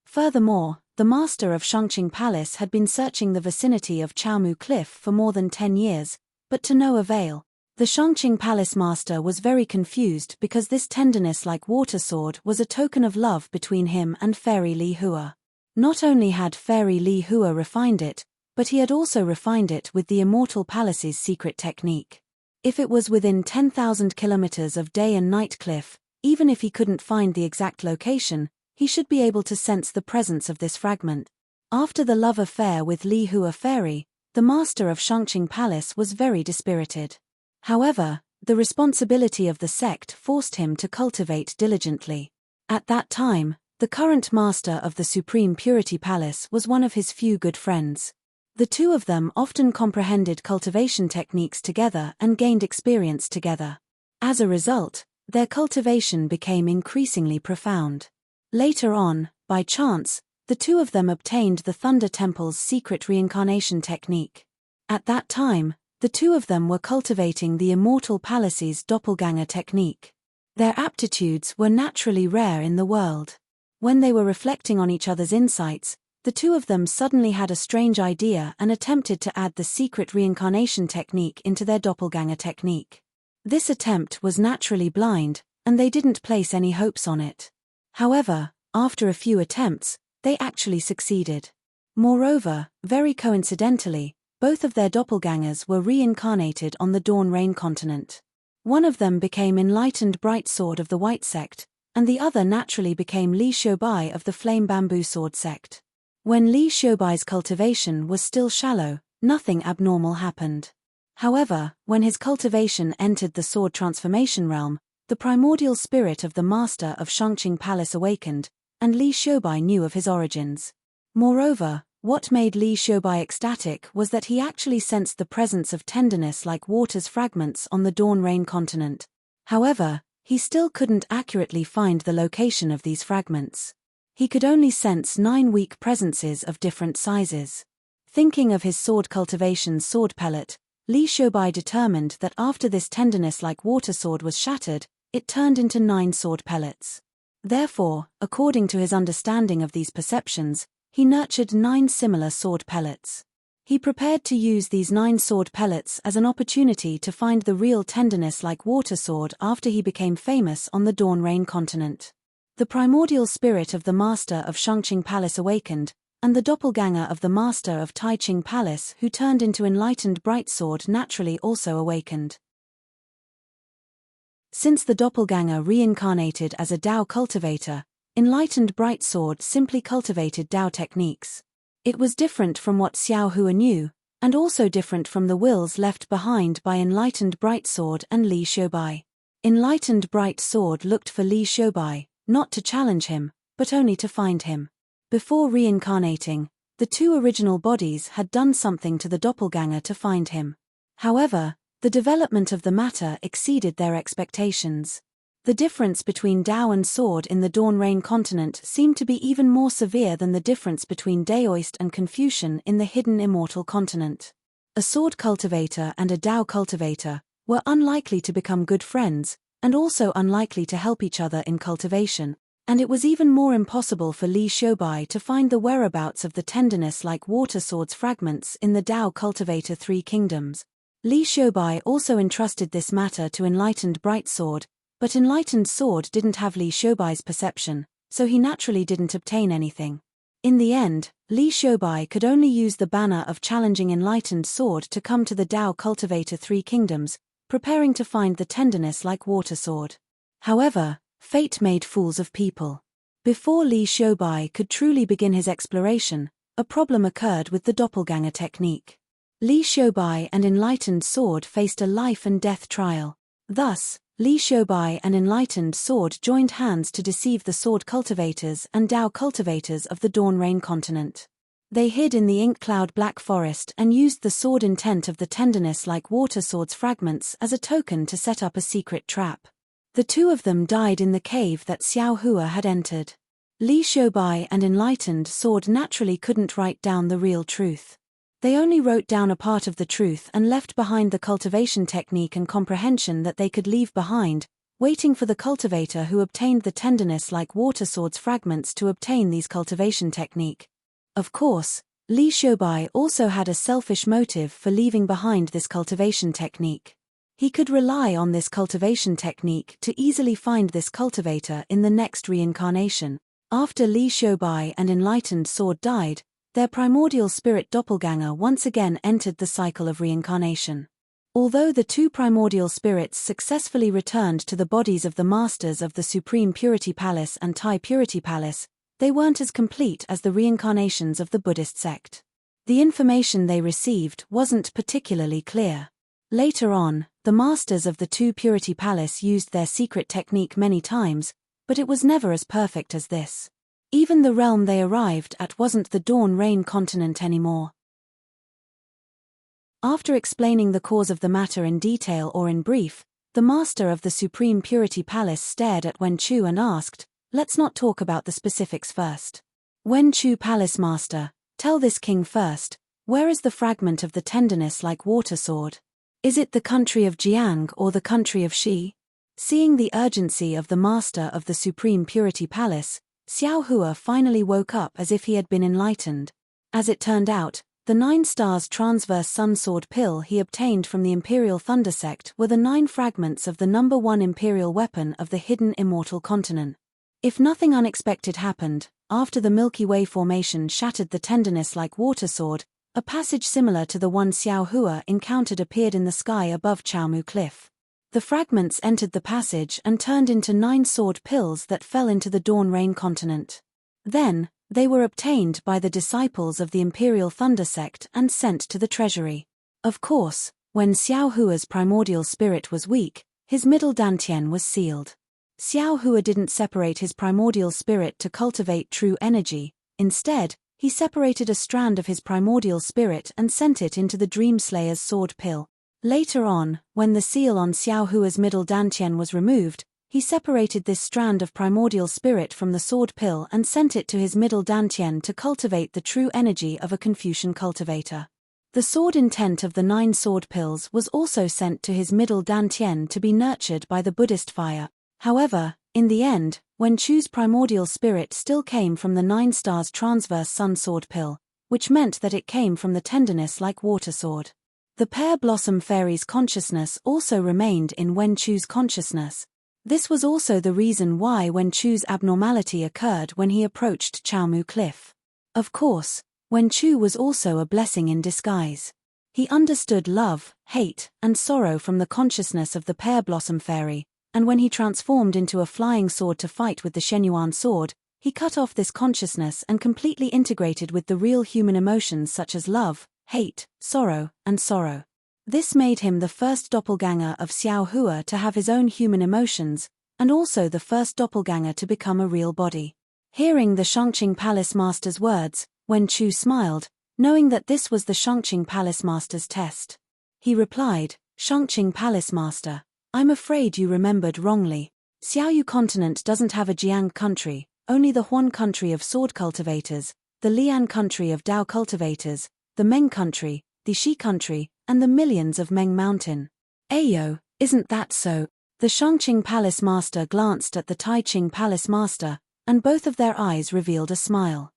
Furthermore, the master of Shangqing Palace had been searching the vicinity of Chaomu Cliff for more than 10 years, but to no avail. The Shangqing Palace master was very confused because this tenderness-like water sword was a token of love between him and Fairy Li Hua. Not only had Fairy Li Hua refined it, but he had also refined it with the Immortal Palace's secret technique. If it was within 10,000 kilometers of day and night cliff, even if he couldn't find the exact location, he should be able to sense the presence of this fragment. After the love affair with Li Hua Fairy, the master of Shangqing Palace was very dispirited. However, the responsibility of the sect forced him to cultivate diligently. At that time, the current master of the Supreme Purity Palace was one of his few good friends. The two of them often comprehended cultivation techniques together and gained experience together. As a result, their cultivation became increasingly profound. Later on, by chance, the two of them obtained the Thunder Temple's secret reincarnation technique. At that time, the two of them were cultivating the Immortal Palace's doppelganger technique. Their aptitudes were naturally rare in the world. When they were reflecting on each other's insights, the two of them suddenly had a strange idea and attempted to add the secret reincarnation technique into their doppelganger technique. This attempt was naturally blind, and they didn't place any hopes on it. However, after a few attempts, they actually succeeded. Moreover, very coincidentally, both of their doppelgangers were reincarnated on the Dawn Rain continent. One of them became Enlightened Bright Sword of the White Sect, and the other naturally became Li Shoubai of the Flame Bamboo Sword sect. When Li Shoubai's cultivation was still shallow, nothing abnormal happened. However, when his cultivation entered the sword transformation realm, the primordial spirit of the master of Shangqing Palace awakened, and Li Shoubai knew of his origins. Moreover, what made Li Shoubai ecstatic was that he actually sensed the presence of tenderness like water's fragments on the Dawn Rain continent. However, he still couldn't accurately find the location of these fragments. He could only sense 9 weak presences of different sizes. Thinking of his sword cultivation's sword pellet, Li Shoubai determined that after this tenderness like water sword was shattered, it turned into 9 sword pellets. Therefore, according to his understanding of these perceptions, he nurtured 9 similar sword pellets. He prepared to use these 9 sword pellets as an opportunity to find the real tenderness-like water sword after he became famous on the Dawn Rain continent. The primordial spirit of the master of Shangqing Palace awakened, and the doppelganger of the master of Taiqing Palace who turned into Enlightened Bright Sword naturally also awakened. Since the doppelganger reincarnated as a Dao cultivator, Enlightened Bright Sword simply cultivated Dao techniques. It was different from what Xiao Hua knew, and also different from the wills left behind by Enlightened Bright Sword and Li Shoubai. Enlightened Bright Sword looked for Li Shoubai, not to challenge him, but only to find him. Before reincarnating, the 2 original bodies had done something to the doppelganger to find him. However, the development of the matter exceeded their expectations. The difference between Dao and sword in the Dawn Rain continent seemed to be even more severe than the difference between Daoist and Confucian in the hidden Immortal continent. A sword cultivator and a Dao cultivator were unlikely to become good friends, and also unlikely to help each other in cultivation, and it was even more impossible for Li Shoubai to find the whereabouts of the tenderness-like water sword's fragments in the Dao cultivator 3 kingdoms. Li Shoubai also entrusted this matter to Enlightened Bright Sword, but Enlightened Sword didn't have Li Shoubai's perception, so he naturally didn't obtain anything. In the end, Li Shoubai could only use the banner of challenging Enlightened Sword to come to the Dao Cultivator 3 kingdoms, preparing to find the tenderness-like water sword. However, fate made fools of people. Before Li Shoubai could truly begin his exploration, a problem occurred with the doppelganger technique. Li Shoubai and Enlightened Sword faced a life and death trial. Thus, Li Shoubai and Enlightened Sword joined hands to deceive the sword cultivators and Dao cultivators of the Dawn Rain continent. They hid in the ink cloud Black Forest and used the sword intent of the tenderness-like water sword's fragments as a token to set up a secret trap. The 2 of them died in the cave that Xiao Hua had entered. Li Shoubai and Enlightened Sword naturally couldn't write down the real truth. They only wrote down a part of the truth and left behind the cultivation technique and comprehension that they could leave behind, waiting for the cultivator who obtained the tenderness-like water sword's fragments to obtain these cultivation technique. Of course, Li Shoubai also had a selfish motive for leaving behind this cultivation technique. He could rely on this cultivation technique to easily find this cultivator in the next reincarnation. After Li Xiubai and Enlightened Sword died, their primordial spirit doppelganger once again entered the cycle of reincarnation. Although the two primordial spirits successfully returned to the bodies of the masters of the Supreme Purity Palace and Tai Purity Palace, they weren't as complete as the reincarnations of the Buddhist sect. The information they received wasn't particularly clear. Later on, the masters of the Two Purity Palace used their secret technique many times, but it was never as perfect as this. Even the realm they arrived at wasn't the Dawn Rain continent anymore. After explaining the cause of the matter in detail or in brief, the master of the Supreme Purity Palace stared at Wen Chu and asked, "Let's not talk about the specifics first. Wen Chu Palace Master, tell this king first, where is the fragment of the tenderness like water sword? Is it the country of Jiang or the country of Shi?" Seeing the urgency of the master of the Supreme Purity Palace, Xiao Hua finally woke up as if he had been enlightened. As it turned out, the 9 stars transverse sun sword pill he obtained from the Imperial Thunder sect were the 9 fragments of the number 1 imperial weapon of the hidden immortal continent. If nothing unexpected happened, after the Milky Way formation shattered the tenderness like water sword, a passage similar to the one Xiao Hua encountered appeared in the sky above Chaomu Cliff. The fragments entered the passage and turned into 9 sword pills that fell into the Dawn Rain continent. Then, they were obtained by the disciples of the Imperial Thunder sect and sent to the treasury. Of course, when Xiao Hua's primordial spirit was weak, his middle dantian was sealed. Xiao Hua didn't separate his primordial spirit to cultivate true energy. Instead, he separated a strand of his primordial spirit and sent it into the Dream Slayer's sword pill. Later on, when the seal on Xiao Hua's middle dantian was removed, he separated this strand of primordial spirit from the sword pill and sent it to his middle dantian to cultivate the true energy of a Confucian cultivator. The sword intent of the 9 sword pills was also sent to his middle dantian to be nurtured by the Buddhist fire. However, in the end, Wen Chu's primordial spirit still came from the 9 stars transverse sun sword pill, which meant that it came from the tenderness like water sword. The pear blossom fairy's consciousness also remained in Wen Chu's consciousness. This was also the reason why Wen Chu's abnormality occurred when he approached Chaomu Cliff. Of course, Wen Chu was also a blessing in disguise. He understood love, hate, and sorrow from the consciousness of the pear blossom fairy, and when he transformed into a flying sword to fight with the Shenyuan sword, he cut off this consciousness and completely integrated with the real human emotions such as love, hate, sorrow, and sorrow. This made him the first doppelganger of Xiao Hua to have his own human emotions, and also the first doppelganger to become a real body. Hearing the Shangqing Palace Master's words, Wen Chu smiled, knowing that this was the Shangqing Palace Master's test. He replied, "Shangqing Palace Master, I'm afraid you remembered wrongly. Xiaoyu continent doesn't have a Jiang country, only the Huan country of sword cultivators, the Lian country of Dao cultivators, the Meng country, the Shi country, and the millions of Meng Mountain." "Ayo, isn't that so?" The Shangqing Palace Master glanced at the Taiqing Palace Master, and both of their eyes revealed a smile.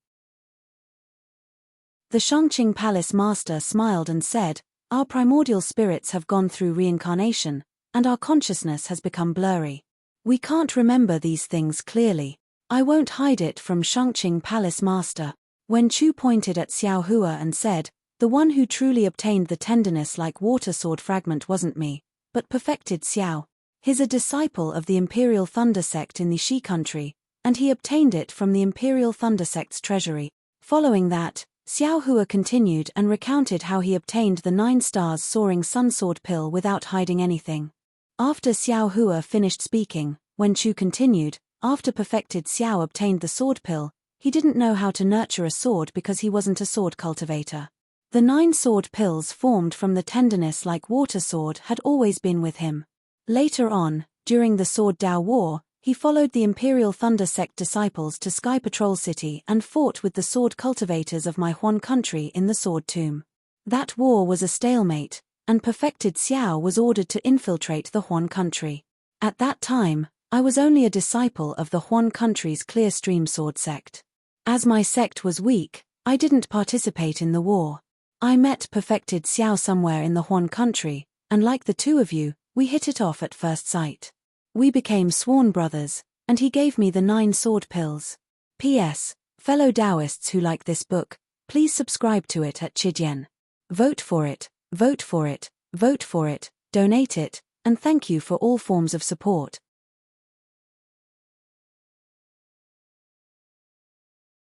The Shangqing Palace Master smiled and said, "Our primordial spirits have gone through reincarnation, and our consciousness has become blurry. We can't remember these things clearly. I won't hide it from Shangqing Palace Master." Wen Chu pointed at Xiao Hua and said, "The one who truly obtained the tenderness like water sword fragment wasn't me, but perfected Xiao. He's a disciple of the Imperial Thunder sect in the Shi country, and he obtained it from the Imperial Thunder sect's treasury." Following that, Xiao Hua continued and recounted how he obtained the 9 stars soaring sun sword pill without hiding anything. After Xiao Hua finished speaking, Wen Chu continued, "After perfected Xiao obtained the sword pill, he didn't know how to nurture a sword because he wasn't a sword cultivator. The 9 sword pills formed from the tenderness like water sword had always been with him. Later on, during the Sword Dao War, he followed the Imperial Thunder sect disciples to Sky Patrol City and fought with the sword cultivators of my Huan country in the Sword Tomb. That war was a stalemate, and perfected Xiao was ordered to infiltrate the Huan country. At that time, I was only a disciple of the Huan country's Clear Stream Sword sect. As my sect was weak, I didn't participate in the war. I met perfected Xiao somewhere in the Huan country, and like the two of you, We hit it off at first sight. We became sworn brothers, and he gave me the 9 sword pills. P.S. Fellow Taoists who like this book, please subscribe to it at Chidian. Vote for it, vote for it, vote for it, donate it, and thank you for all forms of support.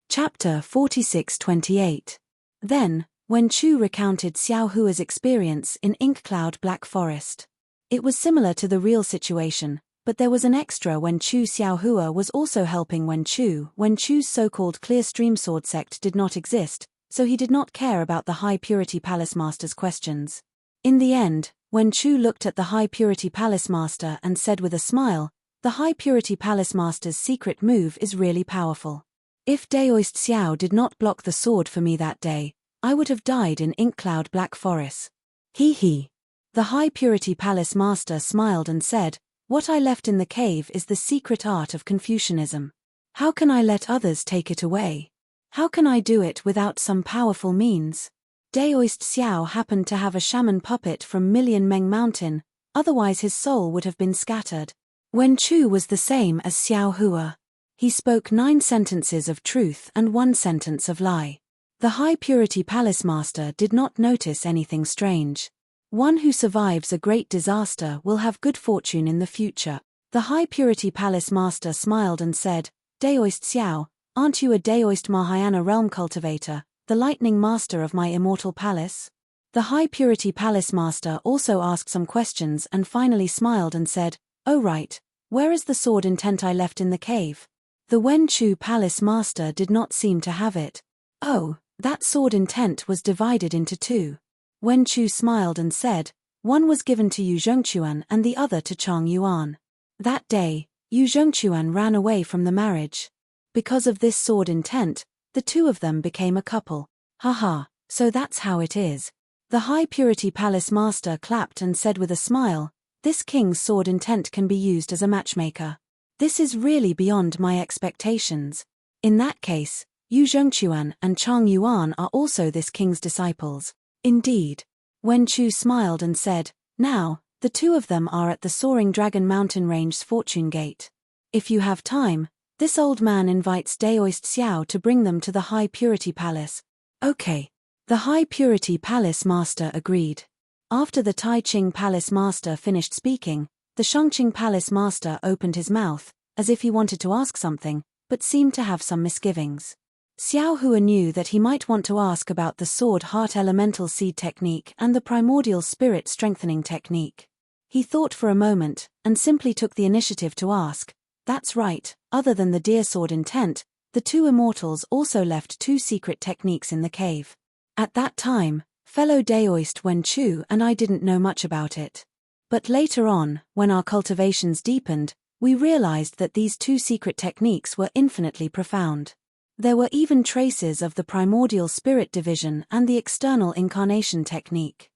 Chapter 46-28. Then, when Chu recounted Xiao Hua's experience in Ink Cloud Black Forest. It was similar to the real situation, but there was an extra when Chu. Xiao Hua was also helping when Chu's so-called clear stream sword sect did not exist, so he did not care about the High Purity Palace Master's questions. In the end, when Chu looked at the High Purity Palace Master and said with a smile, "The High Purity Palace Master's secret move is really powerful. If Daoist Xiao did not block the sword for me that day, I would have died in Ink Cloud Black Forest." He. The High Purity Palace Master smiled and said, "What I left in the cave is the secret art of Confucianism. How can I let others take it away? How can I do it without some powerful means?" Daoist Xiao happened to have a shaman puppet from Million Meng Mountain, otherwise his soul would have been scattered. When Chu was the same as Xiao Hua. He spoke 9 sentences of truth and 1 sentence of lie. The High Purity Palace Master did not notice anything strange. One who survives a great disaster will have good fortune in the future. The High Purity Palace Master smiled and said, "Daoist Xiao, aren't you a Daoist Mahayana realm cultivator, the lightning master of my immortal palace?" The High Purity Palace Master also asked some questions and finally smiled and said, "Oh right, where is the sword intent I left in the cave?" The Wen Chu Palace Master did not seem to have it. "Oh, that sword intent was divided into 2. Wen Chu smiled and said, "One was given to Yu Zhongquan and the other to Chang Yuan. That day, Yu Zhongquan ran away from the marriage. Because of this sword intent, the 2 of them became a couple. Haha, so that's how it is." The High Purity Palace Master clapped and said with a smile, "This king's sword intent can be used as a matchmaker. This is really beyond my expectations. In that case, Yu Zhongquan and Chang Yuan are also this king's disciples." Indeed. Wen Chu smiled and said, "Now, the 2 of them are at the Soaring Dragon Mountain Range's Fortune Gate. If you have time, this old man invites Daoist Xiao to bring them to the High Purity Palace." Okay. The High Purity Palace Master agreed. After the Tai Ching Palace Master finished speaking, the Shangqing Palace Master opened his mouth, as if he wanted to ask something, but seemed to have some misgivings. Xiao Hua knew that he might want to ask about the Sword Heart Elemental Seed Technique and the Primordial Spirit Strengthening Technique. He thought for a moment, and simply took the initiative to ask, "That's right, other than the Deer Sword intent, the 2 immortals also left 2 secret techniques in the cave. At that time, fellow Daoist Wen Chu and I didn't know much about it. But later on, when our cultivations deepened, we realized that these 2 secret techniques were infinitely profound. There were even traces of the Primordial Spirit Division and the External Incarnation Technique."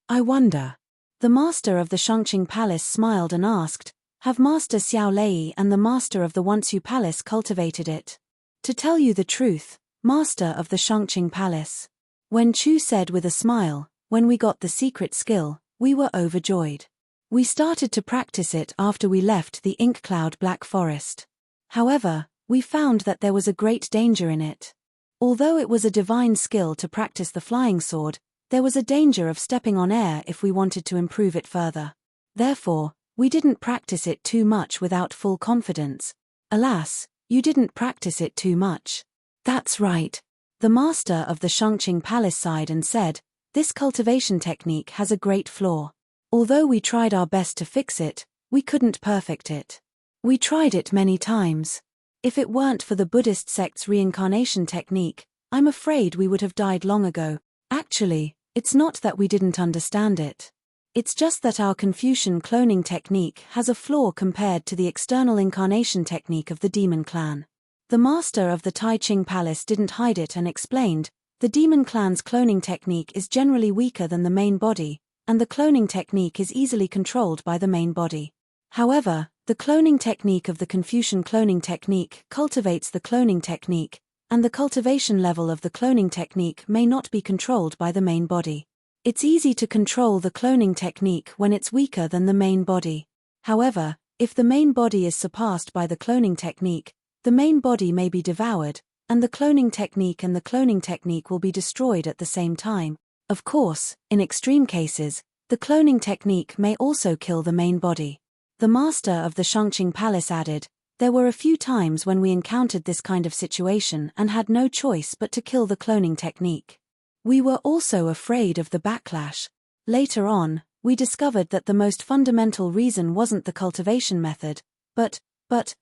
"I wonder." The master of the Shangqing Palace smiled and asked, "Have Master Xiao Lei and the master of the Wansu Palace cultivated it?" "To tell you the truth, Master of the Shangqing Palace," Wen Chu said with a smile, "when we got the secret skill, we were overjoyed. We started to practice it after we left the Ink Cloud Black Forest. However, we found that there was a great danger in it. Although it was a divine skill to practice the flying sword, there was a danger of stepping on air if we wanted to improve it further. Therefore, we didn't practice it too much without full confidence." "Alas, you didn't practice it too much." "That's right." The master of the Shangqing Palace sighed and said, "This cultivation technique has a great flaw. Although we tried our best to fix it, we couldn't perfect it. We tried it many times. If it weren't for the Buddhist sect's reincarnation technique, I'm afraid we would have died long ago. Actually, it's not that we didn't understand it. It's just that our Confucian cloning technique has a flaw compared to the external incarnation technique of the demon clan." The master of the Tai Ching Palace didn't hide it and explained, "The demon clan's cloning technique is generally weaker than the main body, and the cloning technique is easily controlled by the main body. However, the cloning technique of the Confucian cloning technique cultivates the cloning technique, and the cultivation level of the cloning technique may not be controlled by the main body. It's easy to control the cloning technique when it's weaker than the main body. However, if the main body is surpassed by the cloning technique, the main body may be devoured, and the cloning technique will be destroyed at the same time. Of course, in extreme cases, the cloning technique may also kill the main body. The master of the Shangqing Palace added, "There were a few times when we encountered this kind of situation and had no choice but to kill the cloning technique. We were also afraid of the backlash. Later on, we discovered that the most fundamental reason wasn't the cultivation method, but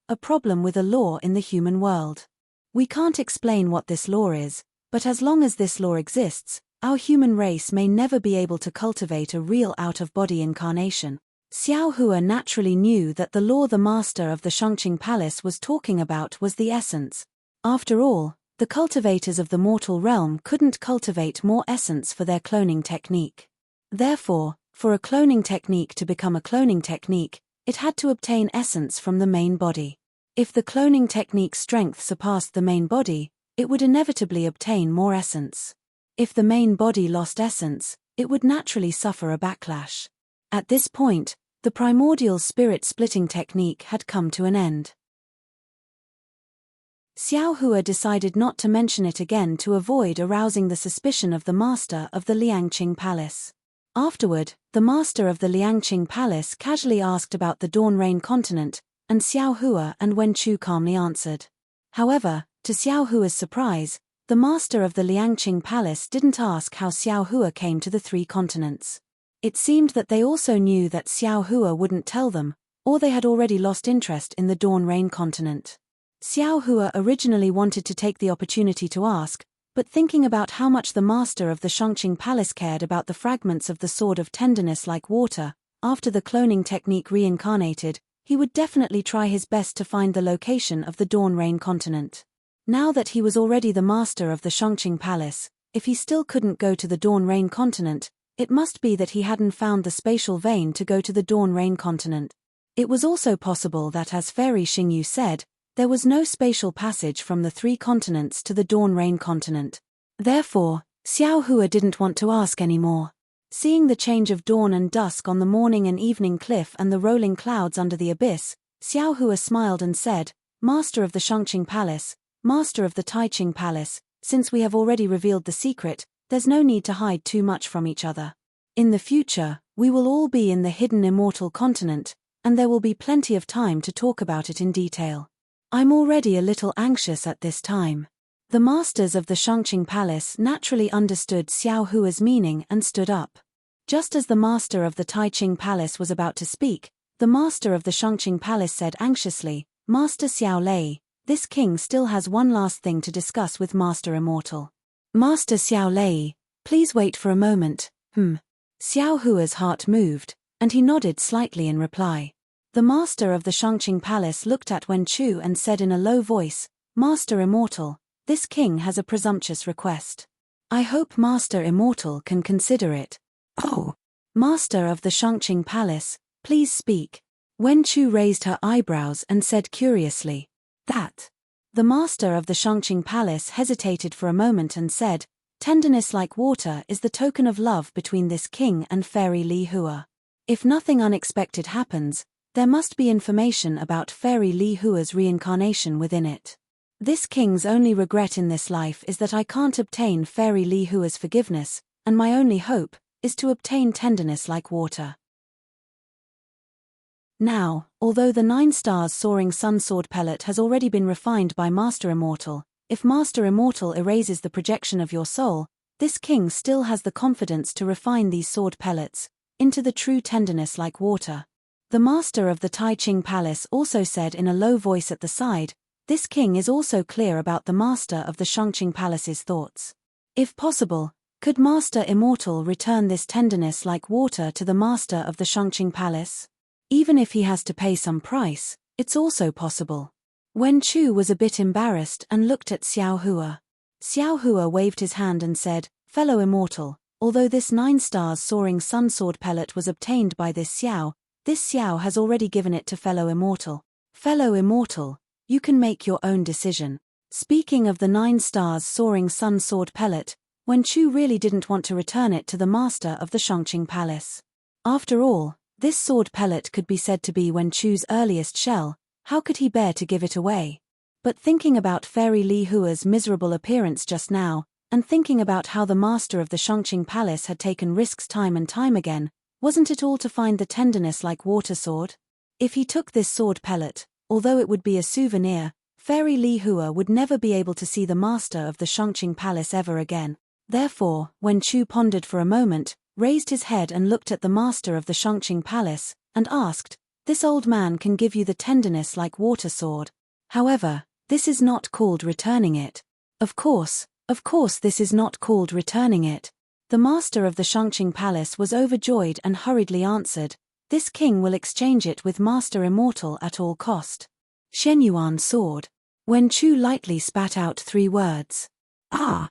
a problem with a law in the human world. We can't explain what this law is, but as long as this law exists, our human race may never be able to cultivate a real out-of-body incarnation." Xiao Hua naturally knew that the law the master of the Shangqing Palace was talking about was the essence. After all, the cultivators of the mortal realm couldn't cultivate more essence for their cloning technique. Therefore, for a cloning technique to become a cloning technique, it had to obtain essence from the main body. If the cloning technique's strength surpassed the main body, it would inevitably obtain more essence. If the main body lost essence, it would naturally suffer a backlash. At this point, the primordial spirit-splitting technique had come to an end. Xiao Hua decided not to mention it again to avoid arousing the suspicion of the master of the Liangqing Palace. Afterward, the master of the Liangqing Palace casually asked about the Dawn Rain continent, and Xiao Hua and Wen Chu calmly answered. However, to Xiao Hua's surprise, the master of the Liangqing Palace didn't ask how Xiao Hua came to the 3 continents. It seemed that they also knew that Xiao Hua wouldn't tell them, or they had already lost interest in the Dawn Rain continent. Xiao Hua originally wanted to take the opportunity to ask, but thinking about how much the master of the Shangqing Palace cared about the fragments of the sword of tenderness like water, after the cloning technique reincarnated, he would definitely try his best to find the location of the Dawn Rain continent. Now that he was already the master of the Shangqing Palace, if he still couldn't go to the Dawn Rain continent, it must be that he hadn't found the spatial vein to go to the Dawn Rain continent. It was also possible that, as Fairy Xingyu said, there was no spatial passage from the 3 continents to the Dawn Rain continent. Therefore, Xiao Hua didn't want to ask anymore. Seeing the change of dawn and dusk on the morning and evening cliff and the rolling clouds under the abyss, Xiao Hua smiled and said, "Master of the Shangqing Palace, Master of the Taiqing Palace, since we have already revealed the secret, there's no need to hide too much from each other. In the future, we will all be in the hidden immortal continent, and there will be plenty of time to talk about it in detail. I'm already a little anxious at this time." The masters of the Shangqing Palace naturally understood Xiao Hua's meaning and stood up. Just as the master of the Taiqing Palace was about to speak, the master of the Shangqing Palace said anxiously, "Master Xiao Lei, this king still has one last thing to discuss with Master Immortal." "Master Xiao Lei, please wait for a moment." Xiao Hua's heart moved, and he nodded slightly in reply. The master of the Shangqing Palace looked at Wen Chu and said in a low voice, "Master Immortal, this king has a presumptuous request. I hope Master Immortal can consider it." "Oh, Master of the Shangqing Palace, please speak." Wen Chu raised her eyebrows and said curiously, "That?" The master of the Shangqing Palace hesitated for a moment and said, "Tenderness like water is the token of love between this king and Fairy Li Hua. If nothing unexpected happens, there must be information about Fairy Li Hua's reincarnation within it. This king's only regret in this life is that I can't obtain Fairy Li Hua's forgiveness, and my only hope is to obtain tenderness like water." Now, although the 9 stars soaring sun sword pellet has already been refined by Master Immortal, if Master Immortal erases the projection of your soul, this king still has the confidence to refine these sword pellets into the true tenderness like water. The master of the Taiqing Palace also said in a low voice at the side, "This king is also clear about the master of the Shangqing Palace's thoughts. If possible, could Master Immortal return this tenderness like water to the master of the Shangqing Palace? Even if he has to pay some price, it's also possible." Wen Chu was a bit embarrassed and looked at Xiao Hua. Xiao Hua waved his hand and said, "Fellow Immortal, although this 9 stars soaring sun sword pellet was obtained by this Xiao has already given it to Fellow Immortal. Fellow Immortal, you can make your own decision." Speaking of the 9 stars soaring sun sword pellet, Wen Chu really didn't want to return it to the master of the Shangqing Palace. After all, this sword pellet could be said to be Wen Chu's earliest shell. How could he bear to give it away? But thinking about Fairy Li Hua's miserable appearance just now, and thinking about how the master of the Shangqing Palace had taken risks time and time again, wasn't it all to find the tenderness like water sword? If he took this sword pellet, although it would be a souvenir, Fairy Li Hua would never be able to see the master of the Shangqing Palace ever again. Therefore, Wen Chu pondered for a moment, raised his head and looked at the master of the Shangqing Palace, and asked, "This old man can give you the tenderness like water sword. However, this is not called returning it." Of course this is not called returning it. The master of the Shangqing Palace was overjoyed and hurriedly answered, "This king will exchange it with Master Immortal at all cost." Shenyuan sword. Wen Chu lightly spat out 3 words. "Ah!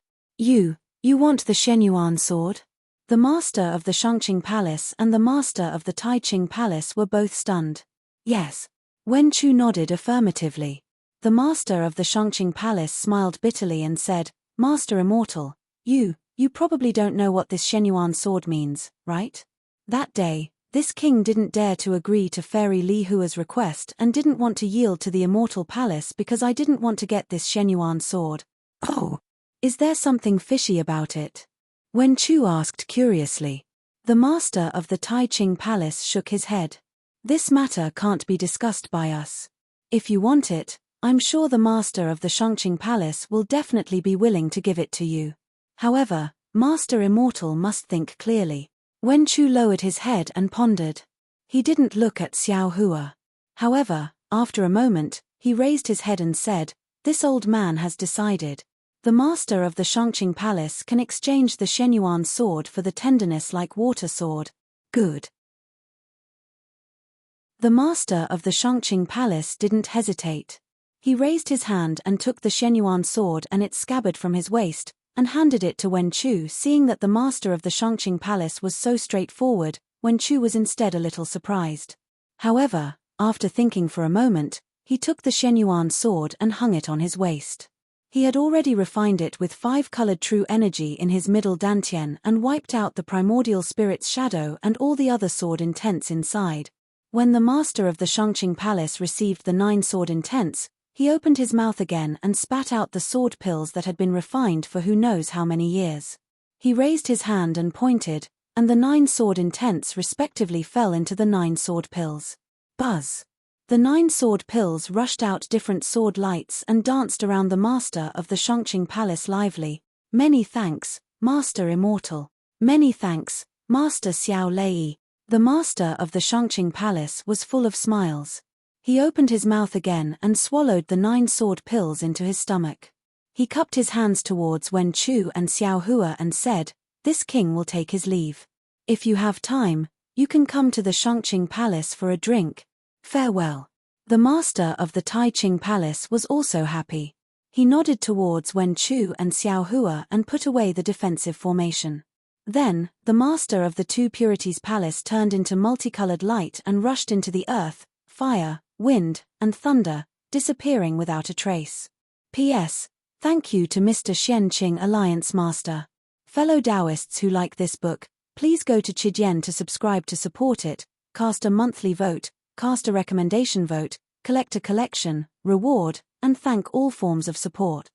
You want the Shenyuan sword?" The master of the Shangqing Palace and the master of the Taiqing Palace were both stunned. "Yes." Wen Chu nodded affirmatively. The master of the Shangqing Palace smiled bitterly and said, "Master Immortal, you probably don't know what this Shenyuan sword means, right? That day, this king didn't dare to agree to Fairy Li Hua's request and didn't want to yield to the Immortal Palace because I didn't want to get this Shenyuan sword." "Oh, is there something fishy about it?" Wen Chu asked curiously. The master of the Taiqing Palace shook his head. "This matter can't be discussed by us. If you want it, I'm sure the master of the Shangqing Palace will definitely be willing to give it to you. However, Master Immortal must think clearly." Wen Chu lowered his head and pondered. He didn't look at Xiao Hua. However, after a moment, he raised his head and said, "This old man has decided. The master of the Shangqing Palace can exchange the Shenyuan sword for the tenderness like water sword." Good. The master of the Shangqing Palace didn't hesitate. He raised his hand and took the Shenyuan sword and its scabbard from his waist, and handed it to Wen Chu. Seeing that the master of the Shangqing Palace was so straightforward, Wen Chu was instead a little surprised. However, after thinking for a moment, he took the Shenyuan sword and hung it on his waist. He had already refined it with 5-colored true energy in his middle dantian and wiped out the primordial spirit's shadow and all the other sword intents inside. When the master of the Shangqing Palace received the 9 sword intents, he opened his mouth again and spat out the sword pills that had been refined for who knows how many years. He raised his hand and pointed, and the 9 sword intents respectively fell into the 9 sword pills. Buzz! The 9 sword pills rushed out different sword lights and danced around the master of the Shangqing Palace lively. "Many thanks, Master Immortal. Many thanks, Master Xiao Lei." The master of the Shangqing Palace was full of smiles. He opened his mouth again and swallowed the 9 sword pills into his stomach. He cupped his hands towards Wen Chu and Xiao Hua and said, "This king will take his leave. If you have time, you can come to the Shangqing Palace for a drink. Farewell." The master of the Taiqing Palace was also happy. He nodded towards Wen Chu and Xiao Hua and put away the defensive formation. Then, the master of the 2 Purities Palace turned into multicolored light and rushed into the earth, fire, wind, and thunder, disappearing without a trace. P.S. Thank you to Mr. Xianqing Alliance Master. Fellow Taoists who like this book, please go to Chidian to subscribe to support it, cast a monthly vote, cast a recommendation vote, collect a collection, reward, and thank all forms of support.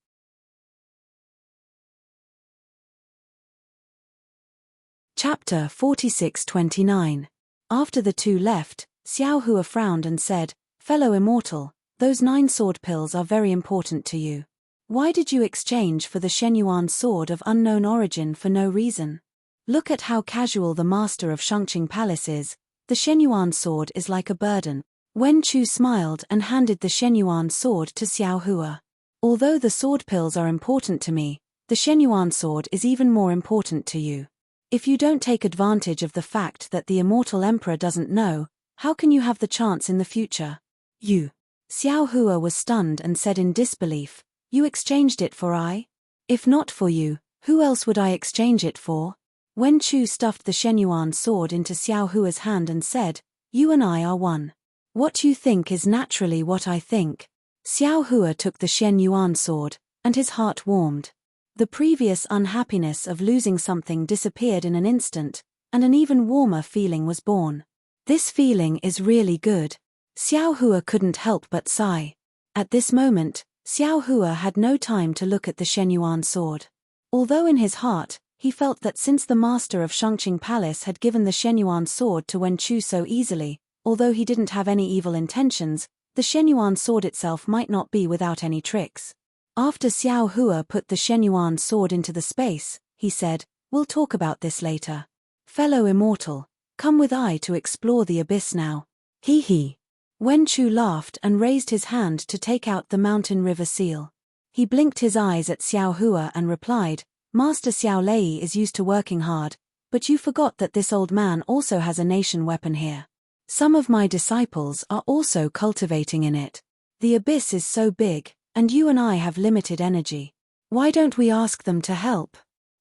Chapter 46-29. After the 2 left, Xiao Hua frowned and said, "Fellow Immortal, those 9 sword pills are very important to you. Why did you exchange for the Shenyuan sword of unknown origin for no reason? Look at how casual the master of Shangqing Palace is. The Shenyuan sword is like a burden." Wen Chu smiled and handed the Shenyuan sword to Xiao Hua. "Although the sword pills are important to me, the Shenyuan sword is even more important to you. If you don't take advantage of the fact that the immortal emperor doesn't know, how can you have the chance in the future? You." Xiao Hua was stunned and said in disbelief, "You exchanged it for I? If not for you, who else would I exchange it for?" Wen Chu stuffed the Shenyuan sword into Xiao Hua's hand and said, "You and I are one. What you think is naturally what I think." Xiao Hua took the Shenyuan sword, and his heart warmed. The previous unhappiness of losing something disappeared in an instant, and an even warmer feeling was born. This feeling is really good. Xiao Hua couldn't help but sigh. At this moment, Xiao Hua had no time to look at the Shenyuan sword. Although in his heart, he felt that since the master of Shangqing Palace had given the Shenyuan sword to Wen Chu so easily, although he didn't have any evil intentions, the Shenyuan sword itself might not be without any tricks. After Xiao Hua put the Shenyuan sword into the space, he said, "We'll talk about this later. Fellow immortal, come with I to explore the abyss now." He he. Wen Chu laughed and raised his hand to take out the mountain river seal. He blinked his eyes at Xiao Hua and replied, "Master Xiao Lei is used to working hard, but you forgot that this old man also has a nation weapon here. Some of my disciples are also cultivating in it. The abyss is so big, and you and I have limited energy. Why don't we ask them to help?"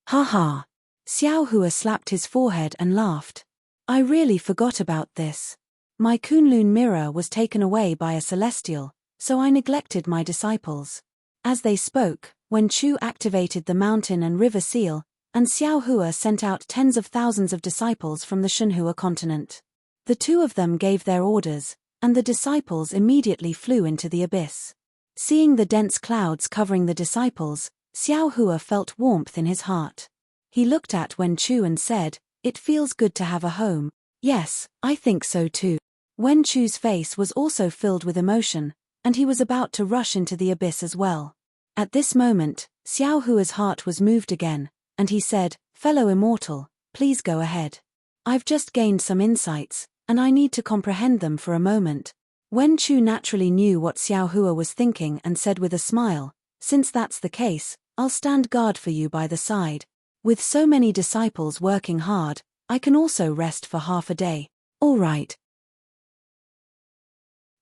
Ha ha. Xiao Hua slapped his forehead and laughed. "I really forgot about this. My Kunlun mirror was taken away by a celestial, so I neglected my disciples." As they spoke, Wen Chu activated the mountain and river seal, and Xiao Hua sent out tens of thousands of disciples from the Shenhua continent. The two of them gave their orders, and the disciples immediately flew into the abyss. Seeing the dense clouds covering the disciples, Xiao Hua felt warmth in his heart. He looked at Wen Chu and said, "It feels good to have a home." "Yes, I think so too." Wen Chu's face was also filled with emotion, and he was about to rush into the abyss as well. At this moment, Xiao Hua's heart was moved again, and he said, "Fellow immortal, please go ahead. I've just gained some insights, and I need to comprehend them for a moment." Wen Chu naturally knew what Xiao Hua was thinking and said with a smile, "Since that's the case, I'll stand guard for you by the side. With so many disciples working hard, I can also rest for half a day." "All right,"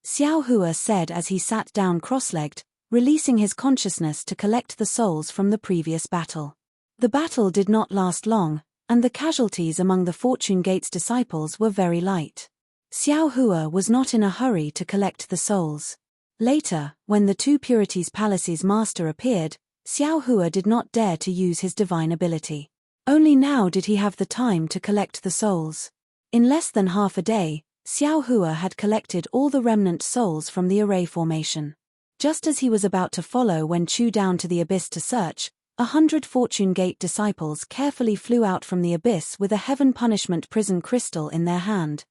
Xiao Hua said as he sat down cross-legged, releasing his consciousness to collect the souls from the previous battle. The battle did not last long, and the casualties among the Fortune Gate's disciples were very light. Xiao Hua was not in a hurry to collect the souls. Later, when the two Purities Palace's master appeared, Xiao Hua did not dare to use his divine ability. Only now did he have the time to collect the souls. In less than half a day, Xiao Hua had collected all the remnant souls from the array formation. Just as he was about to follow Wen Chu down to the abyss to search, 100 Fortune Gate disciples carefully flew out from the abyss with a heaven punishment prison crystal in their hand.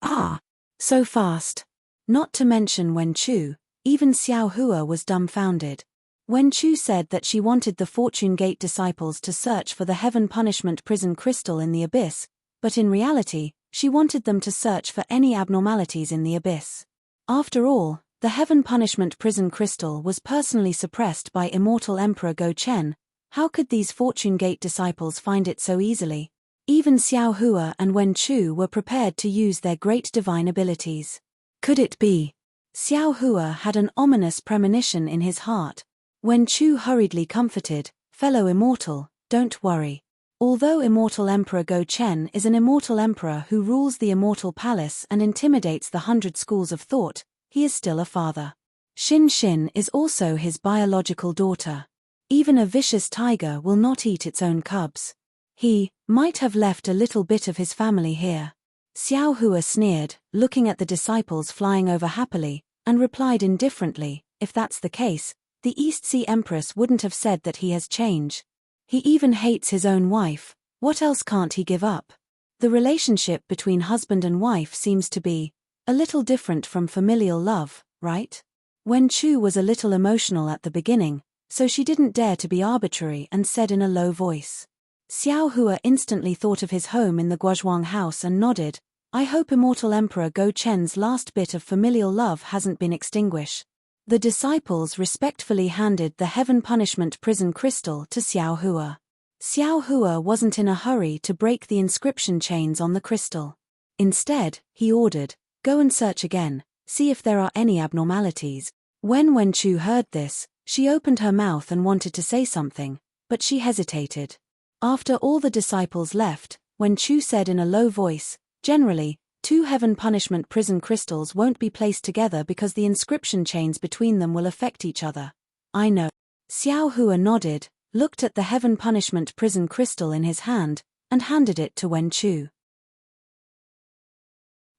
Ah! So fast! Not to mention Wen Chu, even Xiao Hua was dumbfounded. Wen Chu said that she wanted the Fortune Gate disciples to search for the heaven punishment prison crystal in the abyss, but in reality, she wanted them to search for any abnormalities in the abyss. After all, the heaven punishment prison crystal was personally suppressed by immortal Emperor Go Chen. How could these Fortune Gate disciples find it so easily? Even Xiao Hua and Wen Chu were prepared to use their great divine abilities. Could it be? Xiao Hua had an ominous premonition in his heart. Wen Chu hurriedly comforted, "Fellow immortal, don't worry. Although immortal Emperor Go Chen is an immortal emperor who rules the immortal palace and intimidates the 100 schools of thought, he is still a father. Xin Xin is also his biological daughter. Even a vicious tiger will not eat its own cubs. He might have left a little bit of his family here." Xiao Hua sneered, looking at the disciples flying over happily, and replied indifferently, "If that's the case, the East Sea Empress wouldn't have said that he has changed. He even hates his own wife. What else can't he give up?" The relationship between husband and wife seems to be a little different from familial love, right? Wen Chu was a little emotional at the beginning, so she didn't dare to be arbitrary and said in a low voice. Xiao Hua instantly thought of his home in the Guozhuang house and nodded, "I hope immortal Emperor Go Chen's last bit of familial love hasn't been extinguished." The disciples respectfully handed the heaven punishment prison crystal to Xiao Hua. Xiao Hua wasn't in a hurry to break the inscription chains on the crystal. Instead, he ordered, "Go and search again, see if there are any abnormalities." When Wen Chu heard this, she opened her mouth and wanted to say something, but she hesitated. After all the disciples left, Wen Chu said in a low voice, "Generally, 2 heaven punishment prison crystals won't be placed together because the inscription chains between them will affect each other." "I know." Xiao Hua nodded, looked at the heaven punishment prison crystal in his hand, and handed it to Wen Chu.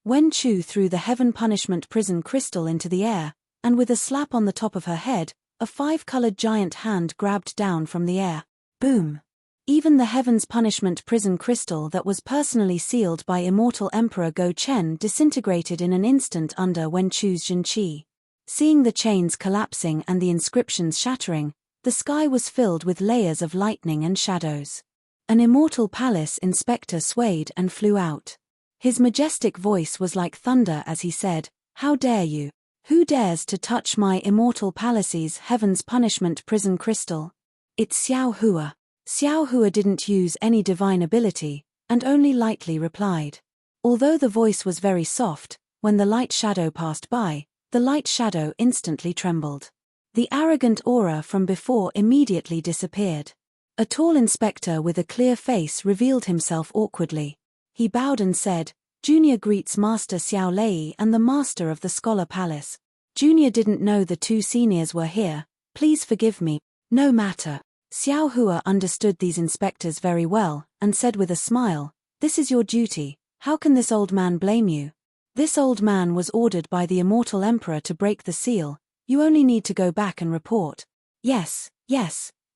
Wen Chu threw the heaven punishment prison crystal into the air, and with a slap on the top of her head, a 5-colored giant hand grabbed down from the air. Boom! Even the heaven's punishment prison crystal that was personally sealed by immortal Emperor Go Chen disintegrated in an instant under Wen Chu's Jinqi. Seeing the chains collapsing and the inscriptions shattering, the sky was filled with layers of lightning and shadows. An immortal palace inspector swayed and flew out. His majestic voice was like thunder as he said, "How dare you? Who dares to touch my immortal palace's heaven's punishment prison crystal?" It's Xiao Hua. Xiao Hua didn't use any divine ability, and only lightly replied. Although the voice was very soft, when the light shadow passed by, the light shadow instantly trembled. The arrogant aura from before immediately disappeared. A tall inspector with a clear face revealed himself awkwardly. He bowed and said, "Junior greets Master Xiao Lei and the Master of the Scholar Palace. Junior didn't know the two seniors were here, please forgive me." "No matter." Xiao Hua understood these inspectors very well, and said with a smile, "This is your duty, how can this old man blame you? This old man was ordered by the immortal emperor to break the seal, you only need to go back and report." Yes,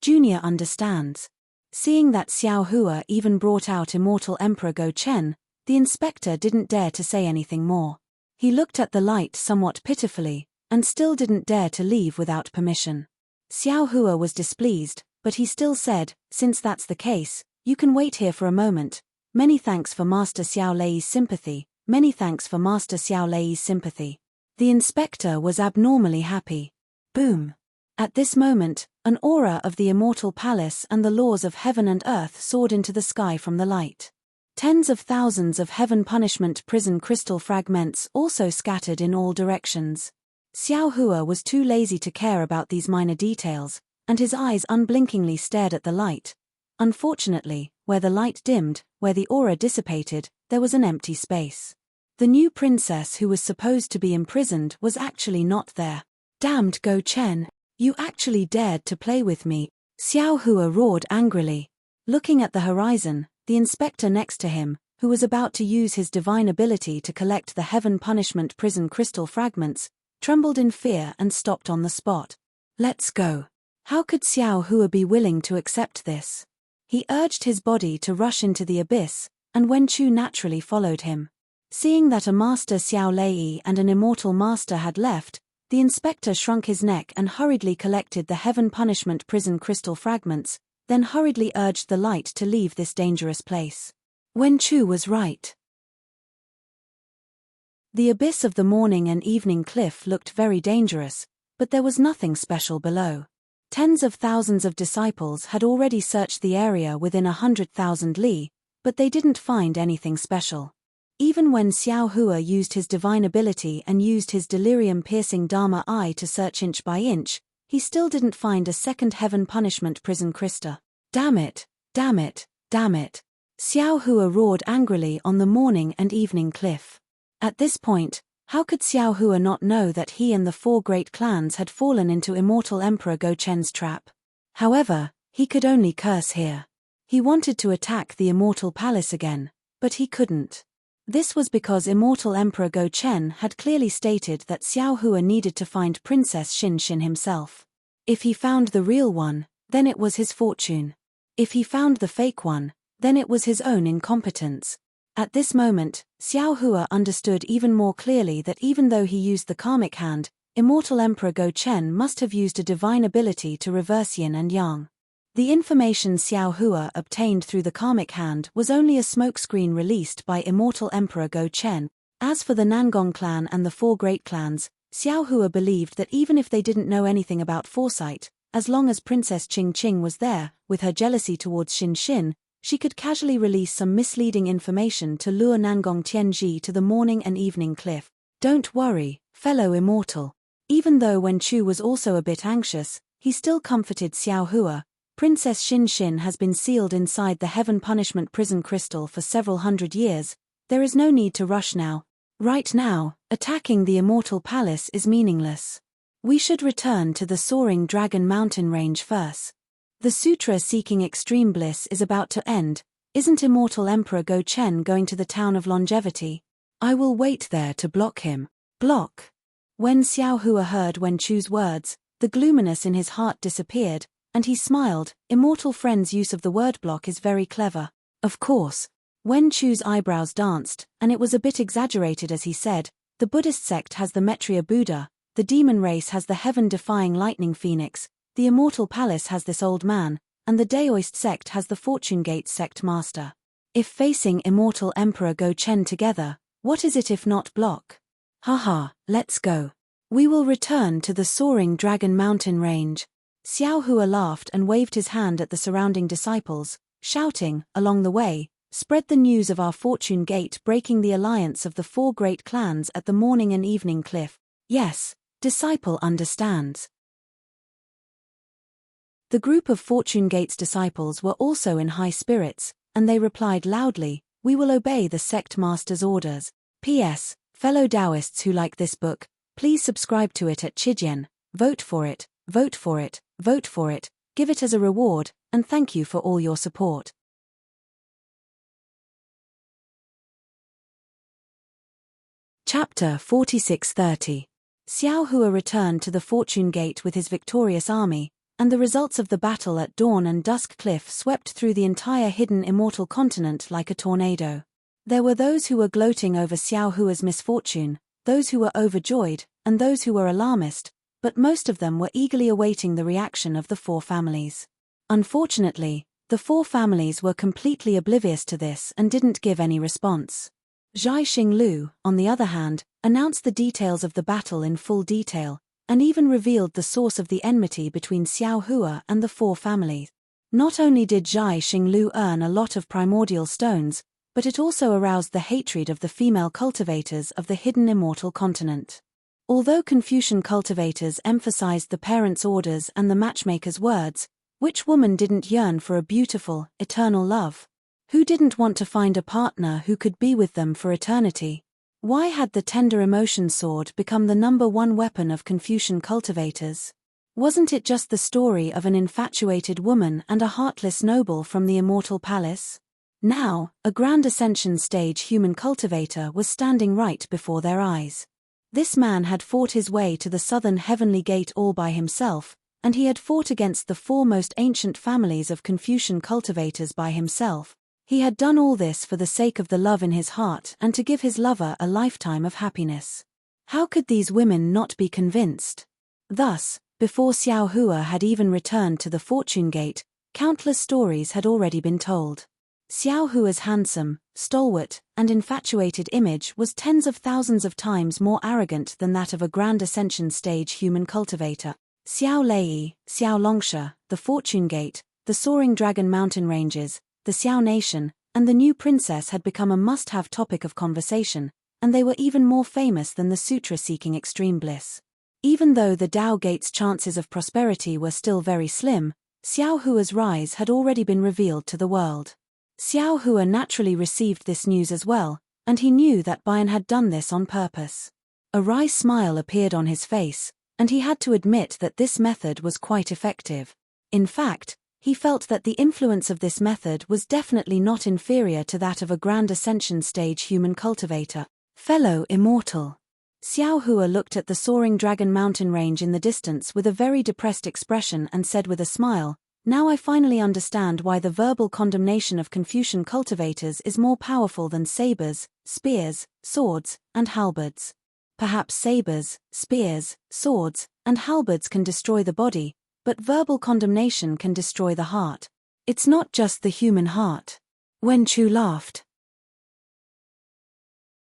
Junior understands." Seeing that Xiao Hua even brought out immortal Emperor Go Chen, the inspector didn't dare to say anything more. He looked at the light somewhat pitifully, and still didn't dare to leave without permission. Xiao Hua was displeased, but he still said, "Since that's the case, you can wait here for a moment. Many thanks for Master Xiao Lei's sympathy, many thanks for Master Xiao Lei's sympathy." The inspector was abnormally happy. Boom! At this moment, an aura of the immortal palace and the laws of heaven and earth soared into the sky from the light. Tens of thousands of heaven punishment prison crystal fragments also scattered in all directions. Xiao Hua was too lazy to care about these minor details, and his eyes unblinkingly stared at the light. Unfortunately, where the light dimmed, where the aura dissipated, there was an empty space. The new princess who was supposed to be imprisoned was actually not there. "Damned Go Chen! You actually dared to play with me!" Xiao Hua roared angrily. Looking at the horizon, the inspector next to him, who was about to use his divine ability to collect the heaven punishment prison crystal fragments, trembled in fear and stopped on the spot. "Let's go." How could Xiao Hua be willing to accept this? He urged his body to rush into the abyss, and Wen Chu naturally followed him. Seeing that a Master Xiao Lei and an immortal master had left, the inspector shrunk his neck and hurriedly collected the heaven punishment prison crystal fragments, then hurriedly urged the light to leave this dangerous place. Wen Chu was right. The abyss of the morning and evening cliff looked very dangerous, but there was nothing special below. Tens of thousands of disciples had already searched the area within 100,000 li, but they didn't find anything special. Even when Xiao Hua used his divine ability and used his delirium-piercing Dharma eye to search inch by inch, he still didn't find a second heaven punishment prison crystal. Damn it! Damn it! Damn it! Xiao Hua roared angrily on the morning and evening cliff. At this point, how could Xiao Hua not know that he and the 4 great clans had fallen into immortal Emperor Go Chen's trap? However, he could only curse here. He wanted to attack the immortal palace again, but he couldn't. This was because immortal Emperor Go Chen had clearly stated that Xiao Hua needed to find Princess Xin Xin himself. If he found the real one, then it was his fortune. If he found the fake one, then it was his own incompetence. At this moment, Xiao Hua understood even more clearly that even though he used the karmic hand, immortal Emperor Go Chen must have used a divine ability to reverse yin and yang. The information Xiao Hua obtained through the karmic hand was only a smokescreen released by immortal Emperor Go Chen. As for the Nangong clan and the 4 great clans, Xiao Hua believed that even if they didn't know anything about foresight, as long as Princess Qing Qing was there, with her jealousy towards Xin Xin, she could casually release some misleading information to lure Nangong Tianji to the morning and evening cliff. Don't worry, fellow immortal. Even though Wen Chu was also a bit anxious, he still comforted Xiao Hua. Princess Xin Xin has been sealed inside the heaven punishment prison crystal for several hundred years. There is no need to rush now. Right now, attacking the immortal palace is meaningless. We should return to the soaring dragon mountain range first. The sutra seeking extreme bliss is about to end. Isn't immortal Emperor Go Chen going to the town of longevity? I will wait there to block him. Block. When Xiao Hua heard Wen Chu's words, the gloominess in his heart disappeared, and he smiled. Immortal friend's use of the word block is very clever. Of course. Wen Chu's eyebrows danced, and it was a bit exaggerated as he said, the Buddhist sect has the Maitreya Buddha, the demon race has the heaven-defying lightning phoenix, the immortal palace has this old man, and the Daoist sect has the Fortune Gate sect master. If facing immortal Emperor Go Chen together, what is it if not block? Haha, let's go. We will return to the soaring Dragon Mountain range. Xiao Hua laughed and waved his hand at the surrounding disciples, shouting, along the way, spread the news of our Fortune Gate breaking the alliance of the 4 great clans at the morning and evening cliff. Yes, disciple understands. The group of Fortune Gate's disciples were also in high spirits, and they replied loudly, we will obey the sect master's orders. P.S. Fellow Taoists who like this book, please subscribe to it at Chijian, vote for it, vote for it, vote for it, give it as a reward, and thank you for all your support. Chapter 4630. Xiao Hua returned to the Fortune Gate with his victorious army, and the results of the battle at Dawn and Dusk Cliff swept through the entire hidden immortal continent like a tornado. There were those who were gloating over Xiao Hua's misfortune, those who were overjoyed, and those who were alarmist, but most of them were eagerly awaiting the reaction of the 4 families. Unfortunately, the 4 families were completely oblivious to this and didn't give any response. Zhai Xinglu, on the other hand, announced the details of the battle in full detail, and even revealed the source of the enmity between Xiao Hua and the 4 families. Not only did Zhai Xinglu earn a lot of primordial stones, but it also aroused the hatred of the female cultivators of the hidden immortal continent. Although Confucian cultivators emphasized the parents' orders and the matchmaker's words, which woman didn't yearn for a beautiful, eternal love? Who didn't want to find a partner who could be with them for eternity? Why had the tender emotion sword become the #1 weapon of Confucian cultivators? Wasn't it just the story of an infatuated woman and a heartless noble from the immortal palace? Now, a grand ascension stage human cultivator was standing right before their eyes. This man had fought his way to the southern heavenly gate all by himself, and he had fought against the 4 most ancient families of Confucian cultivators by himself. He had done all this for the sake of the love in his heart and to give his lover a lifetime of happiness. How could these women not be convinced? Thus, before Xiao Hua had even returned to the Fortune Gate, countless stories had already been told. Xiao Hua's handsome, stalwart, and infatuated image was tens of thousands of times more arrogant than that of a grand ascension stage human cultivator. Xiao Lei, Xiao Longsha, the Fortune Gate, the soaring Dragon Mountain ranges, the Xiao Nation, and the new princess had become a must-have topic of conversation, and they were even more famous than the sutra seeking extreme bliss. Even though the Tao Gate's chances of prosperity were still very slim, Xiao Hua's rise had already been revealed to the world. Xiao Hua naturally received this news as well, and he knew that Bian had done this on purpose. A wry smile appeared on his face, and he had to admit that this method was quite effective. In fact, he felt that the influence of this method was definitely not inferior to that of a grand ascension stage human cultivator. Fellow immortal. Xiao Hua looked at the soaring Dragon Mountain range in the distance with a very depressed expression and said with a smile, now I finally understand why the verbal condemnation of Confucian cultivators is more powerful than sabers, spears, swords, and halberds. Perhaps sabers, spears, swords, and halberds can destroy the body, but verbal condemnation can destroy the heart. It's not just the human heart. Wen Chu laughed.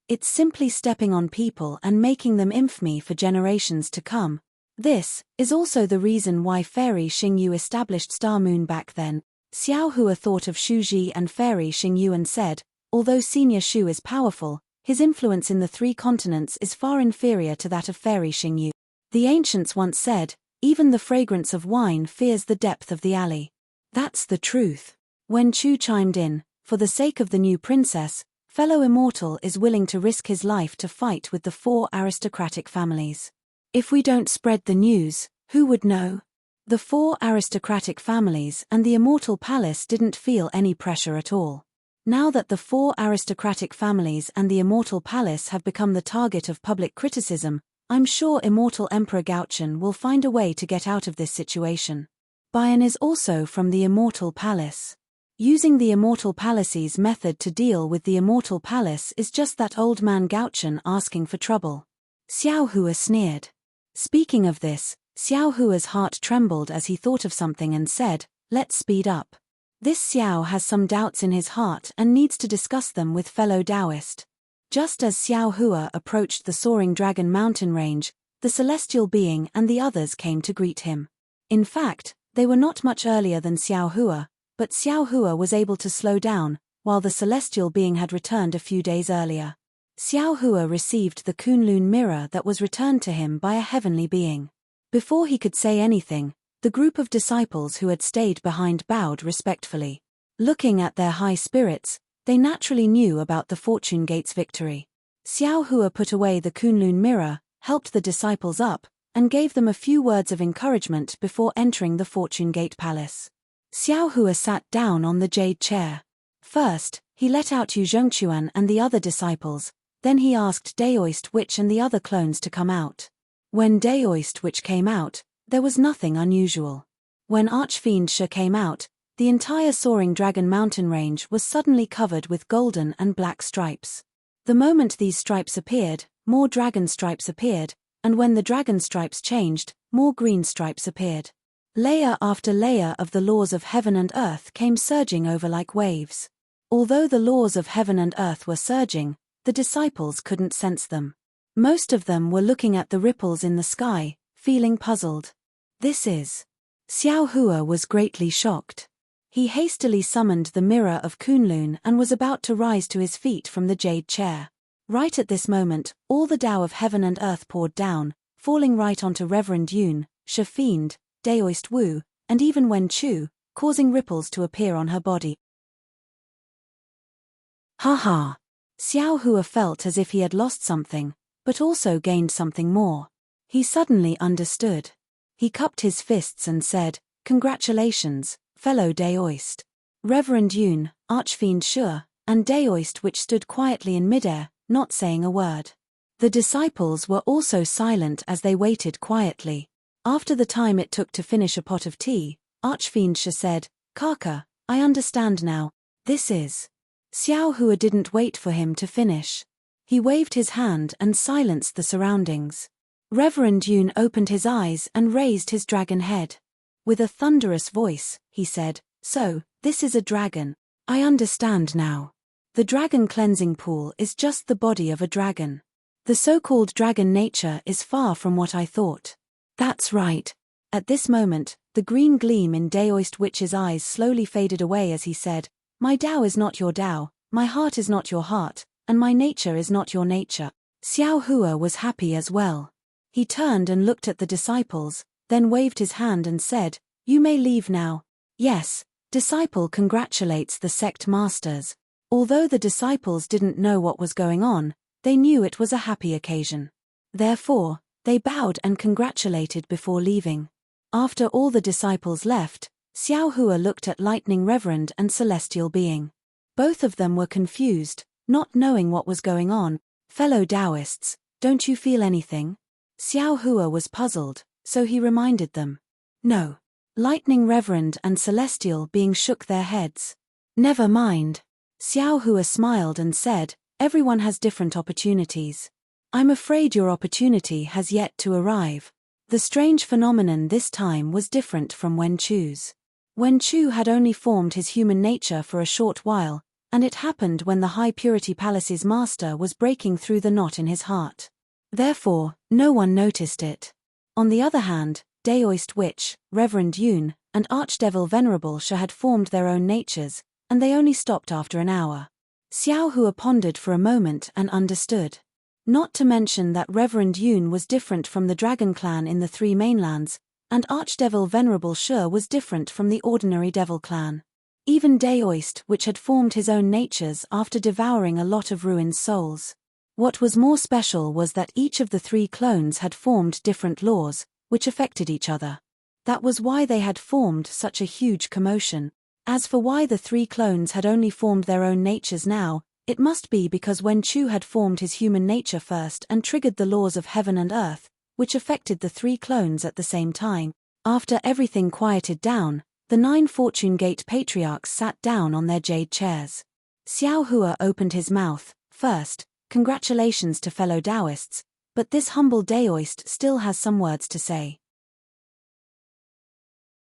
It's simply stepping on people and making them infamy for generations to come. This is also the reason why Fairy Xingyu established Star Moon back then. Xiao Hua thought of Shu Ji and Fairy Xingyu and said, although Senior Shu is powerful, his influence in the 3 continents is far inferior to that of Fairy Xingyu. The ancients once said, even the fragrance of wine fears the depth of the alley. That's the truth. Wen Chu chimed in, for the sake of the new princess, fellow immortal is willing to risk his life to fight with the 4 aristocratic families. If we don't spread the news, who would know? The 4 aristocratic families and the Immortal Palace didn't feel any pressure at all. Now that the 4 aristocratic families and the Immortal Palace have become the target of public criticism, I'm sure Immortal Emperor Gaochen will find a way to get out of this situation. Bayan is also from the Immortal Palace. Using the Immortal Palace's method to deal with the Immortal Palace is just that old man Gaochen asking for trouble. Xiao Hua sneered. Speaking of this, Xiao Hua's heart trembled as he thought of something and said, "Let's speed up." This Xiao has some doubts in his heart and needs to discuss them with fellow Taoist. Just as Xiao Hua approached the soaring dragon mountain range, the celestial being and the others came to greet him. In fact, they were not much earlier than Xiao Hua, but Xiao Hua was able to slow down, while the celestial being had returned a few days earlier. Xiao Hua received the Kunlun mirror that was returned to him by a heavenly being. Before he could say anything, the group of disciples who had stayed behind bowed respectfully. Looking at their high spirits, they naturally knew about the Fortune Gate's victory. Xiao Hua put away the Kunlun mirror, helped the disciples up, and gave them a few words of encouragement before entering the Fortune Gate Palace. Xiao Hua sat down on the jade chair. First, he let out Yu Zhengquan and the other disciples, then he asked Daoist Witch and the other clones to come out. When Daoist Witch came out, there was nothing unusual. When Archfiend Shi came out, the entire soaring dragon mountain range was suddenly covered with golden and black stripes. The moment these stripes appeared, more dragon stripes appeared, and when the dragon stripes changed, more green stripes appeared. Layer after layer of the laws of heaven and earth came surging over like waves. Although the laws of heaven and earth were surging, the disciples couldn't sense them. Most of them were looking at the ripples in the sky, feeling puzzled. This is. Xiao Hua was greatly shocked. He hastily summoned the mirror of Kunlun and was about to rise to his feet from the jade chair. Right at this moment, all the Tao of heaven and earth poured down, falling right onto Reverend Yun, Shi Fiend, Daoist Wu, and even Wen Chu, causing ripples to appear on her body. Ha! Xiao Hua felt as if he had lost something, but also gained something more. He suddenly understood. He cupped his fists and said, "Congratulations, fellow Daoist." Reverend Yun, Archfiend Shi, and Daoist Witch stood quietly in midair, not saying a word. The disciples were also silent as they waited quietly. After the time it took to finish a pot of tea, Archfiend Shi said, "Kaka, I understand now. This is." Xiao Hua didn't wait for him to finish. He waved his hand and silenced the surroundings. Reverend Yun opened his eyes and raised his dragon head. With a thunderous voice, he said, "So, this is a dragon. I understand now. The dragon cleansing pool is just the body of a dragon. The so-called dragon nature is far from what I thought." "That's right." At this moment, the green gleam in Daoist Witch's eyes slowly faded away as he said, "My Tao is not your Tao, my heart is not your heart, and my nature is not your nature." Xiao Hua was happy as well. He turned and looked at the disciples, then waved his hand and said, "You may leave now." Yes, disciple congratulates the sect masters. Although the disciples didn't know what was going on, they knew it was a happy occasion. Therefore, they bowed and congratulated before leaving. After all the disciples left, Xiao Hua looked at Lightning Reverend and Celestial Being. Both of them were confused, not knowing what was going on. "Fellow Taoists, don't you feel anything?" Xiao Hua was puzzled, so he reminded them. "No." Lightning Reverend and Celestial Being shook their heads. "Never mind." Xiao Hua smiled and said, "Everyone has different opportunities. I'm afraid your opportunity has yet to arrive." The strange phenomenon this time was different from Wen Chu's. Wen Chu had only formed his human nature for a short while, and it happened when the High Purity Palace's master was breaking through the knot in his heart. Therefore, no one noticed it. On the other hand, Daoist Witch, Reverend Yun, and Archdevil Venerable Shi had formed their own natures, and they only stopped after an hour. Xiao Hua pondered for a moment and understood. Not to mention that Reverend Yun was different from the Dragon Clan in the Three Mainlands, and Archdevil Venerable Shi was different from the ordinary Devil Clan. Even Daoist, which had formed his own natures after devouring a lot of ruined souls. What was more special was that each of the 3 clones had formed different laws, which affected each other. That was why they had formed such a huge commotion. As for why the three clones had only formed their own natures now, it must be because Wen Chu had formed his human nature first and triggered the laws of heaven and earth, which affected the three clones at the same time. After everything quieted down, the 9 Fortune Gate patriarchs sat down on their jade chairs. Xiao Hua opened his mouth. First, congratulations to fellow Taoists, but this humble Daoist still has some words to say.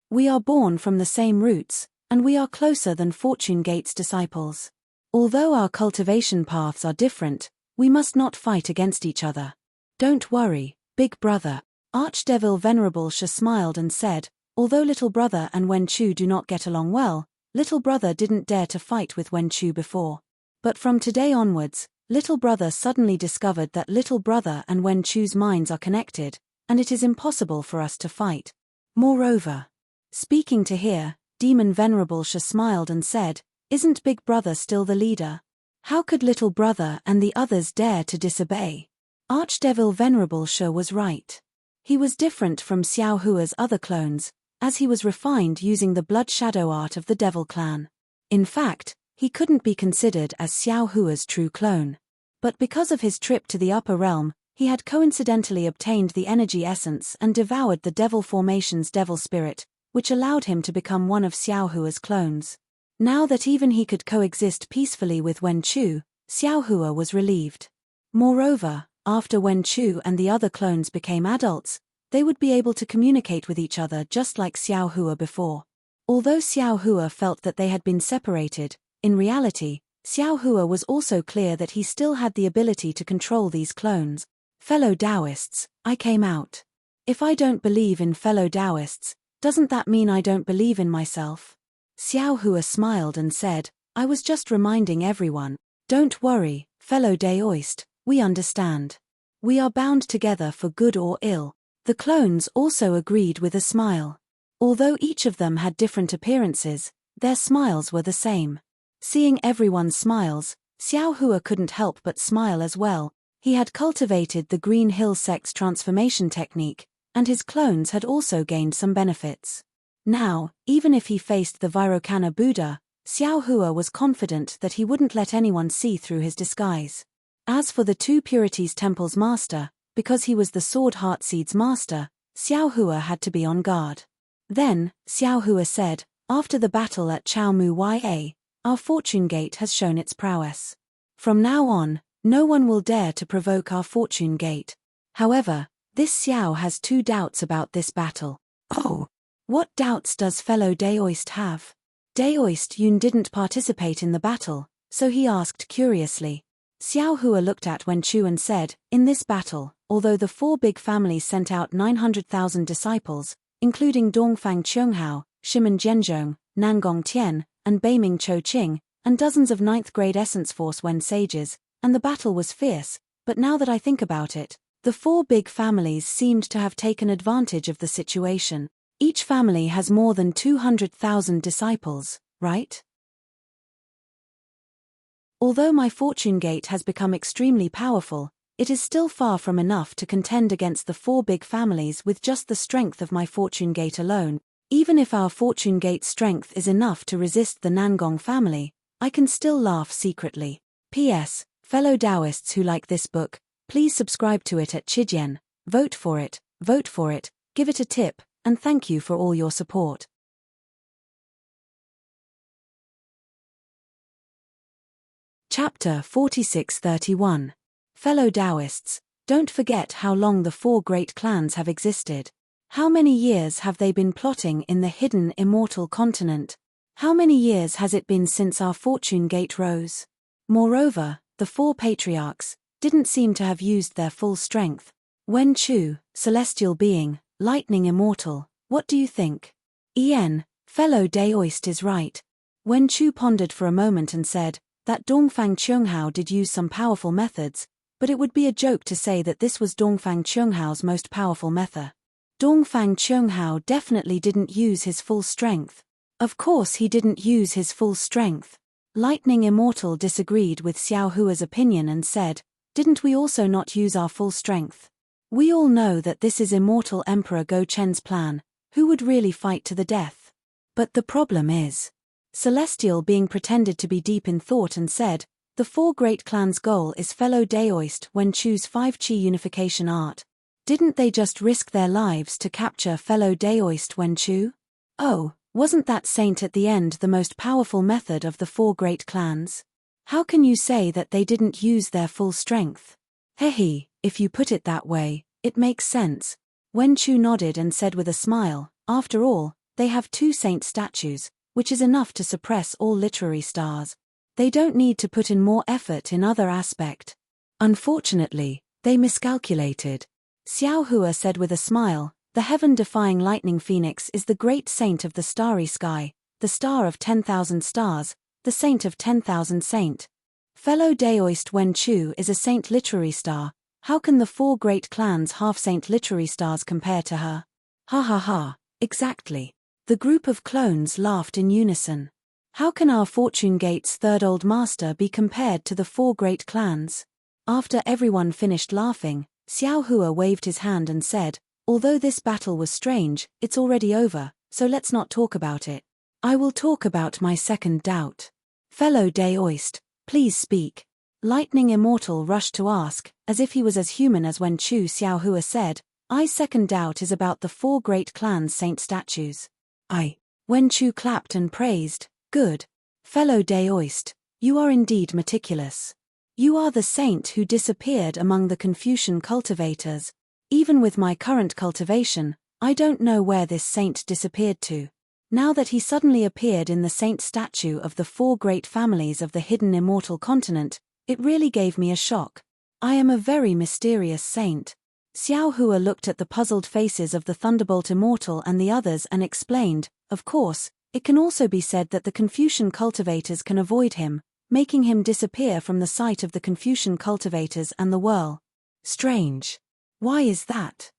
We are born from the same roots, and we are closer than Fortune Gate's disciples. Although our cultivation paths are different, we must not fight against each other. Don't worry, big brother. Archdevil Venerable Sha smiled and said, although little brother and Wen Chu do not get along well, little brother didn't dare to fight with Wen Chu before. But from today onwards, little brother suddenly discovered that little brother and Wen Chu's minds are connected, and it is impossible for us to fight. Moreover, speaking to hear, Demon Venerable Sha smiled and said, isn't big brother still the leader? How could little brother and the others dare to disobey? Archdevil Venerable Sha was right. He was different from Xiao Hua's other clones, as he was refined using the blood shadow art of the Devil Clan. In fact, he couldn't be considered as Xiao Hua's true clone. But because of his trip to the upper realm, he had coincidentally obtained the energy essence and devoured the Devil Formation's Devil Spirit, which allowed him to become one of Xiao Hua's clones. Now that even he could coexist peacefully with Wen Chu, Xiao Hua was relieved. Moreover, after Wen Chu and the other clones became adults, they would be able to communicate with each other just like Xiao Hua before. Although Xiao Hua felt that they had been separated, in reality, Xiao Hua was also clear that he still had the ability to control these clones. Fellow Taoists, I came out. If I don't believe in fellow Taoists, doesn't that mean I don't believe in myself? Xiao Hua smiled and said, I was just reminding everyone. Don't worry, fellow Daoist, we understand. We are bound together for good or ill. The clones also agreed with a smile. Although each of them had different appearances, their smiles were the same. Seeing everyone's smiles, Xiao Hua couldn't help but smile as well. He had cultivated the Green Hill Sect's transformation technique, and his clones had also gained some benefits. Now, even if he faced the Vairocana Buddha, Xiao Hua was confident that he wouldn't let anyone see through his disguise. As for the Two Purities Temple's master, because he was the Sword Heartseed's master, Xiao Hua had to be on guard. Then, Xiao Hua said, after the battle at Chao Mu Ya, our Fortune Gate has shown its prowess. From now on, no one will dare to provoke our Fortune Gate. However, this Xiao has 2 doubts about this battle. Oh! What doubts does fellow Daoist have? Daoist Yun didn't participate in the battle, so he asked curiously. Xiao Hua looked at Wen Chu and said, in this battle, although the 4 big families sent out 900,000 disciples, including Dongfang Qianghao, Shimen Zhenzhong, Nangong Tian, and Beiming Cho Qing, and dozens of 9th grade Essence Force Wen sages, and the battle was fierce, but now that I think about it, the 4 big families seemed to have taken advantage of the situation. Each family has more than 200,000 disciples, right? Although my Fortune Gate has become extremely powerful, it is still far from enough to contend against the 4 big families with just the strength of my Fortune Gate alone. Even if our Fortune Gate strength is enough to resist the Nangong family, I can still laugh secretly. P.S. Fellow Taoists who like this book, please subscribe to it at Chijian, vote for it, give it a tip, and thank you for all your support. Chapter 4631. Fellow Taoists, don't forget how long the 4 great clans have existed. How many years have they been plotting in the hidden immortal continent? How many years has it been since our Fortune Gate rose? Moreover, the 4 patriarchs didn't seem to have used their full strength. Wen Chu, celestial being, lightning immortal, what do you think? Fellow Daoist is right. Wen Chu pondered for a moment and said, that Dongfang Qianghao did use some powerful methods, but it would be a joke to say that this was Dongfang Qianghao's most powerful method. Dongfang Qianghao definitely didn't use his full strength. Of course he didn't use his full strength. Lightning Immortal disagreed with Xiao Hua's opinion and said, didn't we also not use our full strength? We all know that this is Immortal Emperor Go Chen's plan, Who would really fight to the death? But the problem is. Celestial being pretended to be deep in thought and said, the four great clans' goal is fellow Daoist when choose 5 Chi unification art. Didn't they just risk their lives to capture fellow Daoist when Chu? Oh, wasn't that saint at the end the most powerful method of the 4 great clans? How can you say that they didn't use their full strength? Hehe, if you put it that way, it makes sense. Wen Chu nodded and said with a smile, after all, they have 2 saint statues, which is enough to suppress all literary stars. They don't need to put in more effort in other aspect. Unfortunately, they miscalculated. Xiao Hua said with a smile, the heaven-defying lightning phoenix is the great saint of the starry sky, the star of 10,000 stars, the saint of 10,000 saint. Fellow Daoist Wen Chu is a saint literary star. How can the 4 great clans half-saint literary stars compare to her? Ha ha ha, exactly. The group of clones laughed in unison. How can our Fortune Gate's 3rd Old Master be compared to the 4 great clans? After everyone finished laughing, Xiao Hua waved his hand and said, although this battle was strange, it's already over, so let's not talk about it. I will talk about my second doubt. Fellow Daoist, please speak. Lightning Immortal rushed to ask, as if he was as human as when Chu. Xiao Hua said, I's second doubt is about the 4 great clans' saint statues. Wen Chu clapped and praised, good. Fellow Daoist, you are indeed meticulous. You are the saint who disappeared among the Confucian cultivators. Even with my current cultivation, I don't know where this saint disappeared to. Now that he suddenly appeared in the saint statue of the 4 great families of the hidden immortal continent, it really gave me a shock. I am a very mysterious saint. Xiao Hua looked at the puzzled faces of the Thunderbolt Immortal and the others and explained, of course, it can also be said that the Confucian cultivators can avoid him, making him disappear from the sight of the Confucian cultivators and the world. Strange. Why is that?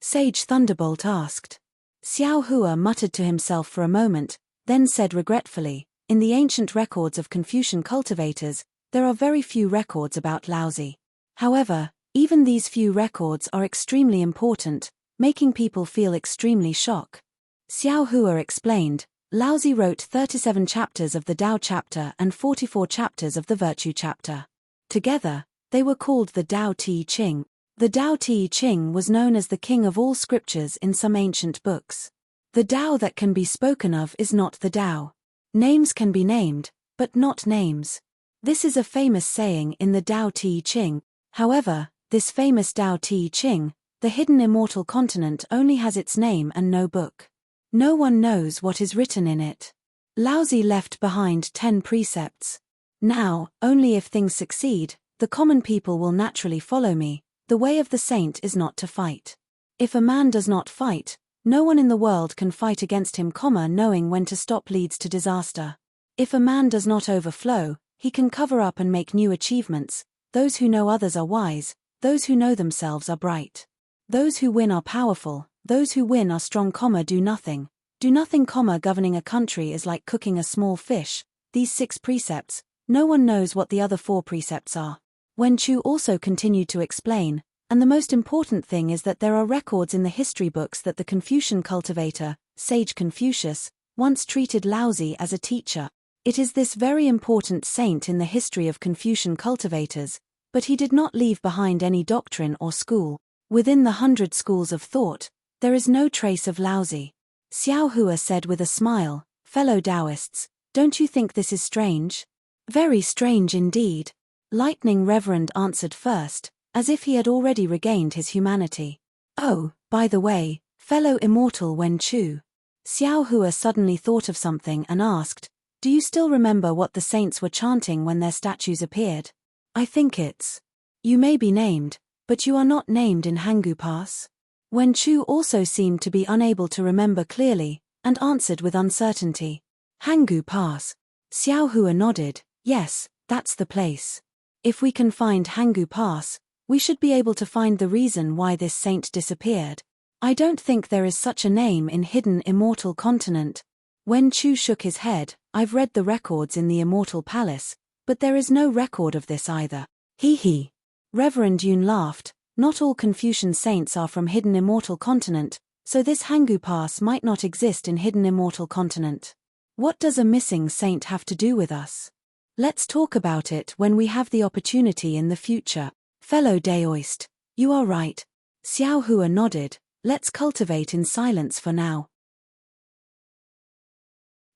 Sage Thunderbolt asked. Xiao Hua muttered to himself for a moment, then said regretfully, in the ancient records of Confucian cultivators, there are very few records about Laozi. However, even these few records are extremely important, making people feel extremely shocked. Xiao Hua explained, Laozi wrote 37 chapters of the Tao chapter and 44 chapters of the Virtue chapter. Together, they were called the Tao Te Ching. The Tao Te Ching was known as the king of all scriptures in some ancient books. The Tao that can be spoken of is not the Tao. Names can be named, but not names. This is a famous saying in the Tao Te Ching. However, this famous Tao Te Ching, the hidden immortal continent only has its name and no book. No one knows what is written in it. Laozi left behind 10 precepts. Now, only if things succeed, the common people will naturally follow me. The way of the saint is not to fight. If a man does not fight, no one in the world can fight against him. Knowing when to stop leads to disaster. If a man does not overflow, he can cover up and make new achievements. Those who know others are wise, those who know themselves are bright. Those who win are powerful, those who win are strong. Do nothing. Do nothing. Governing a country is like cooking a small fish. These 6 precepts, no one knows what the other 4 precepts are. Wen Chu also continued to explain, and the most important thing is that there are records in the history books that the Confucian cultivator, Sage Confucius, once treated Laozi as a teacher. It is this very important saint in the history of Confucian cultivators, but he did not leave behind any doctrine or school. Within the 100 schools of thought, there is no trace of Laozi. Xiao Hua said with a smile, fellow Taoists, don't you think this is strange? Very strange indeed. Lightning Reverend answered first, as if he had already regained his humanity. Oh, by the way, fellow immortal Wen Chu. Xiao Hua suddenly thought of something and asked, do you still remember what the saints were chanting when their statues appeared? I think it's. You may be named, but you are not named in Hangu Pass. Wen Chu also seemed to be unable to remember clearly, and answered with uncertainty. Hangu Pass. Xiao Hua nodded, yes, that's the place. If we can find Hangu Pass, we should be able to find the reason why this saint disappeared. I don't think there is such a name in hidden immortal continent. Wen Chu shook his head, I've read the records in the Immortal Palace, but there is no record of this either. Hee hee. Reverend Yun laughed, Not all Confucian saints are from Hidden Immortal Continent, so this Hanggu Pass might not exist in Hidden Immortal Continent. What does a missing saint have to do with us? Let's talk about it when we have the opportunity in the future. Fellow Daoist, you are right. Xiao Hua nodded. Let's cultivate in silence for now.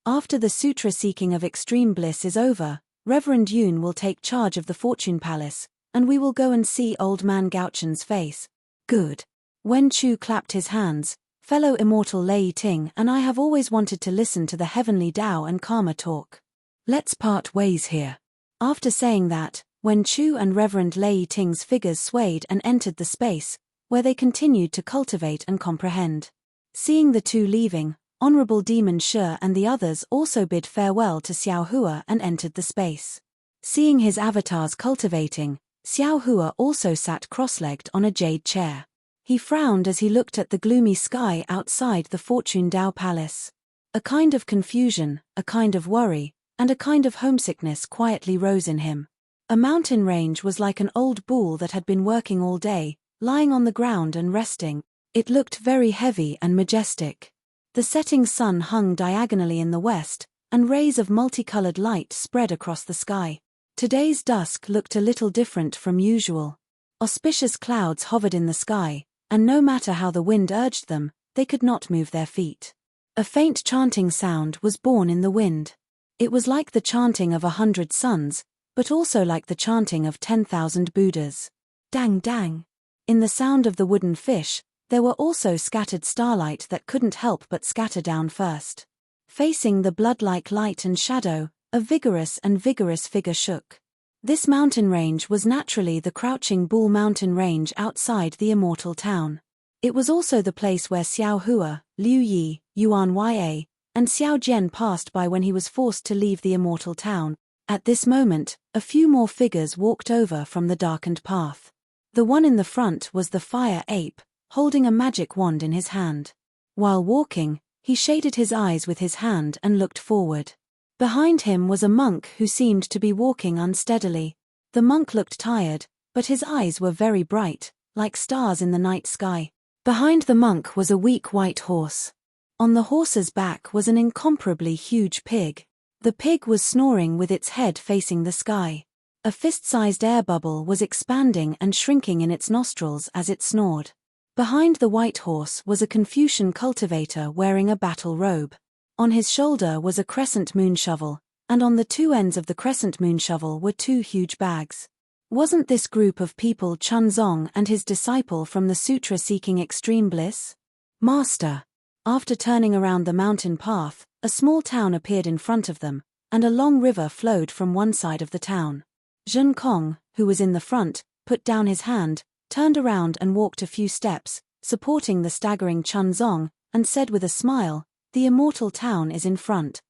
After the sutra seeking of extreme bliss is over, Reverend Yun will take charge of the Fortune Palace, and we will go and see Old Man Gauchen's face. Good. Wen Chu clapped his hands. Fellow immortal Lei Ting and I have always wanted to listen to the heavenly Tao and Karma talk. Let's part ways here. After saying that, Wen Chu and Reverend Lei Ting's figures swayed and entered the space, where they continued to cultivate and comprehend. Seeing the two leaving, Honorable Demon Shi and the others also bid farewell to Xiao Hua and entered the space. Seeing his avatars cultivating, Xiao Hua also sat cross-legged on a jade chair. He frowned as he looked at the gloomy sky outside the Fortune Tao Palace. A kind of confusion, a kind of worry, and a kind of homesickness quietly rose in him. A mountain range was like an old bull that had been working all day, lying on the ground and resting. It looked very heavy and majestic. The setting sun hung diagonally in the west, and rays of multicolored light spread across the sky. Today's dusk looked a little different from usual. Auspicious clouds hovered in the sky, and no matter how the wind urged them, they could not move their feet. A faint chanting sound was born in the wind. It was like the chanting of 100 suns, but also like the chanting of 10,000 Buddhas. Dang dang. In the sound of the wooden fish, there were also scattered starlight that couldn't help but scatter down first. Facing the blood-like light and shadow, a vigorous figure shook. This mountain range was naturally the Crouching Bull mountain range outside the immortal town. It was also the place where Xiao Hua, Liu Yi, Yuan Ya, and Xiao Jian passed by when he was forced to leave the immortal town. At this moment, a few more figures walked over from the darkened path. The one in the front was the fire ape, holding a magic wand in his hand. While walking, he shaded his eyes with his hand and looked forward. Behind him was a monk who seemed to be walking unsteadily. The monk looked tired, but his eyes were very bright, like stars in the night sky. Behind the monk was a weak white horse. On the horse's back was an incomparably huge pig. The pig was snoring with its head facing the sky. A fist-sized air bubble was expanding and shrinking in its nostrils as it snored. Behind the white horse was a Confucian cultivator wearing a battle robe. On his shoulder was a crescent moon shovel, and on the two ends of the crescent moon shovel were two huge bags. Wasn't this group of people Chunzong and his disciple from the sutra seeking extreme bliss? Master. After turning around the mountain path, a small town appeared in front of them, and a long river flowed from one side of the town. Zhen Kong, who was in the front, put down his hand, turned around and walked a few steps, supporting the staggering Chunzong, and said with a smile, "The immortal town is in front.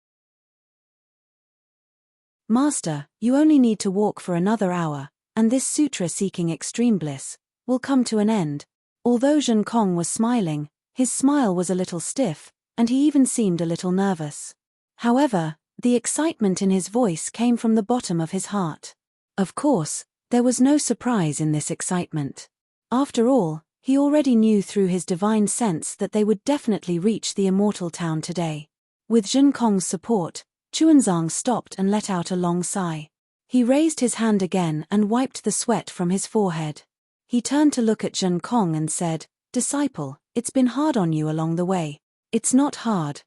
Master, you only need to walk for another hour, and this sutra seeking extreme bliss will come to an end." Although Zhen Kong was smiling, his smile was a little stiff, and he even seemed a little nervous. However, the excitement in his voice came from the bottom of his heart. Of course, there was no surprise in this excitement. After all, he already knew through his divine sense that they would definitely reach the immortal town today. With Zhen Kong's support, Chuanzang stopped and let out a long sigh. He raised his hand again and wiped the sweat from his forehead. He turned to look at Zhen Kong and said, "Disciple, it's been hard on you along the way." "It's not hard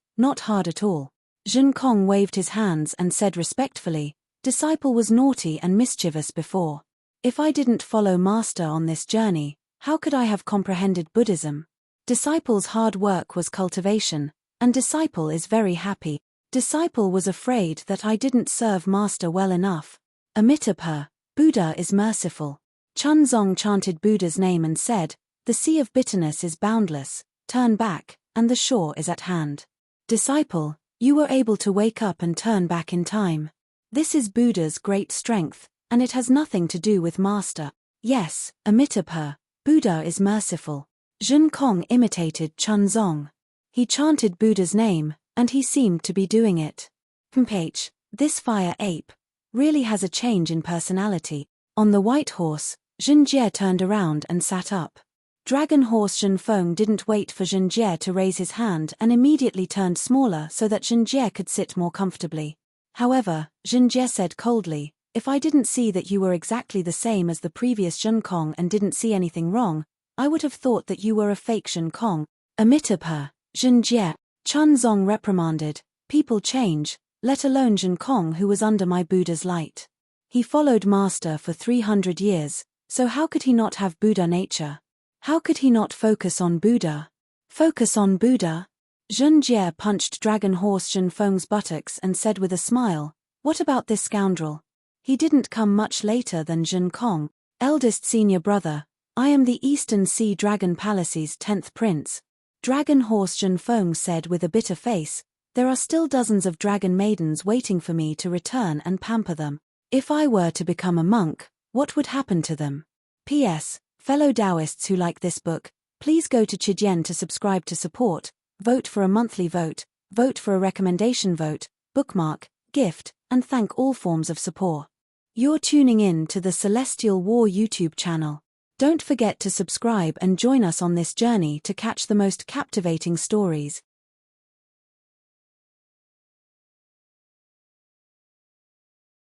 at all." Zhen Kong waved his hands and said respectfully, "Disciple was naughty and mischievous before. If I didn't follow Master on this journey, how could I have comprehended Buddhism? Disciple's hard work was cultivation, and Disciple is very happy. Disciple was afraid that I didn't serve Master well enough. Amitabha, Buddha is merciful." Chunzong chanted Buddha's name and said, "The sea of bitterness is boundless, turn back, and the shore is at hand." Disciple, you were able to wake up and turn back in time. This is Buddha's great strength, and it has nothing to do with Master. Yes, Amitabha, Buddha is merciful. Zhen Kong imitated Chunzong. He chanted Buddha's name, and he seemed to be doing it. This fire ape really has a change in personality. On the white horse, Zhenjie turned around and sat up. Dragon Horse Zhenfeng didn't wait for Zhenjie to raise his hand and immediately turned smaller so that Zhenjie could sit more comfortably. However, Zhenjie said coldly, "If I didn't see that you were exactly the same as the previous Zhenkong and didn't see anything wrong, I would have thought that you were a fake Zhenkong." Amitabha, Zhenjie, Chun Zong reprimanded, "People change, let alone Zhenkong who was under my Buddha's light. He followed Master for 300 years, so how could he not have Buddha nature? How could he not focus on Buddha?" "Focus on Buddha?" Zhenjie punched Dragon Horse Zhenfeng's buttocks and said with a smile, "What about this scoundrel? He didn't come much later than Zhenkong, eldest senior brother. I am the Eastern Sea Dragon Palace's 10th prince." Dragon Horse Zhenfeng said with a bitter face, "There are still dozens of dragon maidens waiting for me to return and pamper them. If I were to become a monk, what would happen to them? P.S. Fellow Taoists who like this book, please go to Chidian to subscribe to support, vote for a monthly vote, vote for a recommendation vote, bookmark, gift, and thank all forms of support. You're tuning in to the Celestial War YouTube channel. Don't forget to subscribe and join us on this journey to catch the most captivating stories.